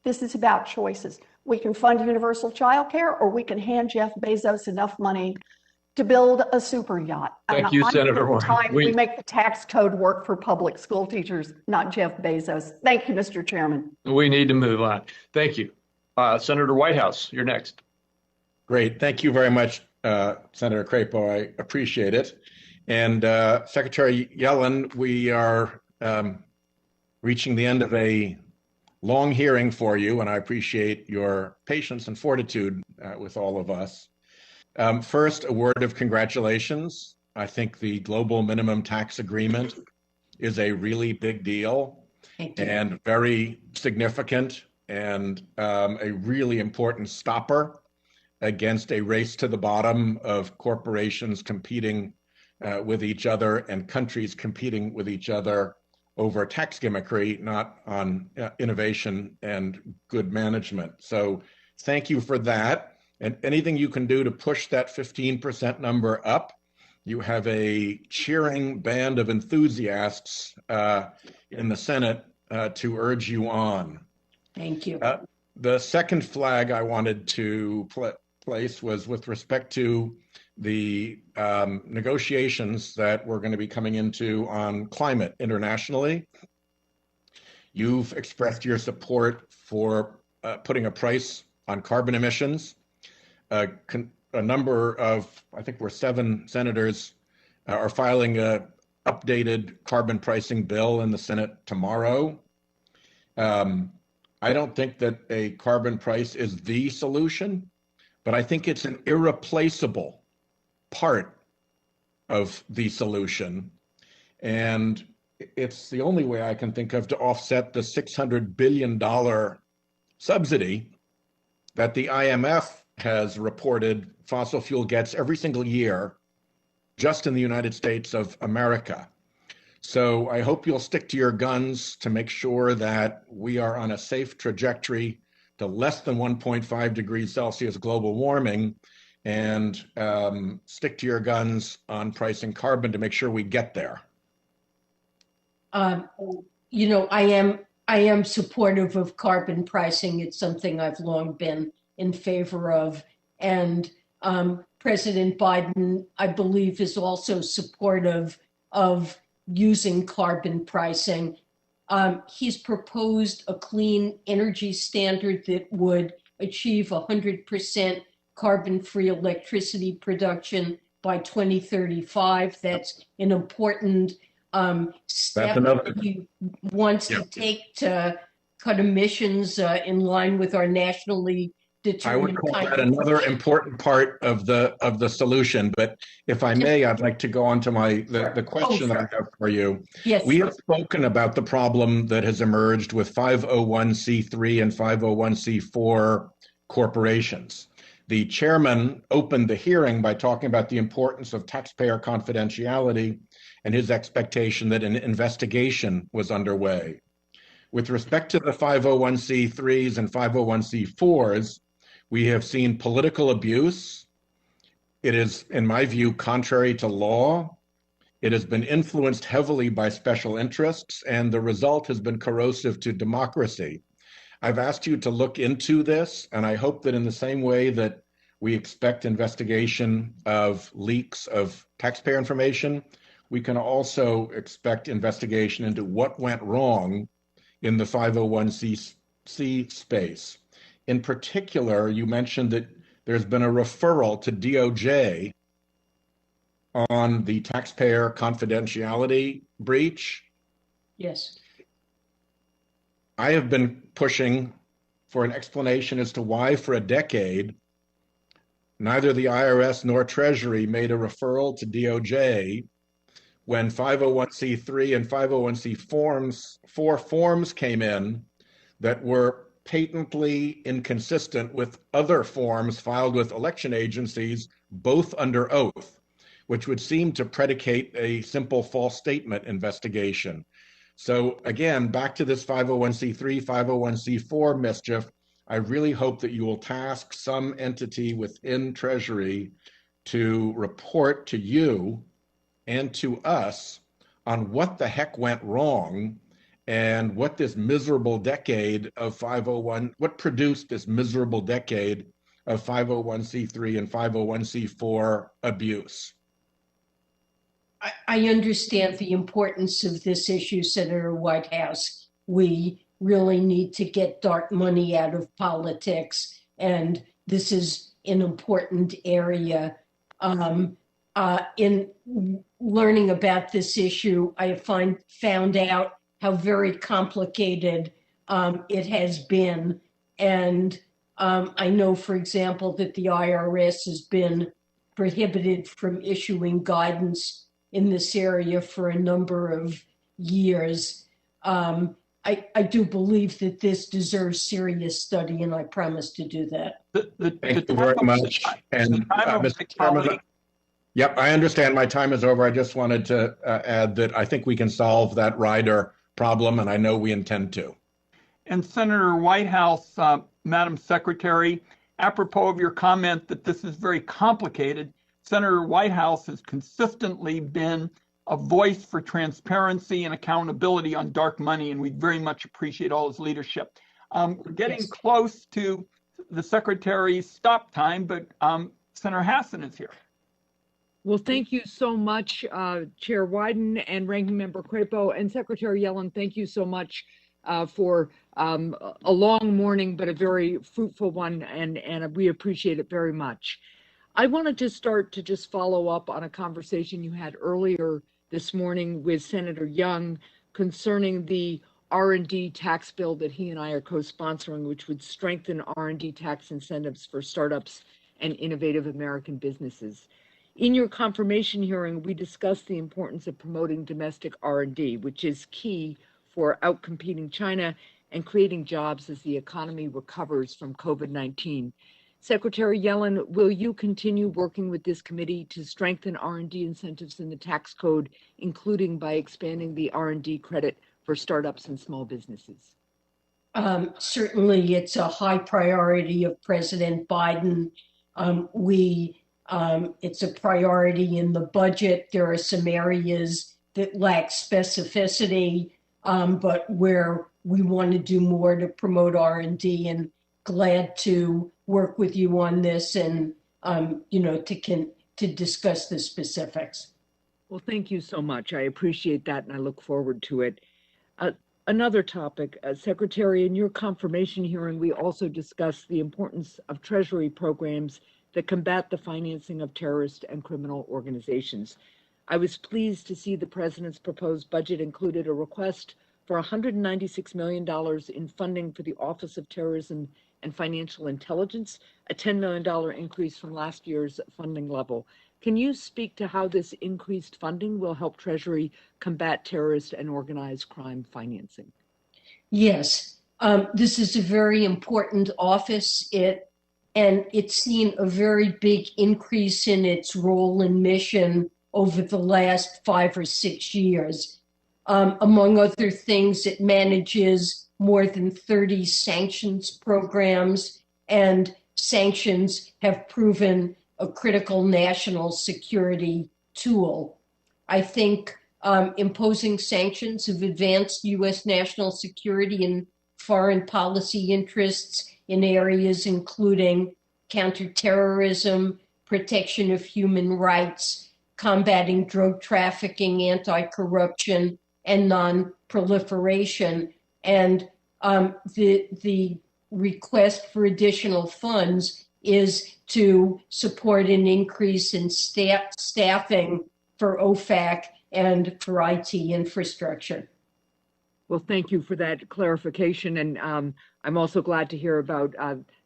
This is about choices. We can fund universal child care, or we can hand Jeff Bezos enough money to build a super yacht. Thank you, Senator Warren. We make the tax code work for public school teachers, not Jeff Bezos. Thank you, Mr. Chairman. We need to move on. Thank you. Senator Whitehouse, you're next. Great. Thank you very much, Senator Crapo. I appreciate it. And Secretary Yellen, we are reaching the end of a long hearing for you, and I appreciate your patience and fortitude with all of us. First, a word of congratulations. I think the global minimum tax agreement is a really big deal and very significant, and a really important stopper against a race to the bottom of corporations competing with each other and countries competing with each other over tax gimmickry, not on innovation and good management. So thank you for that. And anything you can do to push that 15% number up, you have a cheering band of enthusiasts in the Senate to urge you on. Thank you. The second flag I wanted to place was with respect to the negotiations that we're going to be coming into on climate internationally. You've expressed your support for putting a price on carbon emissions. A number of, I think we're 7 senators are filing a updated carbon pricing bill in the Senate tomorrow. I don't think that a carbon price is the solution, but I think it's an irreplaceable part of the solution. And it's the only way I can think of to offset the $600 billion subsidy that the IMF has reported fossil fuel gets every single year just in the United States of America. So I hope you'll stick to your guns to make sure that we are on a safe trajectory to less than 1.5 degrees Celsius global warming, and stick to your guns on pricing carbon to make sure we get there. You know, I am supportive of carbon pricing. It's something I've long been in favor of. And President Biden, I believe, is also supportive of using carbon pricing. He's proposed a clean energy standard that would achieve 100% carbon-free electricity production by 2035. That's an important step that he wants to take to cut emissions in line with our nationally I would call that another important part of the solution. But if I may, I'd like to go on to the question that I have for you. Yes. We have spoken about the problem that has emerged with 501c3 and 501c4 corporations. The chairman opened the hearing by talking about the importance of taxpayer confidentiality and his expectation that an investigation was underway. With respect to the 501c3s and 501c4s, we have seen political abuse. It is, in my view, contrary to law. It has been influenced heavily by special interests, and the result has been corrosive to democracy. I've asked you to look into this, and I hope that in the same way that we expect investigation of leaks of taxpayer information, we can also expect investigation into what went wrong in the 501c space. In particular, you mentioned that there's been a referral to DOJ on the taxpayer confidentiality breach. Yes. I have been pushing for an explanation as to why, for a decade, neither the IRS nor Treasury made a referral to DOJ when 501c3 and 501c4 forms came in that were patently inconsistent with other forms filed with election agencies, both under oath, which would seem to predicate a simple false statement investigation. So again, back to this 501c3, 501c4 mischief, I really hope that you will task some entity within Treasury to report to you and to us on what the heck went wrong and what this miserable decade of what produced this miserable decade of 501c3 and 501c4 abuse. I understand the importance of this issue, Senator Whitehouse. We really need to get dark money out of politics, and this is an important area. In learning about this issue, I found out how very complicated it has been. And I know, for example, that the IRS has been prohibited from issuing guidance in this area for a number of years. I do believe that this deserves serious study, and I promise to do that. Thank you very much. And Mr. Chairman, yep, I understand my time is over. I just wanted to add that I think we can solve that rider problem, and I know we intend to. And Senator Whitehouse, Madam Secretary, apropos of your comment that this is very complicated, Senator Whitehouse has consistently been a voice for transparency and accountability on dark money, and we very much appreciate all his leadership. We're getting close to the Secretary's stop time, but Senator Hassan is here. Well, thank you so much, Chair Wyden and Ranking Member Crapo, and Secretary Yellen. Thank you so much for a long morning, but a very fruitful one, and we appreciate it very much. I wanted to start to just follow up on a conversation you had earlier this morning with Senator Young concerning the R&D tax bill that he and I are co-sponsoring, which would strengthen R&D tax incentives for startups and innovative American businesses. In your confirmation hearing, we discussed the importance of promoting domestic R&D, which is key for outcompeting China and creating jobs as the economy recovers from COVID-19. Secretary Yellen, will you continue working with this committee to strengthen R&D incentives in the tax code, including by expanding the R&D credit for startups and small businesses? Certainly, it's a high priority of President Biden. It's a priority in the budget. There are some areas that lack specificity, but where we want to do more to promote R&D, and glad to work with you on this and to discuss the specifics. Well, thank you so much. I appreciate that, and I look forward to it. Another topic, Secretary, in your confirmation hearing, we also discussed the importance of Treasury programs that combat the financing of terrorist and criminal organizations. I was pleased to see the President's proposed budget included a request for $196 million in funding for the Office of Terrorism and Financial Intelligence, a $10 million increase from last year's funding level. Can you speak to how this increased funding will help Treasury combat terrorist and organized crime financing? Yes, this is a very important office. It's seen a very big increase in its role and mission over the last 5 or 6 years. Among other things, it manages more than 30 sanctions programs, and sanctions have proven a critical national security tool. I think imposing sanctions have advanced U.S. national security and foreign policy interests in areas including counterterrorism, protection of human rights, combating drug trafficking, anti-corruption, and non-proliferation. And the request for additional funds is to support an increase in staffing for OFAC and for IT infrastructure. Well, thank you for that clarification. And I'm also glad to hear about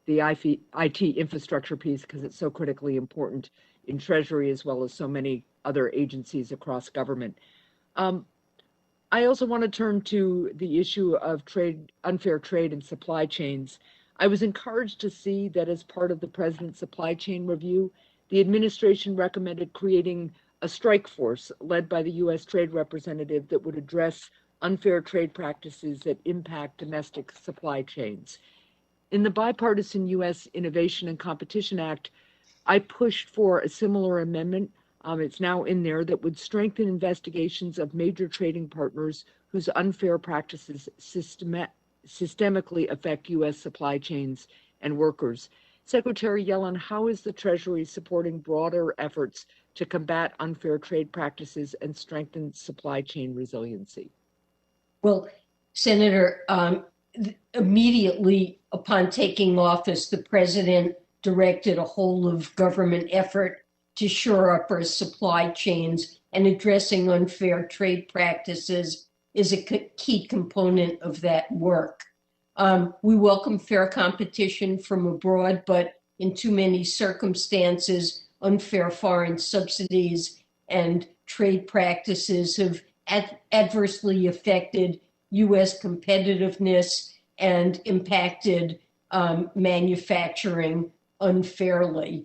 the IT infrastructure piece, because it's so critically important in Treasury as well as so many other agencies across government. I also want to turn to the issue of unfair trade and supply chains. I was encouraged to see that as part of the President's supply chain review, the administration recommended creating a strike force led by the U.S. Trade Representative that would address unfair trade practices that impact domestic supply chains. In the bipartisan U.S. Innovation and Competition Act, I pushed for a similar amendment. It's now in there, that would strengthen investigations of major trading partners whose unfair practices systemically affect U.S. supply chains and workers. Secretary Yellen, how is the Treasury supporting broader efforts to combat unfair trade practices and strengthen supply chain resiliency? Well, Senator, immediately upon taking office, the President directed a whole of government effort to shore up our supply chains, and addressing unfair trade practices is a key component of that work. We welcome fair competition from abroad, but in too many circumstances, unfair foreign subsidies and trade practices have adversely affected U.S. competitiveness and impacted manufacturing unfairly.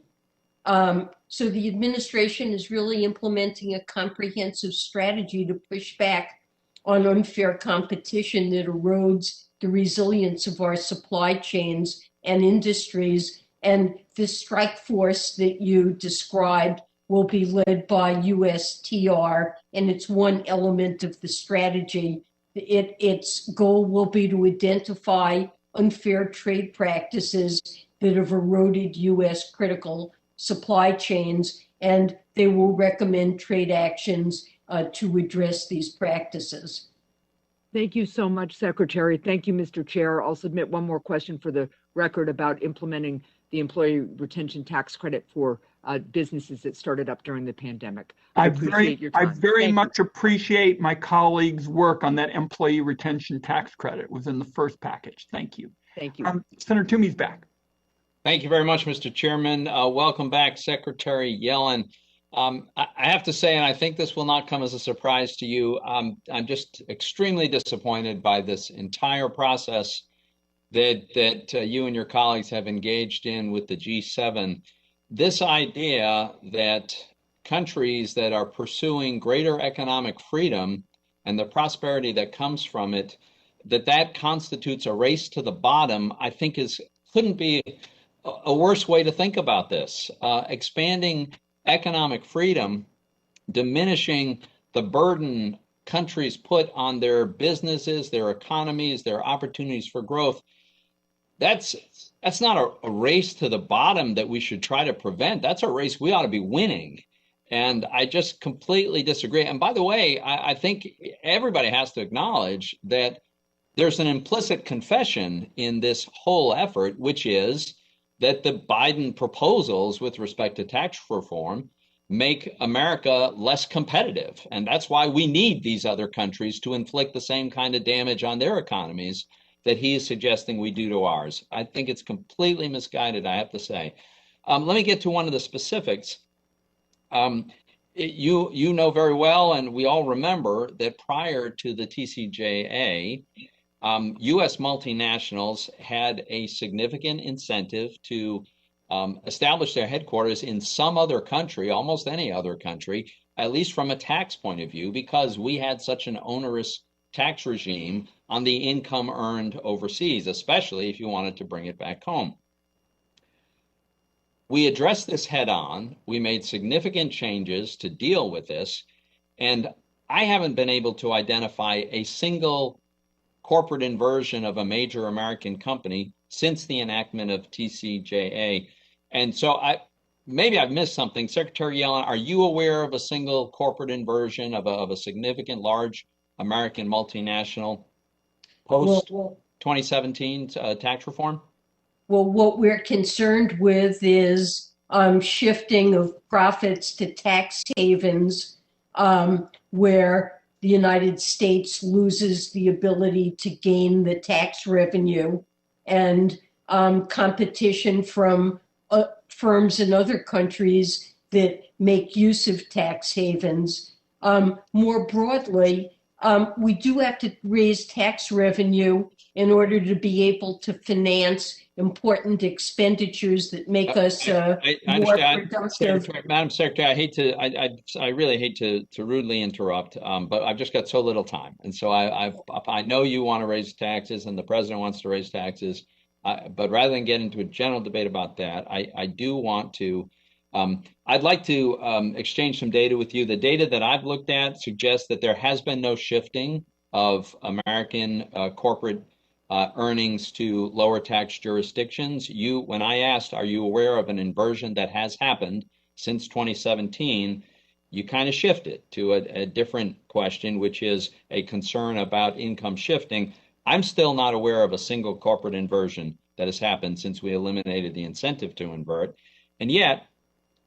So the administration is really implementing a comprehensive strategy to push back on unfair competition that erodes the resilience of our supply chains and industries. And this strike force that you described will be led by USTR, and it's one element of the strategy. Its goal will be to identify unfair trade practices that have eroded U.S. critical supply chains, and they will recommend trade actions to address these practices. Thank you so much, Secretary. Thank you, Mr. Chair. I'll submit one more question for the record about implementing the employee retention tax credit for businesses that started up during the pandemic. I appreciate your time. I very much appreciate my colleagues' work on that employee retention tax credit. It was in the first package. Thank you. Thank you. Senator Toomey's back. Thank you very much, Mr. Chairman. Welcome back, Secretary Yellen. I have to say, and I think this will not come as a surprise to you, I'm just extremely disappointed by this entire process that you and your colleagues have engaged in with the G7. This idea that countries that are pursuing greater economic freedom and the prosperity that comes from it, that constitutes a race to the bottom, I think couldn't be a worse way to think about this. Expanding economic freedom, diminishing the burden countries put on their businesses, their economies, their opportunities for growth. That's not a race to the bottom that we should try to prevent. That's a race we ought to be winning. And I just completely disagree. And by the way, I think everybody has to acknowledge that there's an implicit confession in this whole effort, which is that the Biden proposals with respect to tax reform make America less competitive. And that's why we need these other countries to inflict the same kind of damage on their economies that he is suggesting we do to ours. I think it's completely misguided, I have to say. Let me get to one of the specifics. You know very well, and we all remember that prior to the TCJA, U.S. multinationals had a significant incentive to establish their headquarters in some other country, almost any other country, at least from a tax point of view, because we had such an onerous tax regime on the income earned overseas, especially if you wanted to bring it back home. We addressed this head on. We made significant changes to deal with this, and I haven't been able to identify a single corporate inversion of a major American company since the enactment of TCJA. And so maybe I've missed something. Secretary Yellen, are you aware of a single corporate inversion of a significant large American multinational post 2017 tax reform? Well, what we're concerned with is shifting of profits to tax havens where the United States loses the ability to gain the tax revenue, and competition from firms in other countries that make use of tax havens. More broadly, we do have to raise tax revenue in order to be able to finance important expenditures that make us more productive. Madam Secretary, I really hate to rudely interrupt, but I've just got so little time. And so I know you want to raise taxes and the president wants to raise taxes, but rather than get into a general debate about that, I do want to, I'd like to exchange some data with you. The data that I've looked at suggests that there has been no shifting of American corporate earnings to lower tax jurisdictions. When I asked, are you aware of an inversion that has happened since 2017, you kind of shifted to a different question, which is a concern about income shifting. I'm still not aware of a single corporate inversion that has happened since we eliminated the incentive to invert. And yet,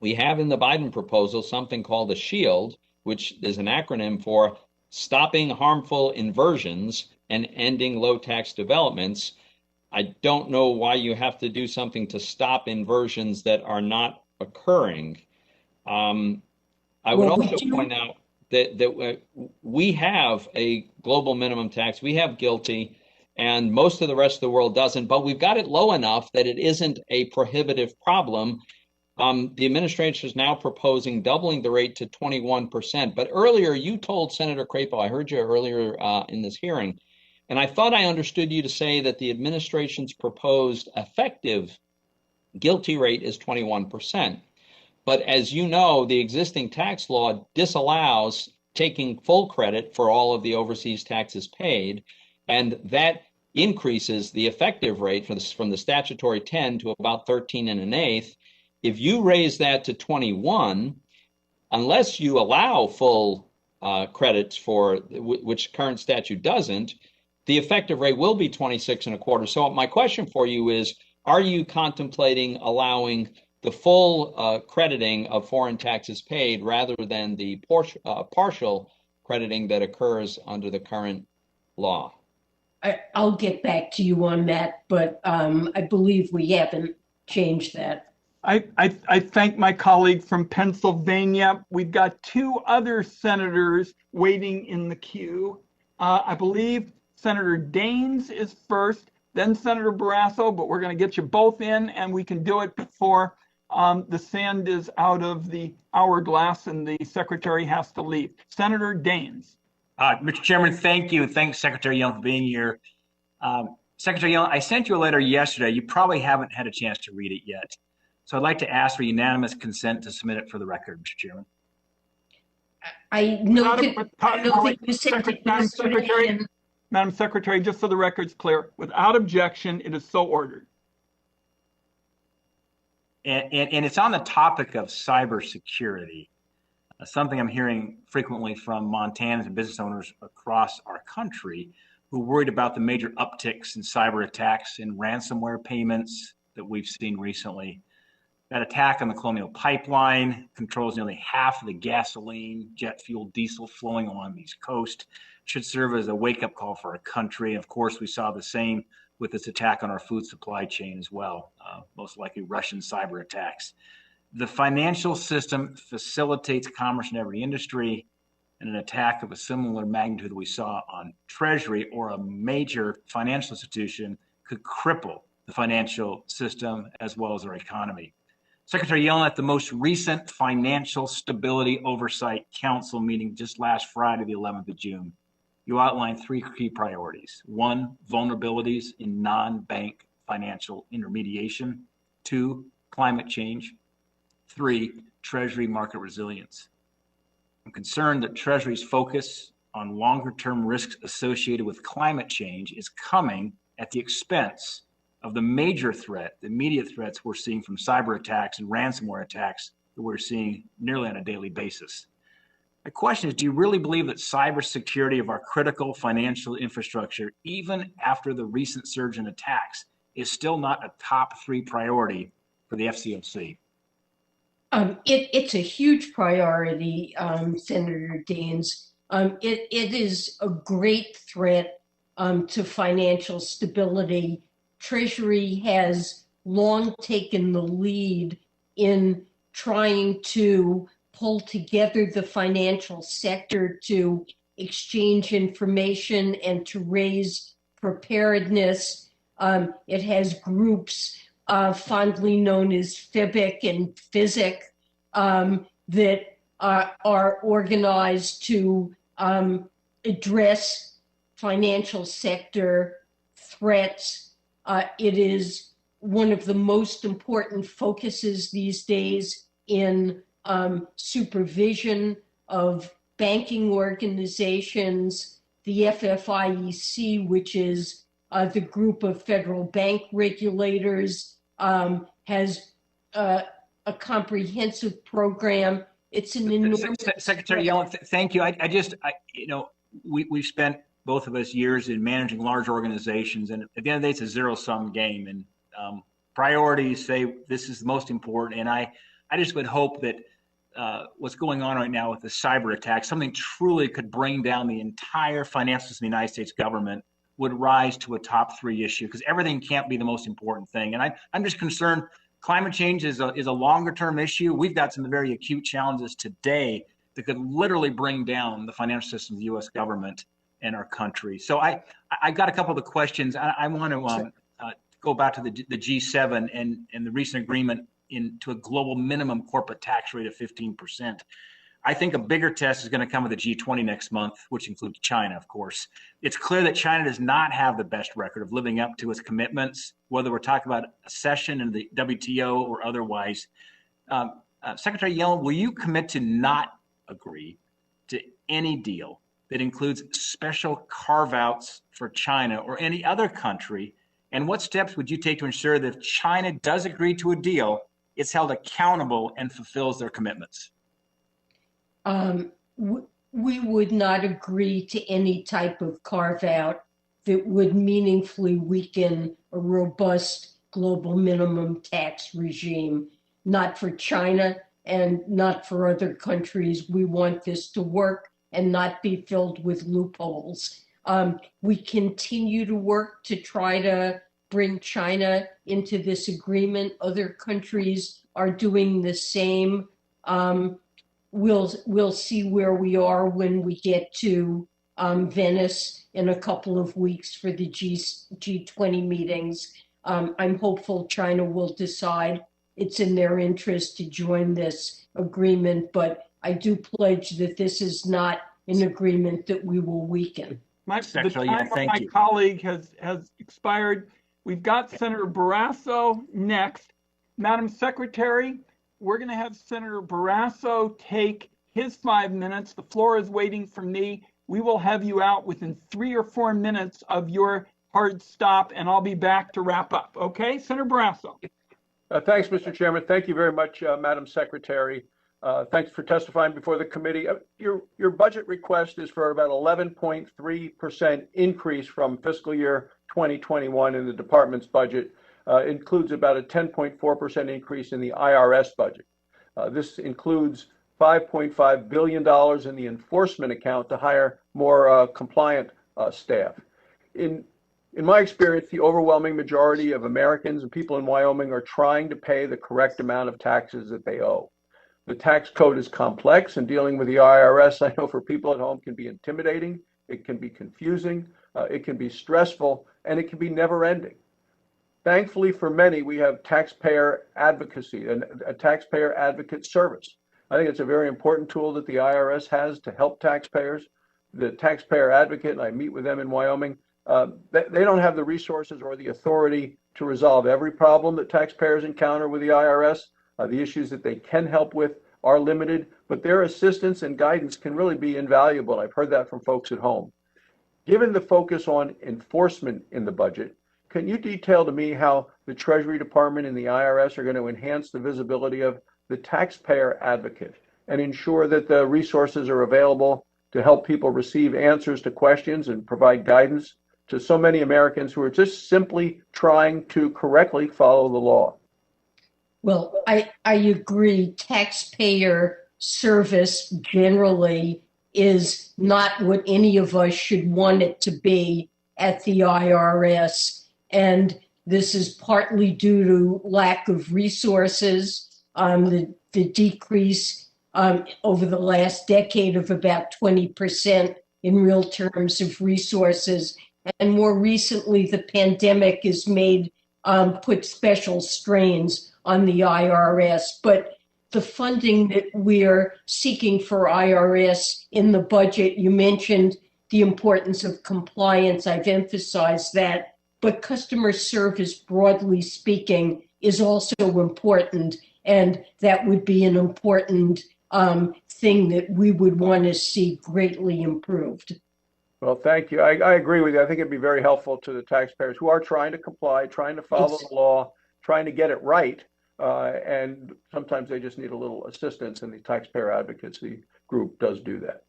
we have in the Biden proposal something called a SHIELD, which is an acronym for Stopping Harmful Inversions and Ending Low Tax Developments. I don't know why you have to do something to stop inversions that are not occurring. I would also point out that we have a global minimum tax. We have GILTI, and most of the rest of the world doesn't, but we've got it low enough that it isn't a prohibitive problem. The administration is now proposing doubling the rate to 21%. But earlier, you told Senator Crapo, I heard you earlier in this hearing, and I thought I understood you to say that the administration's proposed effective GILTI rate is 21%. But as you know, the existing tax law disallows taking full credit for all of the overseas taxes paid, and that increases the effective rate from the statutory 10 to about 13 1/8. If you raise that to 21, unless you allow full credits for which current statute doesn't, the effective rate will be 26 1/4. So my question for you is, are you contemplating allowing the full crediting of foreign taxes paid rather than the partial crediting that occurs under the current law? I'll get back to you on that, but I believe we haven't changed that. I thank my colleague from Pennsylvania. We've got two other senators waiting in the queue. I believe Senator Daines is first, then Senator Barrasso, but we're going to get you both in, and we can do it before the sand is out of the hourglass and the secretary has to leave. Senator Daines. Mr. Chairman, thank you. Thanks, Secretary Yellen, for being here. Secretary Yellen, I sent you a letter yesterday. You probably haven't had a chance to read it yet. So I'd like to ask for unanimous consent to submit it for the record, Mr. Chairman. I know that you said Secretary, Madam Secretary, just so the record's clear, without objection, it is so ordered. And it's on the topic of cybersecurity, something I'm hearing frequently from Montanans and business owners across our country who are worried about the major upticks in cyber attacks and ransomware payments that we've seen recently. That attack on the Colonial Pipeline controls nearly half of the gasoline, jet fuel, diesel flowing along the East Coast. Should serve as a wake-up call for our country. And of course, we saw the same with this attack on our food supply chain as well, most likely Russian cyber attacks. The financial system facilitates commerce in every industry, and an attack of a similar magnitude that we saw on Treasury or a major financial institution could cripple the financial system as well as our economy. Secretary Yellen, at the most recent Financial Stability Oversight Council meeting just last Friday, the 11th of June, you outlined three key priorities. One, vulnerabilities in non-bank financial intermediation. Two, climate change. Three, Treasury market resilience. I'm concerned that Treasury's focus on longer-term risks associated with climate change is coming at the expense of the major threat, the immediate threats we're seeing from cyber attacks and ransomware attacks that we're seeing nearly on a daily basis. My question is, do you really believe that cybersecurity of our critical financial infrastructure, even after the recent surge in attacks, is still not a top three priority for the FCOC? It's a huge priority, Senator Daines. It is a great threat to financial stability. Treasury has long taken the lead in trying to pull together the financial sector to exchange information and to raise preparedness. It has groups fondly known as FIBIC and FISIC that are organized to address financial sector threats. It is one of the most important focuses these days in supervision of banking organizations. The FFIEC, which is the group of federal bank regulators, has a comprehensive program. It's an enormous. Secretary Yellen, thank you. We've spent, both of us, years in managing large organizations, and at the end of the day, it's a zero-sum game. And priorities say this is the most important. And I just would hope that what's going on right now with the cyber attack, something truly could bring down the entire financial system of the United States government, would rise to a top three issue, because everything can't be the most important thing. And I'm just concerned climate change is a longer term issue. We've got some very acute challenges today that could literally bring down the financial system of the U.S. government and our country. So I got a couple of questions. I want to go back to the G7 and the recent agreement into a global minimum corporate tax rate of 15%. I think a bigger test is going to come with the G20 next month, which includes China, of course. It's clear that China does not have the best record of living up to its commitments, whether we're talking about a session in the WTO or otherwise. Secretary Yellen, will you commit to not agree to any deal that includes special carve-outs for China or any other country? And what steps would you take to ensure that if China does agree to a deal, it's held accountable and fulfills their commitments? We would not agree to any type of carve-out that would meaningfully weaken a robust global minimum tax regime, not for China and not for other countries. We want this to work and not be filled with loopholes. We continue to work to try to bring China into this agreement. Other countries are doing the same. We'll see where we are when we get to Venice in a couple of weeks for the G20 meetings. I'm hopeful China will decide it's in their interest to join this agreement, but I do pledge that this is not an agreement that we will weaken. The time of my colleague has expired. We've got Senator Barrasso next. Madam Secretary, we're going to have Senator Barrasso take his 5 minutes. The floor is waiting for me. We will have you out within 3 or 4 minutes of your hard stop, and I'll be back to wrap up. Okay, Senator Barrasso. Thanks, Mr. Chairman. Thank you very much, Madam Secretary. Thanks for testifying before the committee. Your budget request is for about 11.3% increase from fiscal year 2021 in the department's budget. Includes about a 10.4% increase in the IRS budget. This includes $5.5 billion in the enforcement account to hire more compliant staff. In my experience, the overwhelming majority of Americans and people in Wyoming are trying to pay the correct amount of taxes that they owe. The tax code is complex, and dealing with the IRS, I know for people at home, can be intimidating, it can be confusing, it can be stressful, and it can be never-ending. Thankfully for many, we have taxpayer advocacy and a taxpayer advocate service. I think it's a very important tool that the IRS has to help taxpayers. The taxpayer advocate, and I meet with them in Wyoming, they don't have the resources or the authority to resolve every problem that taxpayers encounter with the IRS. The issues that they can help with are limited, but their assistance and guidance can really be invaluable. I've heard that from folks at home. Given the focus on enforcement in the budget, can you detail to me how the Treasury Department and the IRS are going to enhance the visibility of the taxpayer advocate and ensure that the resources are available to help people receive answers to questions and provide guidance to so many Americans who are just simply trying to correctly follow the law? Well, I agree. Taxpayer service generally is not what any of us should want it to be at the IRS. And this is partly due to lack of resources, the decrease over the last decade of about 20% in real terms of resources. And more recently, the pandemic has put special strains on the IRS. But the funding that we're seeking for IRS in the budget, you mentioned the importance of compliance. I've emphasized that. But customer service, broadly speaking, is also important. And that would be an important thing that we would want to see greatly improved. Well, thank you. I agree with you. I think it'd be very helpful to the taxpayers who are trying to comply, trying to follow the law, trying to get it right. And sometimes they just need a little assistance, and the taxpayer advocacy group does do that.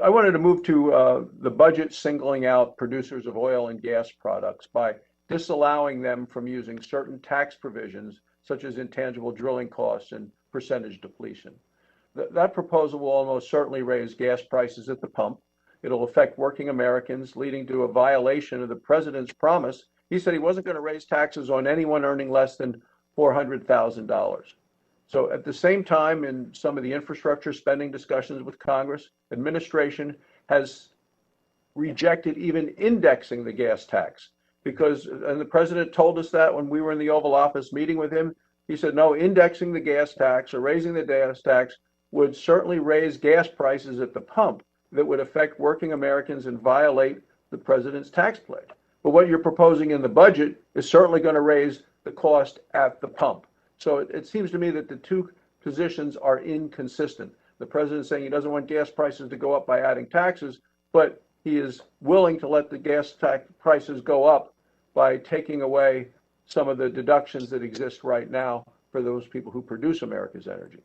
I wanted to move to the budget singling out producers of oil and gas products by disallowing them from using certain tax provisions, such as intangible drilling costs and percentage depletion. That proposal will almost certainly raise gas prices at the pump. It'll affect working Americans, leading to a violation of the president's promise. He said he wasn't going to raise taxes on anyone earning less than $400,000. So at the same time, in some of the infrastructure spending discussions with Congress, administration has rejected even indexing the gas tax because, and the president told us that when we were in the Oval Office meeting with him, He said, no, indexing the gas tax or raising the gas tax would certainly raise gas prices at the pump that would affect working Americans and violate the president's tax pledge. But what you're proposing in the budget is certainly going to raise the cost at the pump. So it seems to me that the two positions are inconsistent. The president's saying he doesn't want gas prices to go up by adding taxes, but he is willing to let the gas tax prices go up by taking away some of the deductions that exist right now for those people who produce America's energy.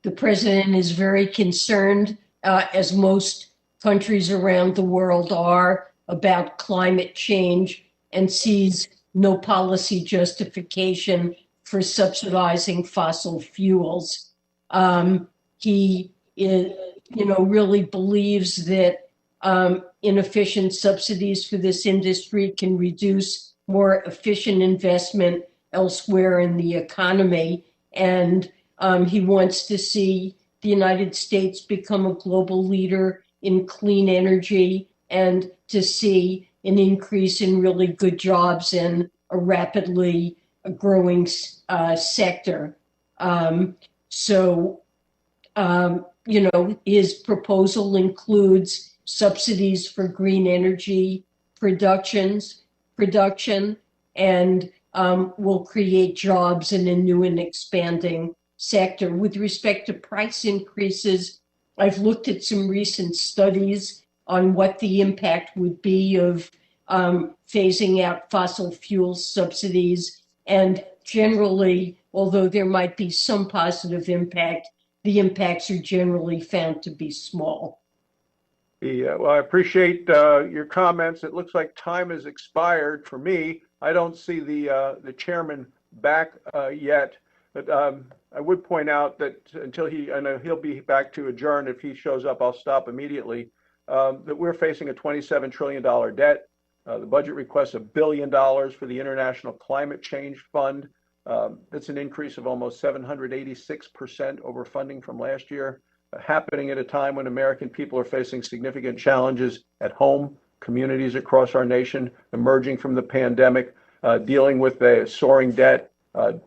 The president is very concerned, as most countries around the world are, about climate change and sees no policy justification for subsidizing fossil fuels. He really believes that inefficient subsidies for this industry can reduce more efficient investment elsewhere in the economy. And he wants to see the United States become a global leader in clean energy and to see an increase in really good jobs in a rapidly growing sector. His proposal includes subsidies for green energy production and will create jobs in a new and expanding sector. With respect to price increases, I've looked at some recent studies on what the impact would be of phasing out fossil fuel subsidies. And generally, although there might be some positive impact, the impacts are generally found to be small. Yeah, well, I appreciate your comments. It looks like time has expired for me. I don't see the chairman back yet, but I would point out that until I know he'll be back to adjourn. If he shows up, I'll stop immediately. That we're facing a $27 trillion debt. The budget requests $1 billion for the International Climate Change Fund. That's an increase of almost 786% over funding from last year, happening at a time when American people are facing significant challenges at home, communities across our nation, emerging from the pandemic, dealing with the soaring debt,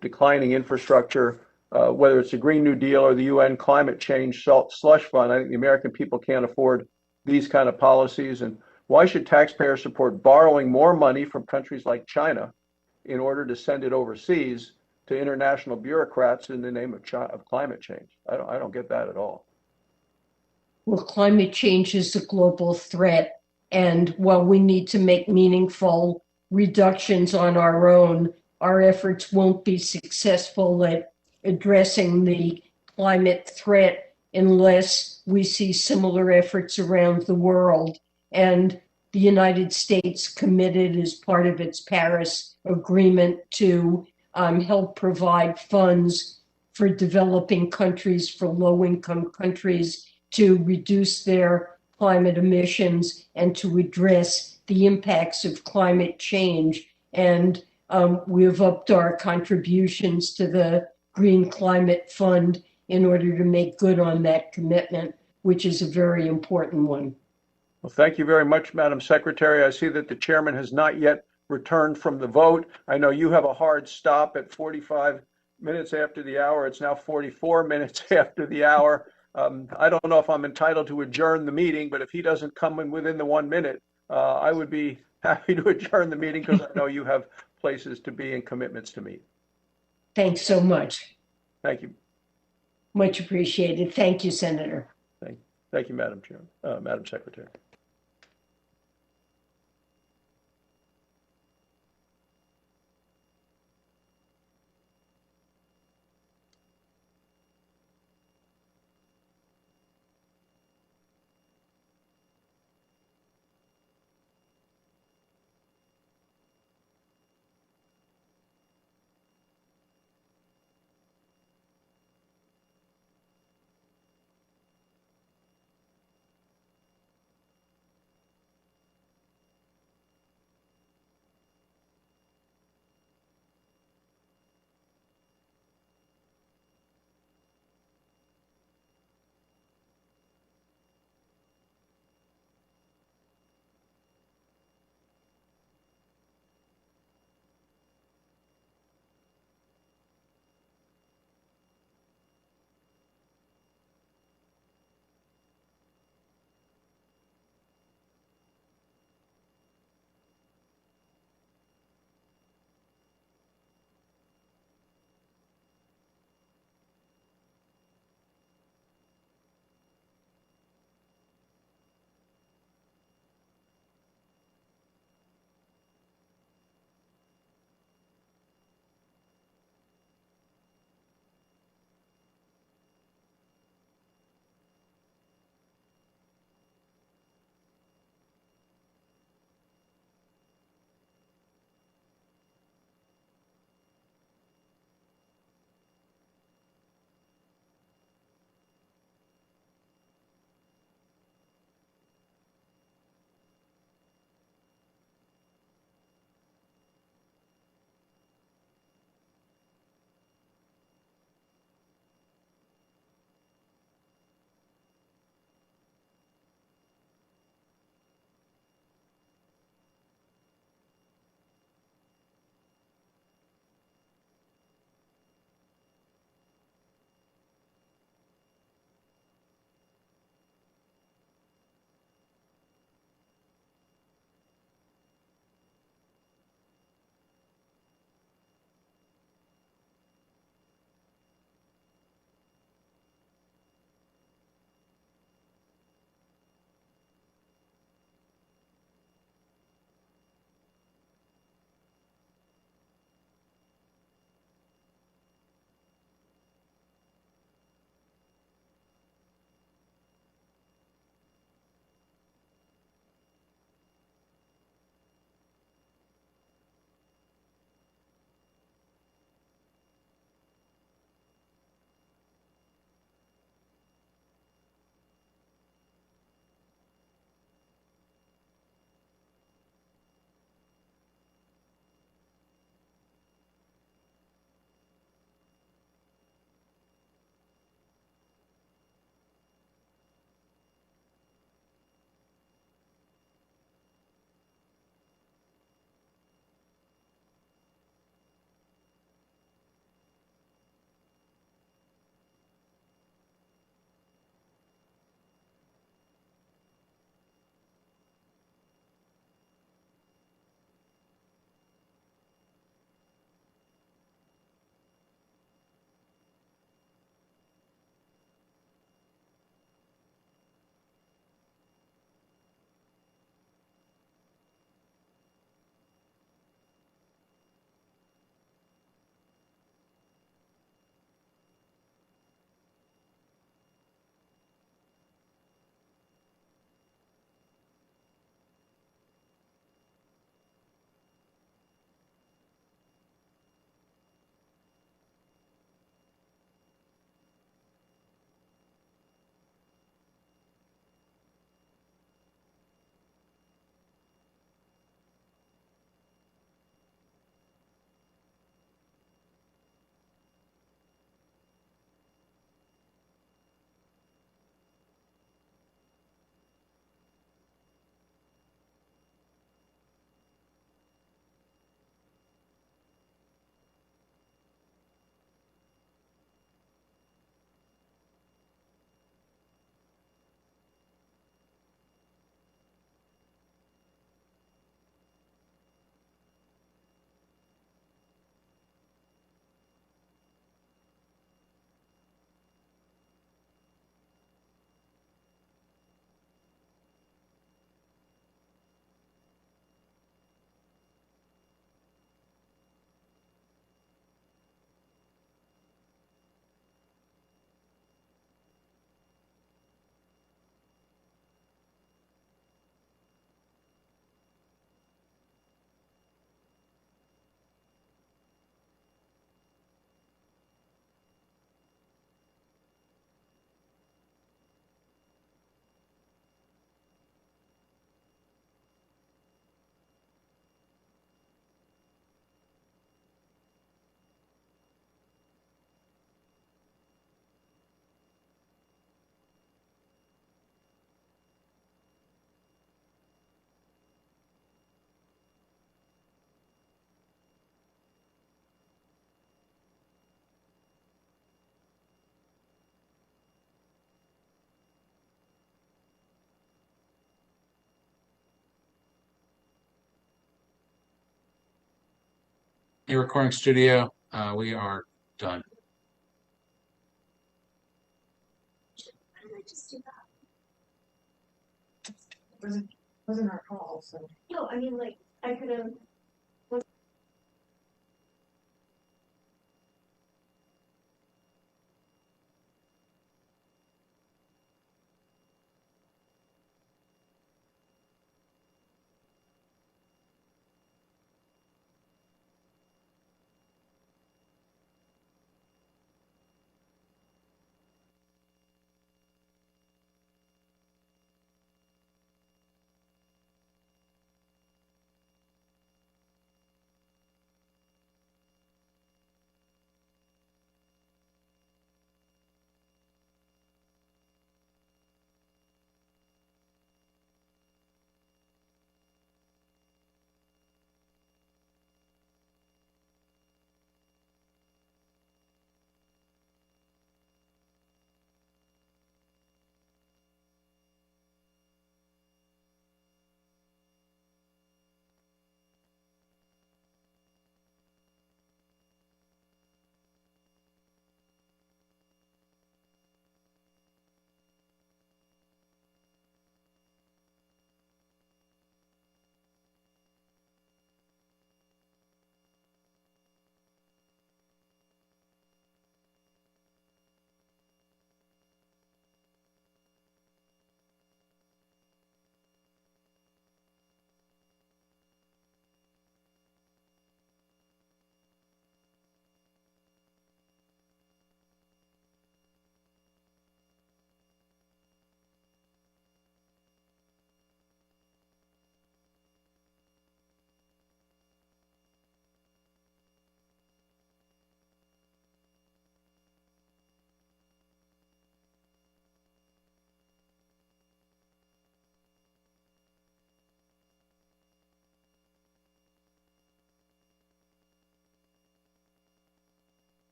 declining infrastructure, whether it's the Green New Deal or the UN Climate Change Slush Fund. I think the American people can't afford these kind of policies. And why should taxpayers support borrowing more money from countries like China in order to send it overseas to international bureaucrats in the name of climate change? I don't get that at all. Well, climate change is a global threat. And while we need to make meaningful reductions on our own, our efforts won't be successful at addressing the climate threat unless we see similar efforts around the world. And the United States committed as part of its Paris Agreement to help provide funds for developing countries, for low-income countries, to reduce their climate emissions and to address the impacts of climate change. And we have upped our contributions to the Green Climate Fund in order to make good on that commitment, which is a very important one. Well, thank you very much, Madam Secretary. I see that the chairman has not yet returned from the vote. I know you have a hard stop at 45 minutes after the hour. It's now 44 minutes after the hour. I don't know if I'm entitled to adjourn the meeting, but if he doesn't come in within the 1 minute, I would be happy to adjourn the meeting because I know you have places to be and commitments to meet. Thanks so much. Thank you. Much appreciated. Thank you, Senator. Thank you, Madam Chairman, Madam Secretary. Hey, recording studio, we are done. Wasn't our call, so. No, I mean, like, I could have